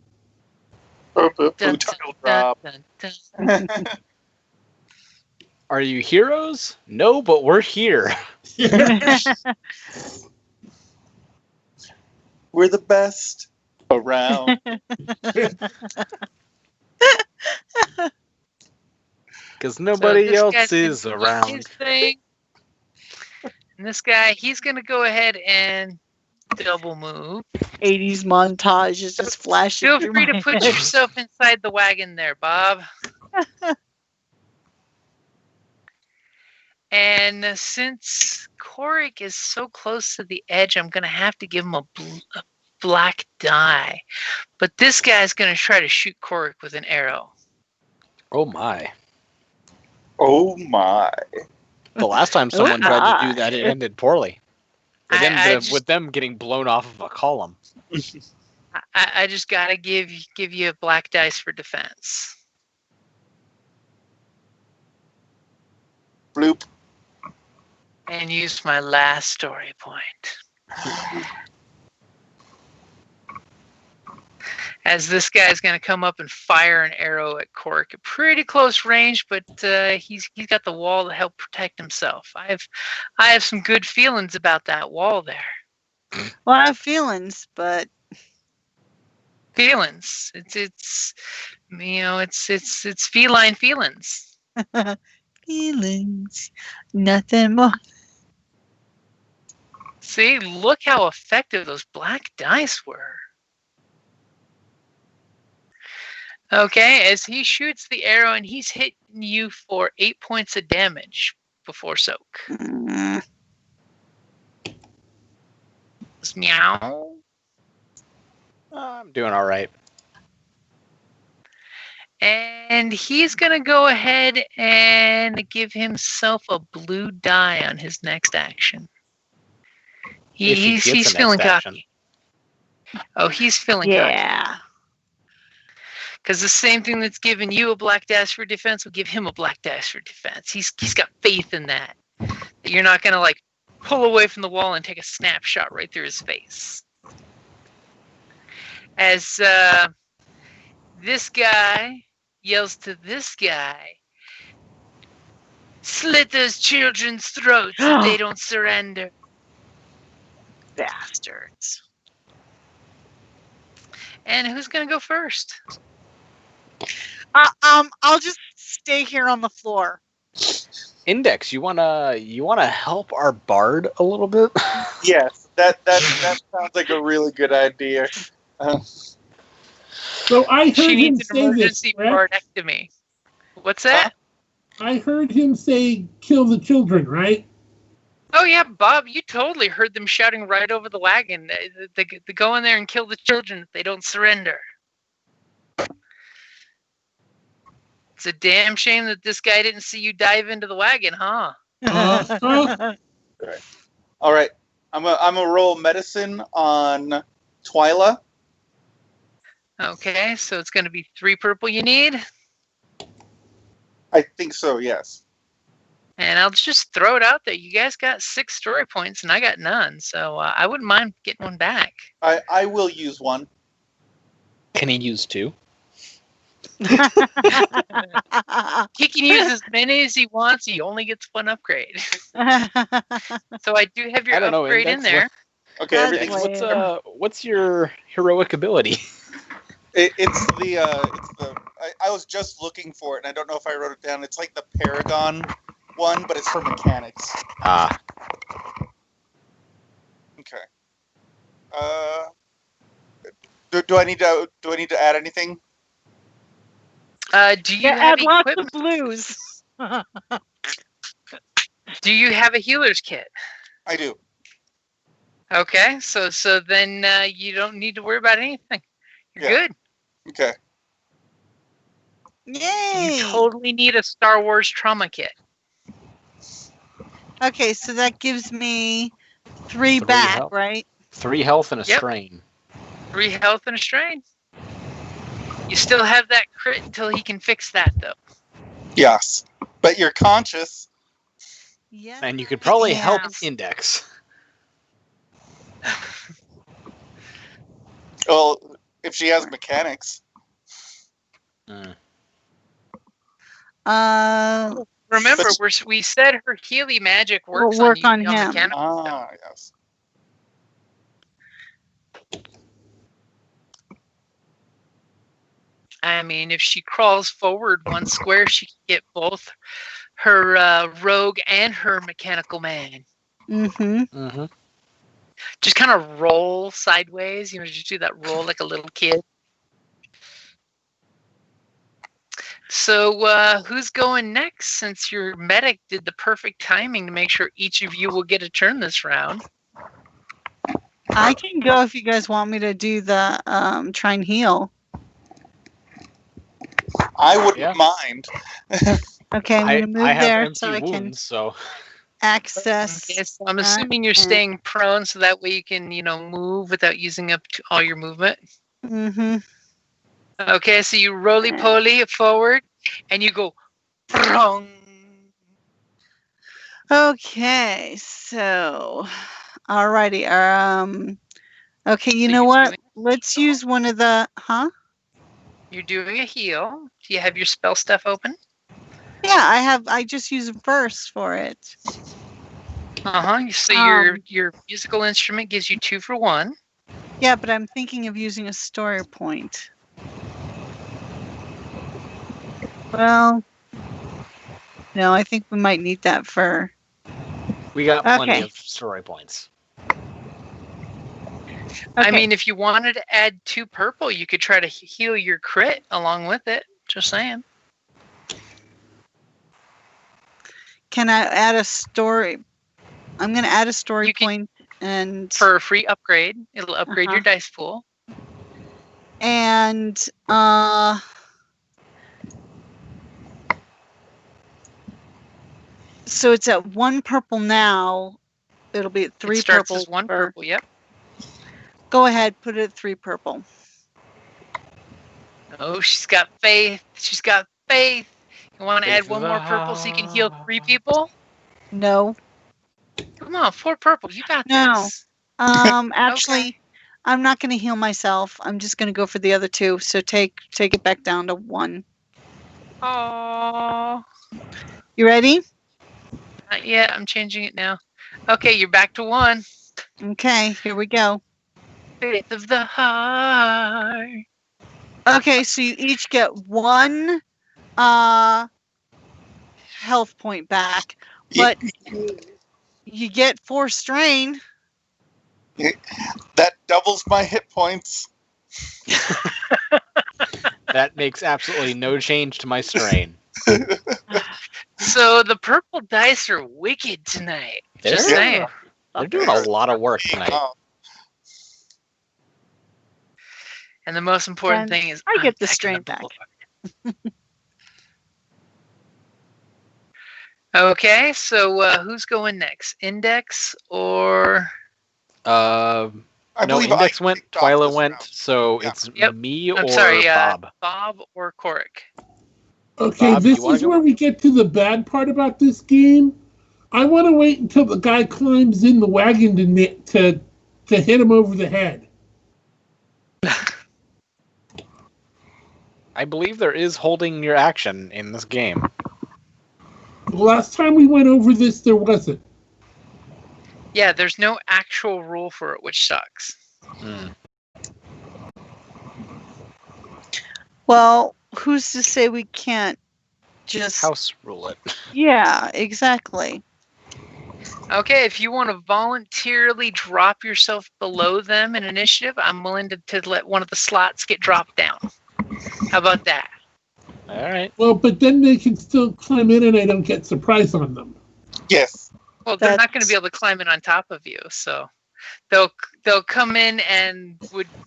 Title drop. Are you heroes? No, but we're here. We're the best around. Because nobody this else guy's is gonna do around. his thing. And this guy, he's going to go ahead and double move. 80s montage is just flashing. Feel through free my to put head. yourself inside the wagon there, Bob. And since Korrick is so close to the edge, I'm going to have to give him a black die. But this guy's going to try to shoot Korrick with an arrow. Oh my. Oh my. The last time someone tried to do that, it ended poorly. With them getting blown off of a column. I just got to give you a black dice for defense. Bloop. And use my last story point. As this guy's going to come up and fire an arrow at Korrick at pretty close range, but he's got the wall to help protect himself. I have some good feelings about that wall there. Well, I have feelings, but Feelings. It's feline feelings. feelings, nothing more. See, look how effective those black dice were. Okay, as he shoots the arrow and he's hitting you for 8 points of damage before soak. Meow. I'm doing all right. And he's going to go ahead and give himself a blue die on his next action. He's feeling cocky. Oh, he's feeling cocky. Yeah. Because the same thing that's giving you a black dice for defense will give him a black dice for defense. He's got faith in that you're not going to like pull away from the wall and take a snapshot right through his face. As this guy yells to this guy, "Slit those children's throats if they don't surrender." Bastards. And who's going to go first? I'll just stay here on the floor. Index, you wanna help our bard a little bit? Yes, that sounds like a really good idea. So I heard She him needs an say this, emergency correct? bardectomy. What's that? I heard him say, "Kill the children," right? Oh yeah, Bob, you totally heard them shouting right over the wagon. They go in there and kill the children if they don't surrender. It's a damn shame that this guy didn't see you dive into the wagon, huh? All right, I'm a roll medicine on Twyla. Okay, so it's going to be 3 purple you need. I think so. Yes. And I'll just throw it out there. You guys got 6 story points, and I got none. So I wouldn't mind getting one back. I will use one. Can he use 2? He can use as many as he wants. He only gets 1 upgrade. So I do have your upgrade in there. Okay, That's everything's lame. What's your heroic ability? It's the I was just looking for it, and I don't know if I wrote it down. It's like the Paragon one, but it's for mechanics. Ah. Okay. Do I need to add anything? Do you have add lots equipment? of blues. Do you have a healer's kit? I do. Okay, so then you don't need to worry about anything. You're good. Okay. Yay! You totally need a Star Wars trauma kit. Okay, so that gives me 3 back, health. right? 3 health and a Yep. strain. 3 health and a strain. You still have that crit until he can fix that, though. Yes, but you're conscious. Yeah. And you could probably help Yes. Index. Well, If she has mechanics. Remember, we said her Healy magic works Will work on on him. mechanical stuff. Yes. I mean, if she crawls forward 1 square, she can get both her rogue and her mechanical man. Mm-hmm. Just kind of roll sideways. Just do that roll like a little kid. So who's going next? Since your medic did the perfect timing to make sure each of you will get a turn this round. I can go if you guys want me to do the try and heal. I wouldn't mind. Okay, I'm going to move I have there empty so I can wounds, so access. Okay, so I'm assuming you're staying prone so that way you can, move without using up all your movement. Mm-hmm. Okay, so you roly-poly forward and you go prong. Okay, so alrighty. Okay, you So know you're what? doing Let's use one of the You're doing a heal. Do you have your spell stuff open? Yeah, I just use a verse for it. So your musical instrument gives you 2 for 1. Yeah, but I'm thinking of using a story point. Well, no, I think we might need that for. we got plenty Okay. of story points. I Okay. mean, if you wanted to add 2 purple, you could try to heal your crit along with it. Just saying. Can I add a story? I'm going to add a story You can- point and For a free upgrade, it'll upgrade your dice pool. and so it's at 1 purple now. It'll be at 3 It starts purple. as 1 purple, yep. Go ahead, put it at 3 purple. Oh, she's got faith. She's got faith. You want to add 1 more purple so you can heal 3 people? No. Come on, 4 purple. You got No. this. Actually, I'm not going to heal myself. I'm just going to go for the other 2. So take it back down to 1. Oh. You ready? Not yet. I'm changing it now. Okay, you're back to 1. Okay, here we go. Faith of the heart. Okay, so you each get 1 health point back, but you get 4 strain. That doubles my hit points. That makes absolutely no change to my strain. So the purple dice are wicked tonight. Just saying. They're doing a lot of work tonight. And the most important And thing is I get the I'm strain packing back. the Okay, so who's going next? Index or I No, believe Index I went, kicked off Twyla this went, round. so Yeah. it's Yep. me I'm or sorry, Bob. Bob or Korrick? Okay, Bob, this you wanna is go? where we get to the bad part about this game. I want to wait until the guy climbs in the wagon to hit him over the head. I believe there is holding your action in this game. The last time we went over this, there wasn't. Yeah, there's no actual rule for it, which sucks. Well, who's to say we can't just House rule it. Yeah, exactly. Okay, if you want to voluntarily drop yourself below them in initiative, I'm willing to let one of the slots get dropped down. How about that? All right. Well, but then they can still climb in and I don't get surprise on them. Yes. Well, they're not That's- going to be able to climb in on top of you, so they'll come in and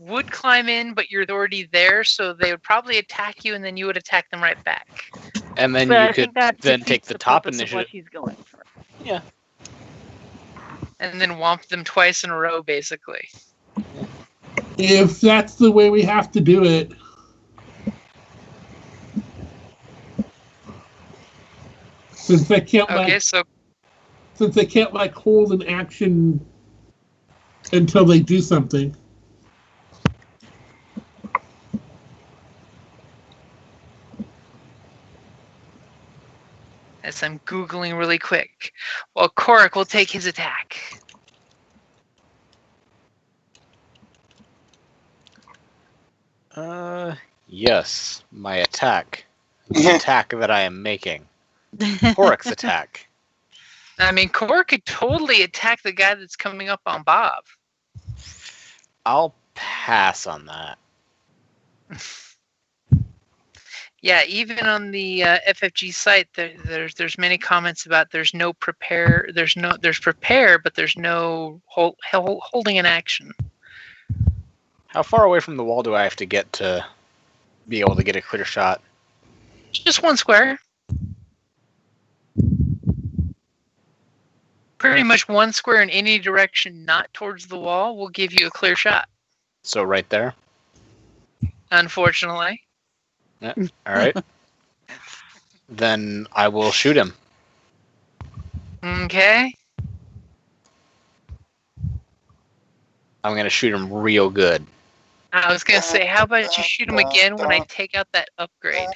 would climb in, but you're already there, so they would probably attack you, and then you would attack them right back. And then But I you think could that then defeats take the top purpose of initiative. what he's going for. Yeah. And then whomp them twice in a row, basically. If that's the way we have to do it. Since they can't Okay, so hold an action until they do something. As I'm Googling really quick. Well, Korrick will take his attack. Yes, my attack. The attack that I am making. Korrick's attack. I mean, Korrick could totally attack the guy that's coming up on Bob. I'll pass on that. Yeah, even on the FFG site, there's many comments about there's prepare, but there's no holding an action. How far away from the wall do I have to get to be able to get a clear shot? Just one square. Pretty much one square in any direction, not towards the wall, will give you a clear shot. So right there? Unfortunately. Yeah. All right. Then I will shoot him. Okay. I'm going to shoot him real good. I was going to say, how about you shoot him again when I take out that upgrade?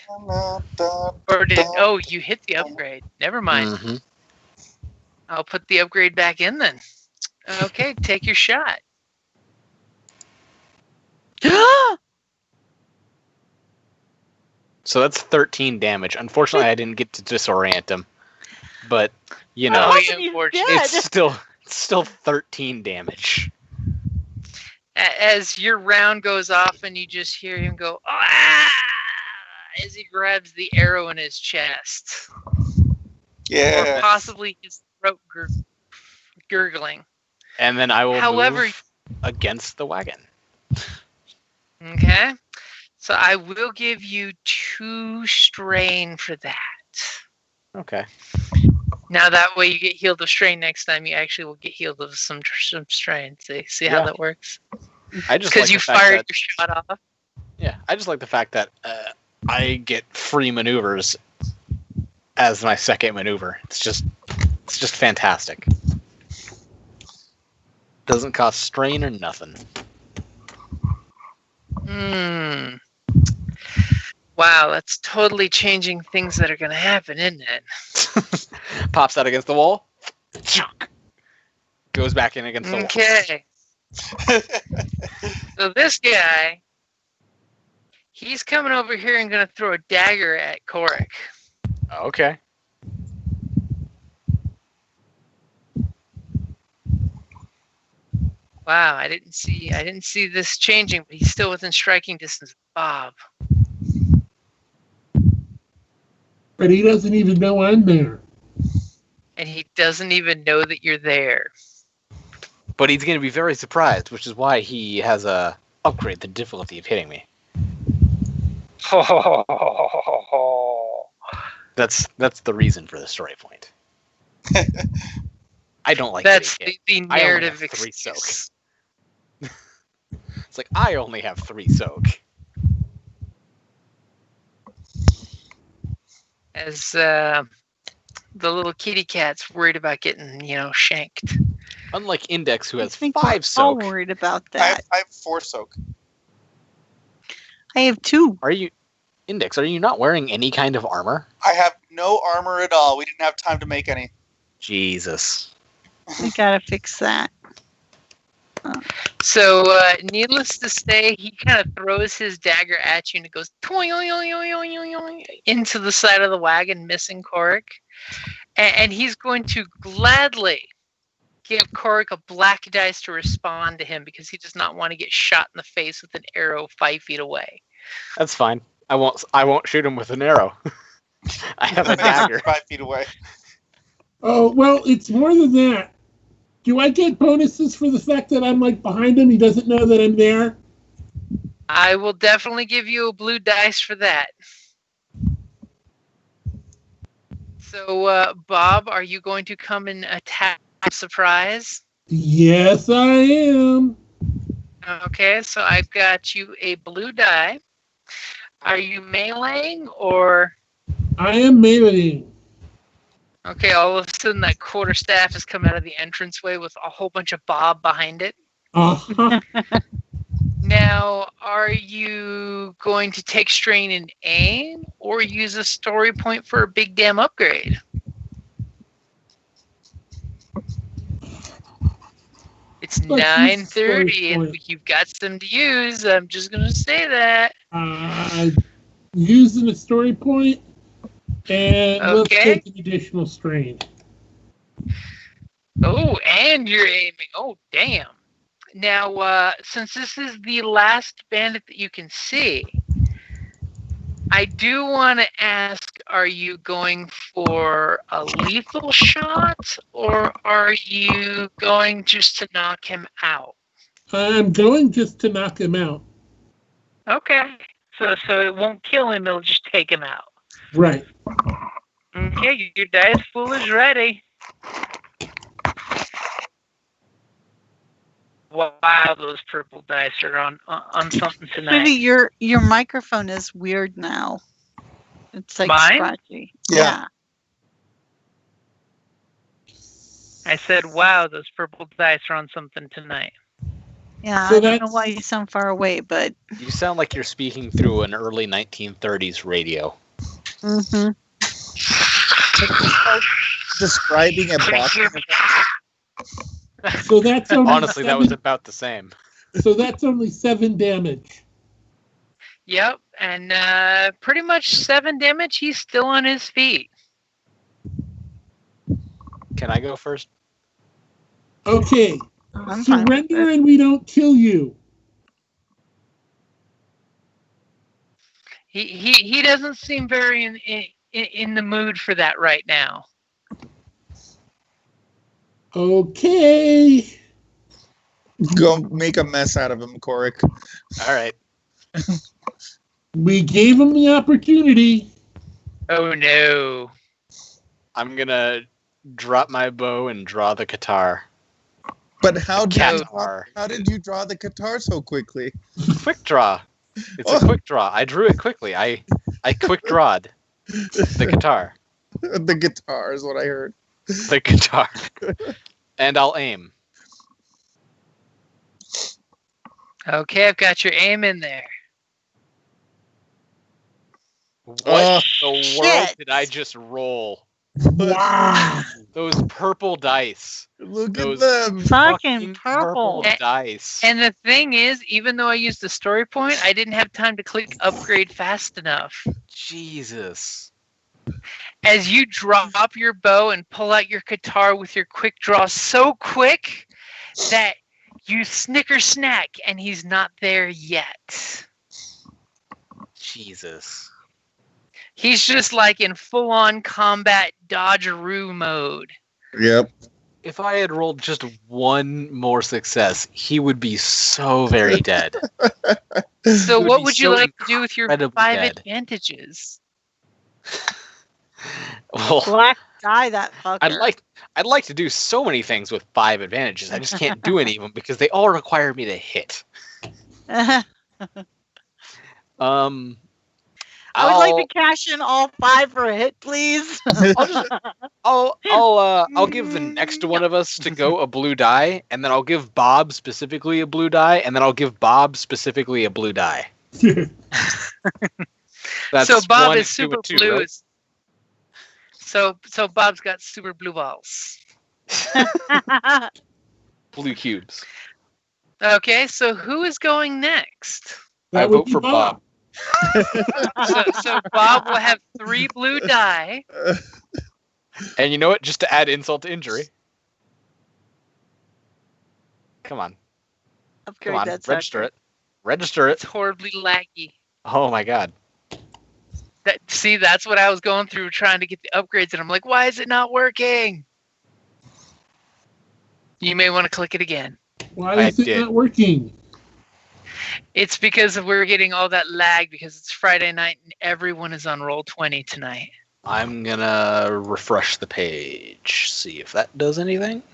Oh, you hit the upgrade. Never mind. Mm-hmm. I'll put the upgrade back in then. Okay, take your shot. So that's 13 damage. Unfortunately, I didn't get to disorient him. But, you know, Oh, yeah, unfortunately. it's still 13 damage. As your round goes off and you just hear him go, ah! As he grabs the arrow in his chest. Yeah. Or possibly his throat gurgling. And then I will However, move against the wagon. Okay. So I will give you 2 strain for that. Okay. Now that way you get healed of strain next time. You actually will get healed of some strain. See how that works? I just Because like you the fact fired that, your shot off. Yeah, I just like the fact that I get free maneuvers as my second maneuver. It's just fantastic. Doesn't cost strain or nothing. Wow, that's totally changing things that are going to happen, isn't it? Pops out against the wall. Goes back in against the wall. Okay. So this guy, he's coming over here and going to throw a dagger at Korrick. Okay. Wow, I didn't see this changing, but he's still within striking distance of Bob. But he doesn't even know I'm there. And he doesn't even know that you're there. But he's going to be very surprised, which is why he has a upgrade the difficulty of hitting me. That's the reason for the story point. I don't like That's getting hit. the I only narrative have 3 excuse. soak. It's like, I only have 3 soak. As the little kitty cat's worried about getting, shanked. Unlike Index, who I has think 5 we're all soak. worried about I that. have 4 soak. I have 2. Are you not wearing any kind of armor? I have no armor at all. We didn't have time to make any. Jesus. We gotta fix that. So, needless to say, he kind of throws his dagger at you and it goes into the side of the wagon, missing Korrick. And he's going to gladly give Korrick a black dice to respond to him because he does not want to get shot in the face with an arrow 5 feet away. That's fine. I won't shoot him with an arrow. I have a dagger. 5 feet away. Oh, well, it's more than that. Do I get bonuses for the fact that I'm behind him? He doesn't know that I'm there? I will definitely give you a blue dice for that. So, Bob, are you going to come and attack surprise? Yes, I am. Okay, so I've got you a blue die. Are you meleeing or... I am meleeing. Okay, all of a sudden that quarterstaff has come out of the entranceway with a whole bunch of Bob behind it. Uh-huh. Now, are you going to take strain and aim or use a story point for a big damn upgrade? It's Let's use 9:30 story and point. you've got some to use. I'm just gonna say that. Using a story point, and let's Okay. take an additional strain. Oh, and you're aiming. Oh, damn. Now, since this is the last bandit that you can see, I do want to ask, are you going for a lethal shot, or are you going just to knock him out? I'm going just to knock him out. Okay. So it won't kill him, it'll just take him out. Right. Okay, your dice pool is ready. Wow, those purple dice are on something tonight. Maybe your microphone is weird now. It's like Mine? scratchy. Yeah. I said, wow, those purple dice are on something tonight. Yeah, So I don't know that's- why you sound far away, but You sound like you're speaking through an early 1930s radio. mhm. Describing a boxing event. So that's only Honestly, that was about the same. So that's only 7 damage. Yep, and pretty much 7 damage. He's still on his feet. Can I go first? Okay. I'm fine with Surrender it. and we don't kill you. He doesn't seem very in the mood for that right now. Okay. Go make a mess out of him, Korrick. All right. We gave him the opportunity. Oh no. I'm going to drop my bow and draw the guitar. But how did Qatar. you draw the guitar so quickly? Quick draw. It's a quick draw. I drew it quickly. I quick drawed the guitar. The guitar is what I heard. The guitar. And I'll aim. Okay, I've got your aim in there. What Oh, in the shit. world did I just roll? Wow. Those purple dice. Look Those at them. Fucking purple. dice. And the thing is, even though I used the story point, I didn't have time to click upgrade fast enough. Jesus. As you drop your bow and pull out your guitar with your quick draw so quick that you snicker snack and he's not there yet. Jesus. He's just like in full-on combat dodgeroo mode. Yep. If I had rolled just one more success, he would be so very dead. So would what be would you so like to do with your 5 incredibly dead. advantages? Well, Black die that fucker. I'd like to do so many things with 5 advantages. I just can't do any of them because they all require me to hit. I would like to cash in all 5 for a hit, please. I'll give the next one of us to go a blue die, and then I'll give Bob specifically a blue die, and then I'll give Bob specifically a blue die. That's So Bob 1, is 2, super and 2, blue. right? So Bob's got super blue balls. Blue cubes. Okay, so who is going next? That I would vote be for Bob. So Bob will have 3 blue die. And you know what? Just to add insult to injury. Come on. Upgrade Come on. that Register sucker. it. Register it. It's horribly laggy. Oh my god. See, that's what I was going through trying to get the upgrades, and I'm like, why is it not working? You may want to click it again. Why is I it did. not working? It's because we're getting all that lag because it's Friday night and everyone is on Roll20 tonight. I'm gonna refresh the page. See if that does anything.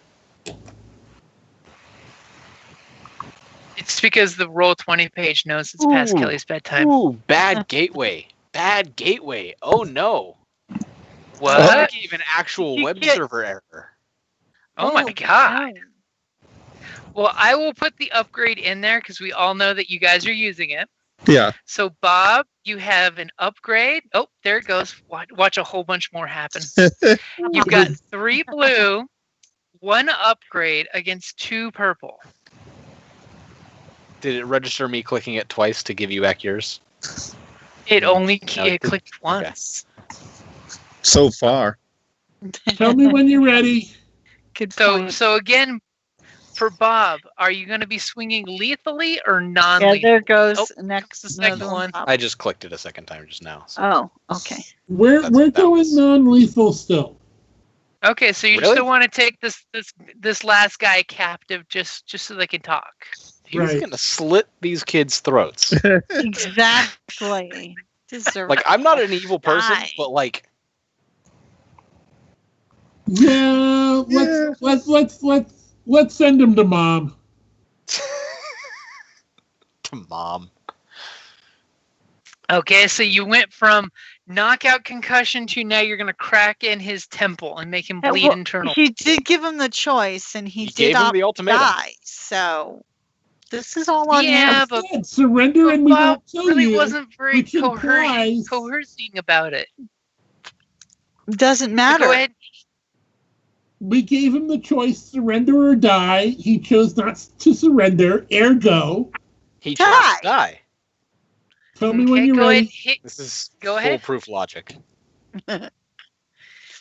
It's because the Roll20 page knows it's past Ooh. Kelly's bedtime. Ooh, bad gateway. Bad gateway. Oh no. What? I gave an actual You web get- server error. Oh my god. Well, I will put the upgrade in there because we all know that you guys are using it. Yeah. So, Bob, you have an upgrade. Oh, there it goes. Watch a whole bunch more happen. You've got 3 blue, one upgrade against 2 purple. Did it register me clicking it twice to give you back yours? It only No, it it clicked once. So far. Tell me when you're ready. Good So point. so again, for Bob, are you going to be swinging lethally or Yeah, non-lethally? there goes Oh, next. the second another one. popped. I just clicked it a second time just now. So. Oh, okay. We're That going was- non-lethal still. Okay, so you Really? still want to take this last guy captive just so they can talk. He's Right. gonna slit these kids' throats. Exactly. Deserve Like, I'm not an evil person, Die. but like, Yeah, let's send him to mom. to mom. Okay, so you went from knockout concussion to now you're going to crack in his temple and make him bleed Well, internal. He did give him the choice, and he You did gave him opt the to ultimatum. die. So this is all on Yeah, him. but Instead, surrender and we Bob won't kill really you. wasn't very which implies- coercing about it. Doesn't So matter. go ahead. We gave him the choice, surrender or die. He chose not to surrender, ergo. He Die. chose to die. Tell me when Okay, you're go ready. ahead. Hit. This is Go ahead. foolproof logic.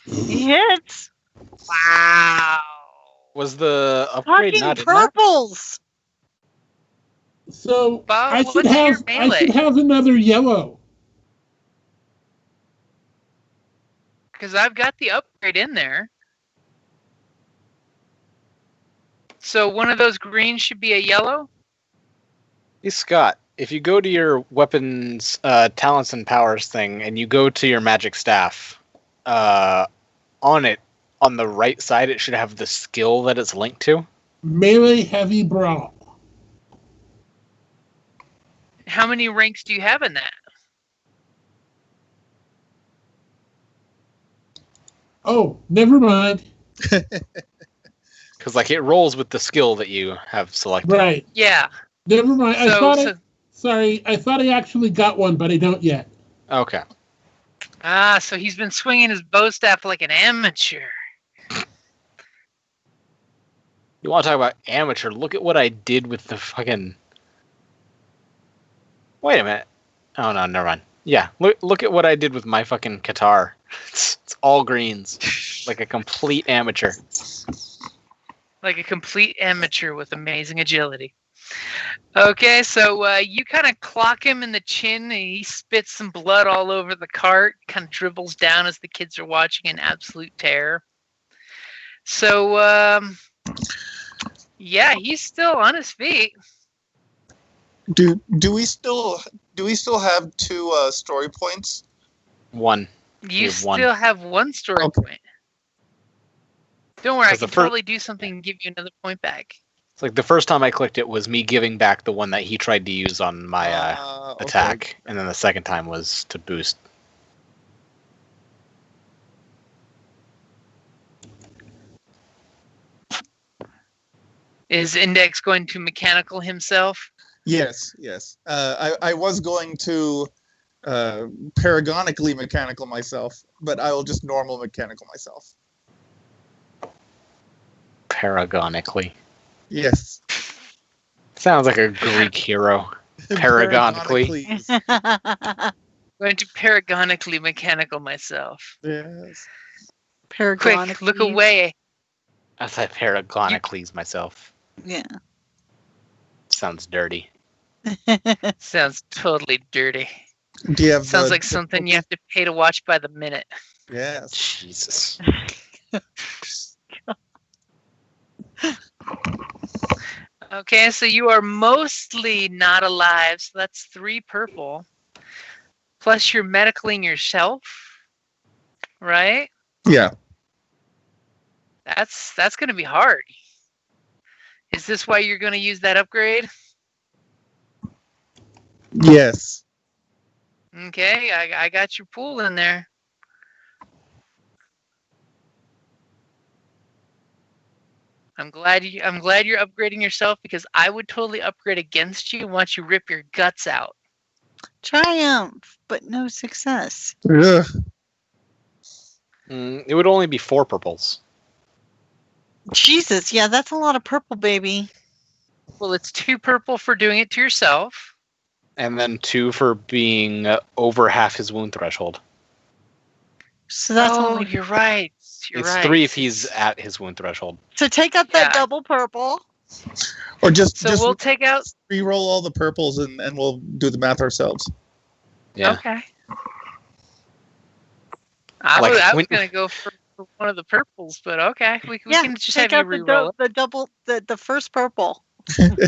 He hits. Wow. Was the upgrade Fucking not in there? purples. So Bob, I what's should your have melee? another yellow. Because I've got the upgrade in there. So one of those greens should be a yellow? Hey, Scott, if you go to your weapons, talents and powers thing, and you go to your magic staff, on it, on the right side, it should have the skill that it's linked to. Melee heavy brawl. How many ranks do you have in that? Oh, never mind. Because, like, it rolls with the skill that you have selected. Right. Yeah. Never mind. I So thought I actually got one, but I don't yet. Okay. so he's been swinging his bow staff like an amateur. You want to talk about amateur? Look at what I did with the fucking... Wait a minute. Oh, no, never mind. Yeah, look at what I did with my fucking Qatar. It's all greens. Like a complete amateur. Like a complete amateur with amazing agility. Okay, so you kind of clock him in the chin, and he spits some blood all over the cart, kind of dribbles down as the kids are watching in absolute terror. So, yeah, he's still on his feet. Do we still have 2 story points? One. You have one. still have 1 story Okay. point. Don't worry, I 'Cause the can fir- totally do something and give you another point back. It's like the first time I clicked it was me giving back the one that he tried to use on my Okay. attack, and then the second time was to boost. Is Index going to mechanical himself? Yes. I was going to paragonically mechanical myself, but I will just normal mechanical myself. Paragonically. Yes. Sounds like a Greek hero. Paragonically. Going to paragonically mechanical myself. Yes. Quick, look away. I thought paragonically myself. Yeah. Sounds dirty. Sounds totally dirty. Do you have Sounds the- like something you have to pay to watch by the minute. Yes. Jesus. Okay, so you are mostly not alive, so that's 3 purple. Plus you're medicaling yourself, right? Yeah. That's going to be hard. Is this why you're going to use that upgrade? Yes. Okay, I got your pool in there. I'm glad you're upgrading yourself, because I would totally upgrade against you and watch you rip your guts out. Triumph, but no success. Ugh. It would only be 4 purples. Jesus, yeah, that's a lot of purple, baby. Well, it's 2 purple for doing it to yourself. And then 2 for being over half his wound threshold. So that's only. You're right. You're It's right. 3 if he's at his wound threshold. So take out that double purple. Or just we'll take out. re-roll all the purples and we'll do the math ourselves. Yeah. Okay. I was going to go for one of the purples, but okay. We can just have you re-roll it. The double, the first purple.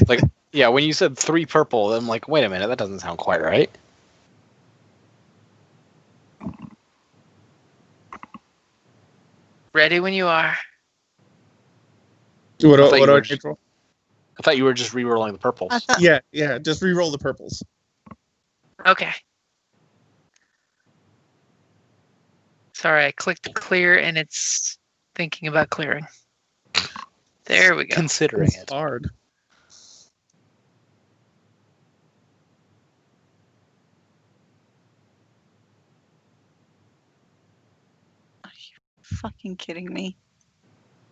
Like, yeah, when you said 3 purple, I'm like, wait a minute, that doesn't sound quite right. Ready when you are. What do I roll? I thought you were just re-rolling the purples. Yeah, just re-roll the purples. Okay. Sorry, I clicked clear and it's thinking about clearing. There we go. Considering it's it. Hard. Are you fucking kidding me?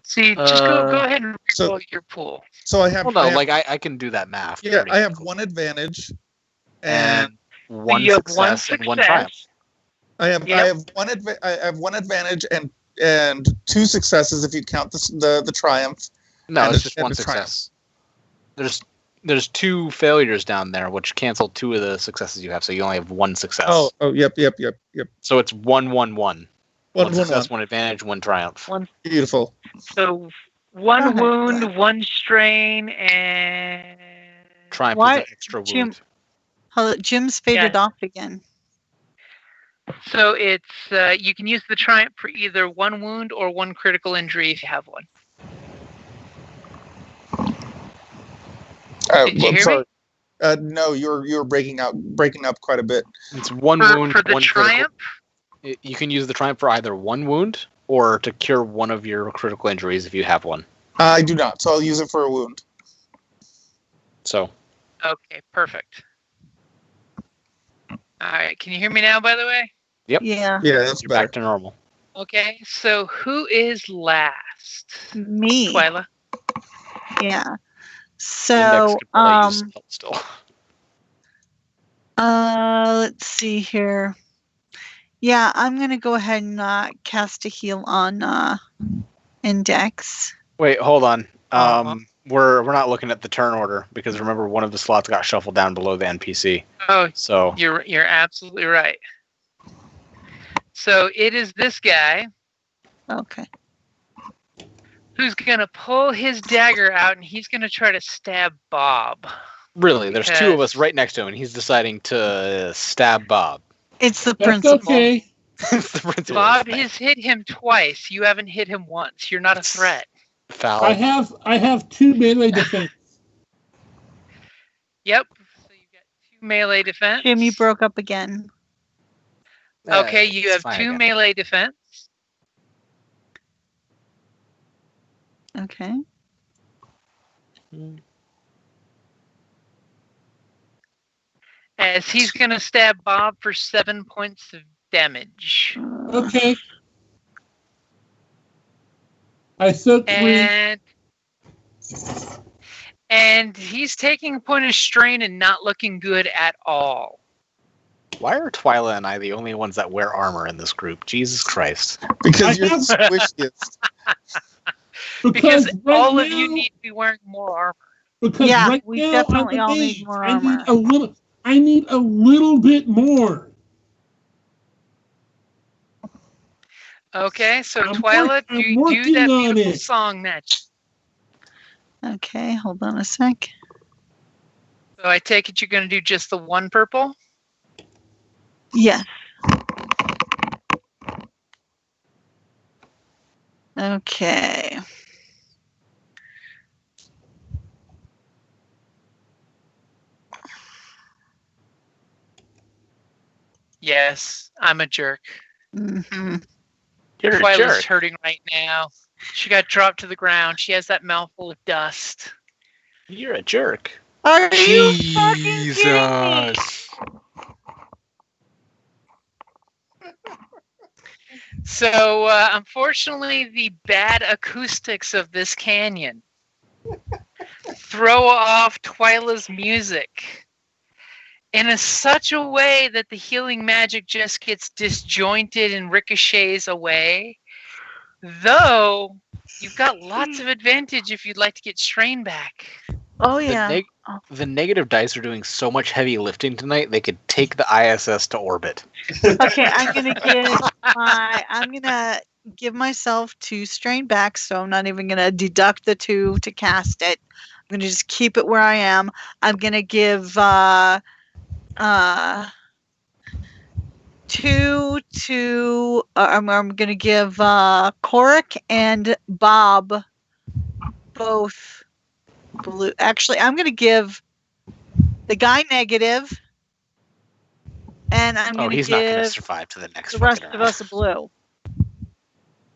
See, just go ahead and roll your pool. So I have. Well, no, I can do that math. Yeah, I have 1 advantage and 1 success and 1 triumph. I have 1 advantage and 2 successes if you count the triumph. No, it's just 1 success. There's 2 failures down there, which cancel 2 of the successes you have, so you only have 1 success. Oh, yep. So it's 1-1-1. 1 success, 1 advantage, 1 triumph. Beautiful. So 1 wound, 1 strain, and triumph is an extra wound. Jim's faded off again. So it's you can use the triumph for either 1 wound or 1 critical injury if you have one. Did you hear me? No, you're breaking up quite a bit. It's 1 wound for the 1 triumph. You can use the triumph for either 1 wound or to cure 1 of your critical injuries if you have one. I do not, so I'll use it for a wound. So. Okay, perfect. All right, can you hear me now, by the way? Yep. Yeah. Yeah, that's back to normal. Okay, so who is last? Me. Twyla. Yeah. So, still. Let's see here. Yeah, I'm gonna go ahead and cast a heal on Index. Wait, hold on. We're not looking at the turn order because remember one of the slots got shuffled down below the NPC. Oh, so you're absolutely right. So it is this guy. Okay. Who's gonna pull his dagger out and he's gonna try to stab Bob. Really, there's 2 of us right next to him, and he's deciding to stab Bob. It's the principal. Okay. It's the principal. Bob has hit him twice. You haven't hit him once. You're not a threat. Foul. I have 2 melee defense. Yep. So you got 2 melee defense. Jim, you broke up again. Okay, you have 2 melee defense. Okay. As he's going to stab Bob for 7 points of damage. Okay. I took 3. And he's taking a point of strain and not looking good at all. Why are Twyla and I the only ones that wear armor in this group? Jesus Christ. Because you're the squishiest. Because right all now, of you need to be wearing more armor. Because yeah, right we now, definitely all need more armor. I need a little bit more. Okay, so Twyla, do that beautiful song next. Okay, hold on a sec. So I take it you're going to do just the 1 purple? Yeah. Okay. Yes, I'm a jerk. Mm-hmm. You're a Twyla's jerk. hurting right now. She got dropped to the ground. She has that mouthful of dust. You're a jerk. Are you fucking kidding me? So, unfortunately, the bad acoustics of this canyon throw off Twyla's music in such a way that the healing magic just gets disjointed and ricochets away. Though, you've got lots of advantage if you'd like to get strain back. Oh yeah. The negative dice are doing so much heavy lifting tonight, they could take the ISS to orbit. Okay, I'm gonna give myself 2 strain back, so I'm not even gonna deduct the 2 to cast it. I'm gonna just keep it where I am. I'm gonna give 2 to I'm gonna give Korrick and Bob both blue. Actually, I'm gonna give the guy negative, and I'm gonna he's give not going to survive to the next the rest fucking of round. us a blue.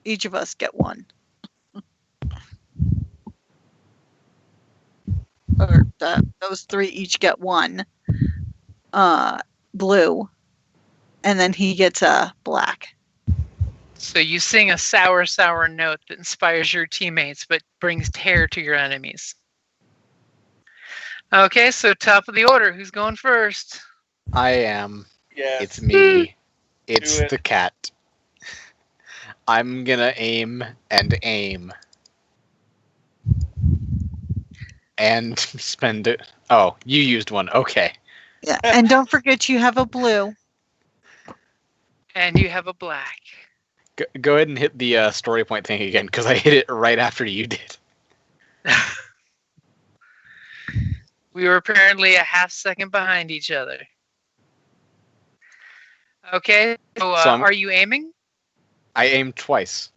Each of us get 1. Or those 3 each get 1 blue, and then he gets a black. So you sing a sour, sour note that inspires your teammates but brings terror to your enemies. Okay, so top of the order. Who's going first? I am. Yes. It's me. It's it. the cat. I'm gonna aim and aim. And spend it. Oh, you used one. Okay. Yeah, and don't forget you have a blue. And you have a black. Go ahead and hit the story point thing again, because I hit it right after you did. We were apparently a half second behind each other. Okay, so are you aiming? I aimed twice.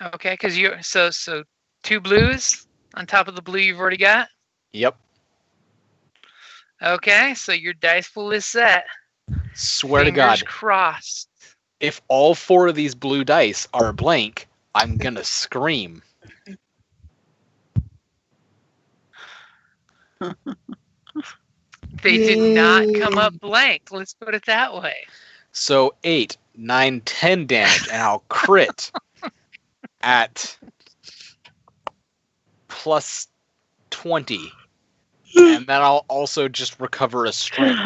Okay, because you so 2 blues on top of the blue you've already got. Yep. Okay, so your dice pool is set. Swear Fingers to God, crossed. if all 4 of these blue dice are blank, I'm gonna scream. They did not come up blank. Let's put it that way. So 8, 9, 10 damage, and I'll crit at plus 20. And then I'll also just recover a string.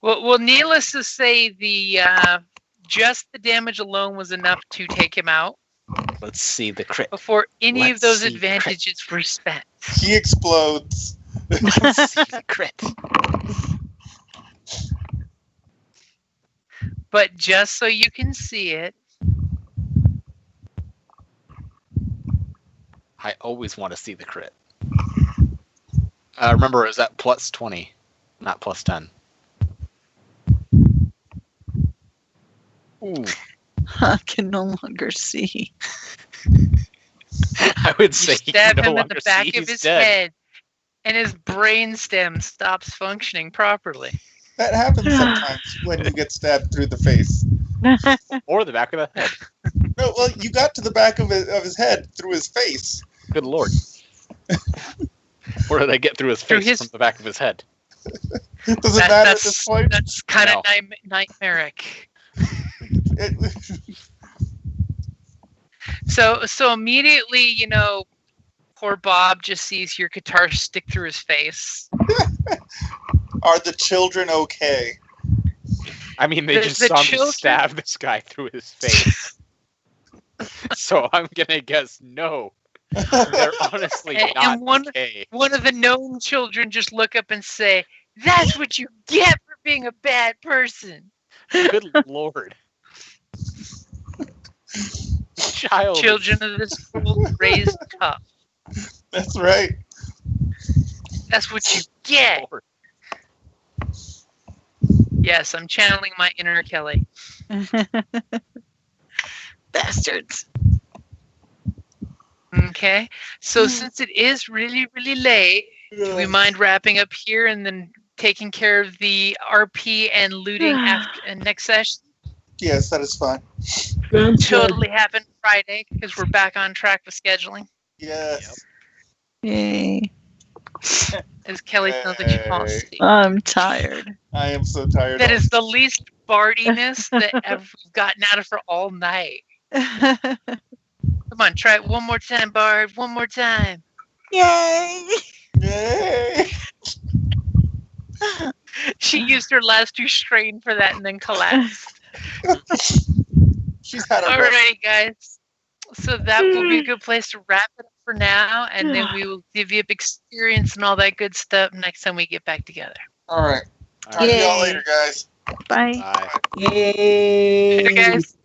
Well, needless to say, the just the damage alone was enough to take him out Let's see the crit. before any of Let's those see the crit. advantages were spent. He explodes. Let's see the crit. But just so you can see it, I always want to see the crit. Remember, it was at plus 20, not plus 10. Ooh. I can no longer see. I would you say he stab can no him in longer the back see of he's his dead. head, and his brain stem stops functioning properly. That happens sometimes when you get stabbed through the face. Or the back of the head. No, well, you got to the back of his head through his face. Good lord. Or did I get through his Through face his- from the back of his head? Does it matter at this point? That's kind of No. nightmaric. It- So immediately, poor Bob just sees your guitar stick through his face. Are the children okay? I mean, they The- just the saw me children- stab this guy through his face. So I'm gonna guess no. They're honestly And not one- okay. One of the known children just look up and say, "That's what you get for being a bad person." Good lord. Child. Children of this world raised tough. That's right. That's what you get. Lord. Yes, I'm channeling my inner Kellie. Bastards. Okay, so since it is really, really late, do we mind wrapping up here and then taking care of the RP and looting after and next session? Yes, that is fine. Sounds good. Totally happen Friday because we're back on track with scheduling. Yes. Yay. As Kelly sounds like she falls asleep. I'm tired. I am so tired. That is the least bardiness that I've gotten out of her all night. Come on, try it one more time, Bard. One more time. Yay! Yay! She used her last 2 strain for that and then collapsed. She's had her. Alrighty, guys. So that will be a good place to wrap it up for now, and then we will divvy up experience and all that good stuff next time we get back together. All right. All Talk to Yay. y'all later, guys. Bye. Bye. Yay! Later, guys.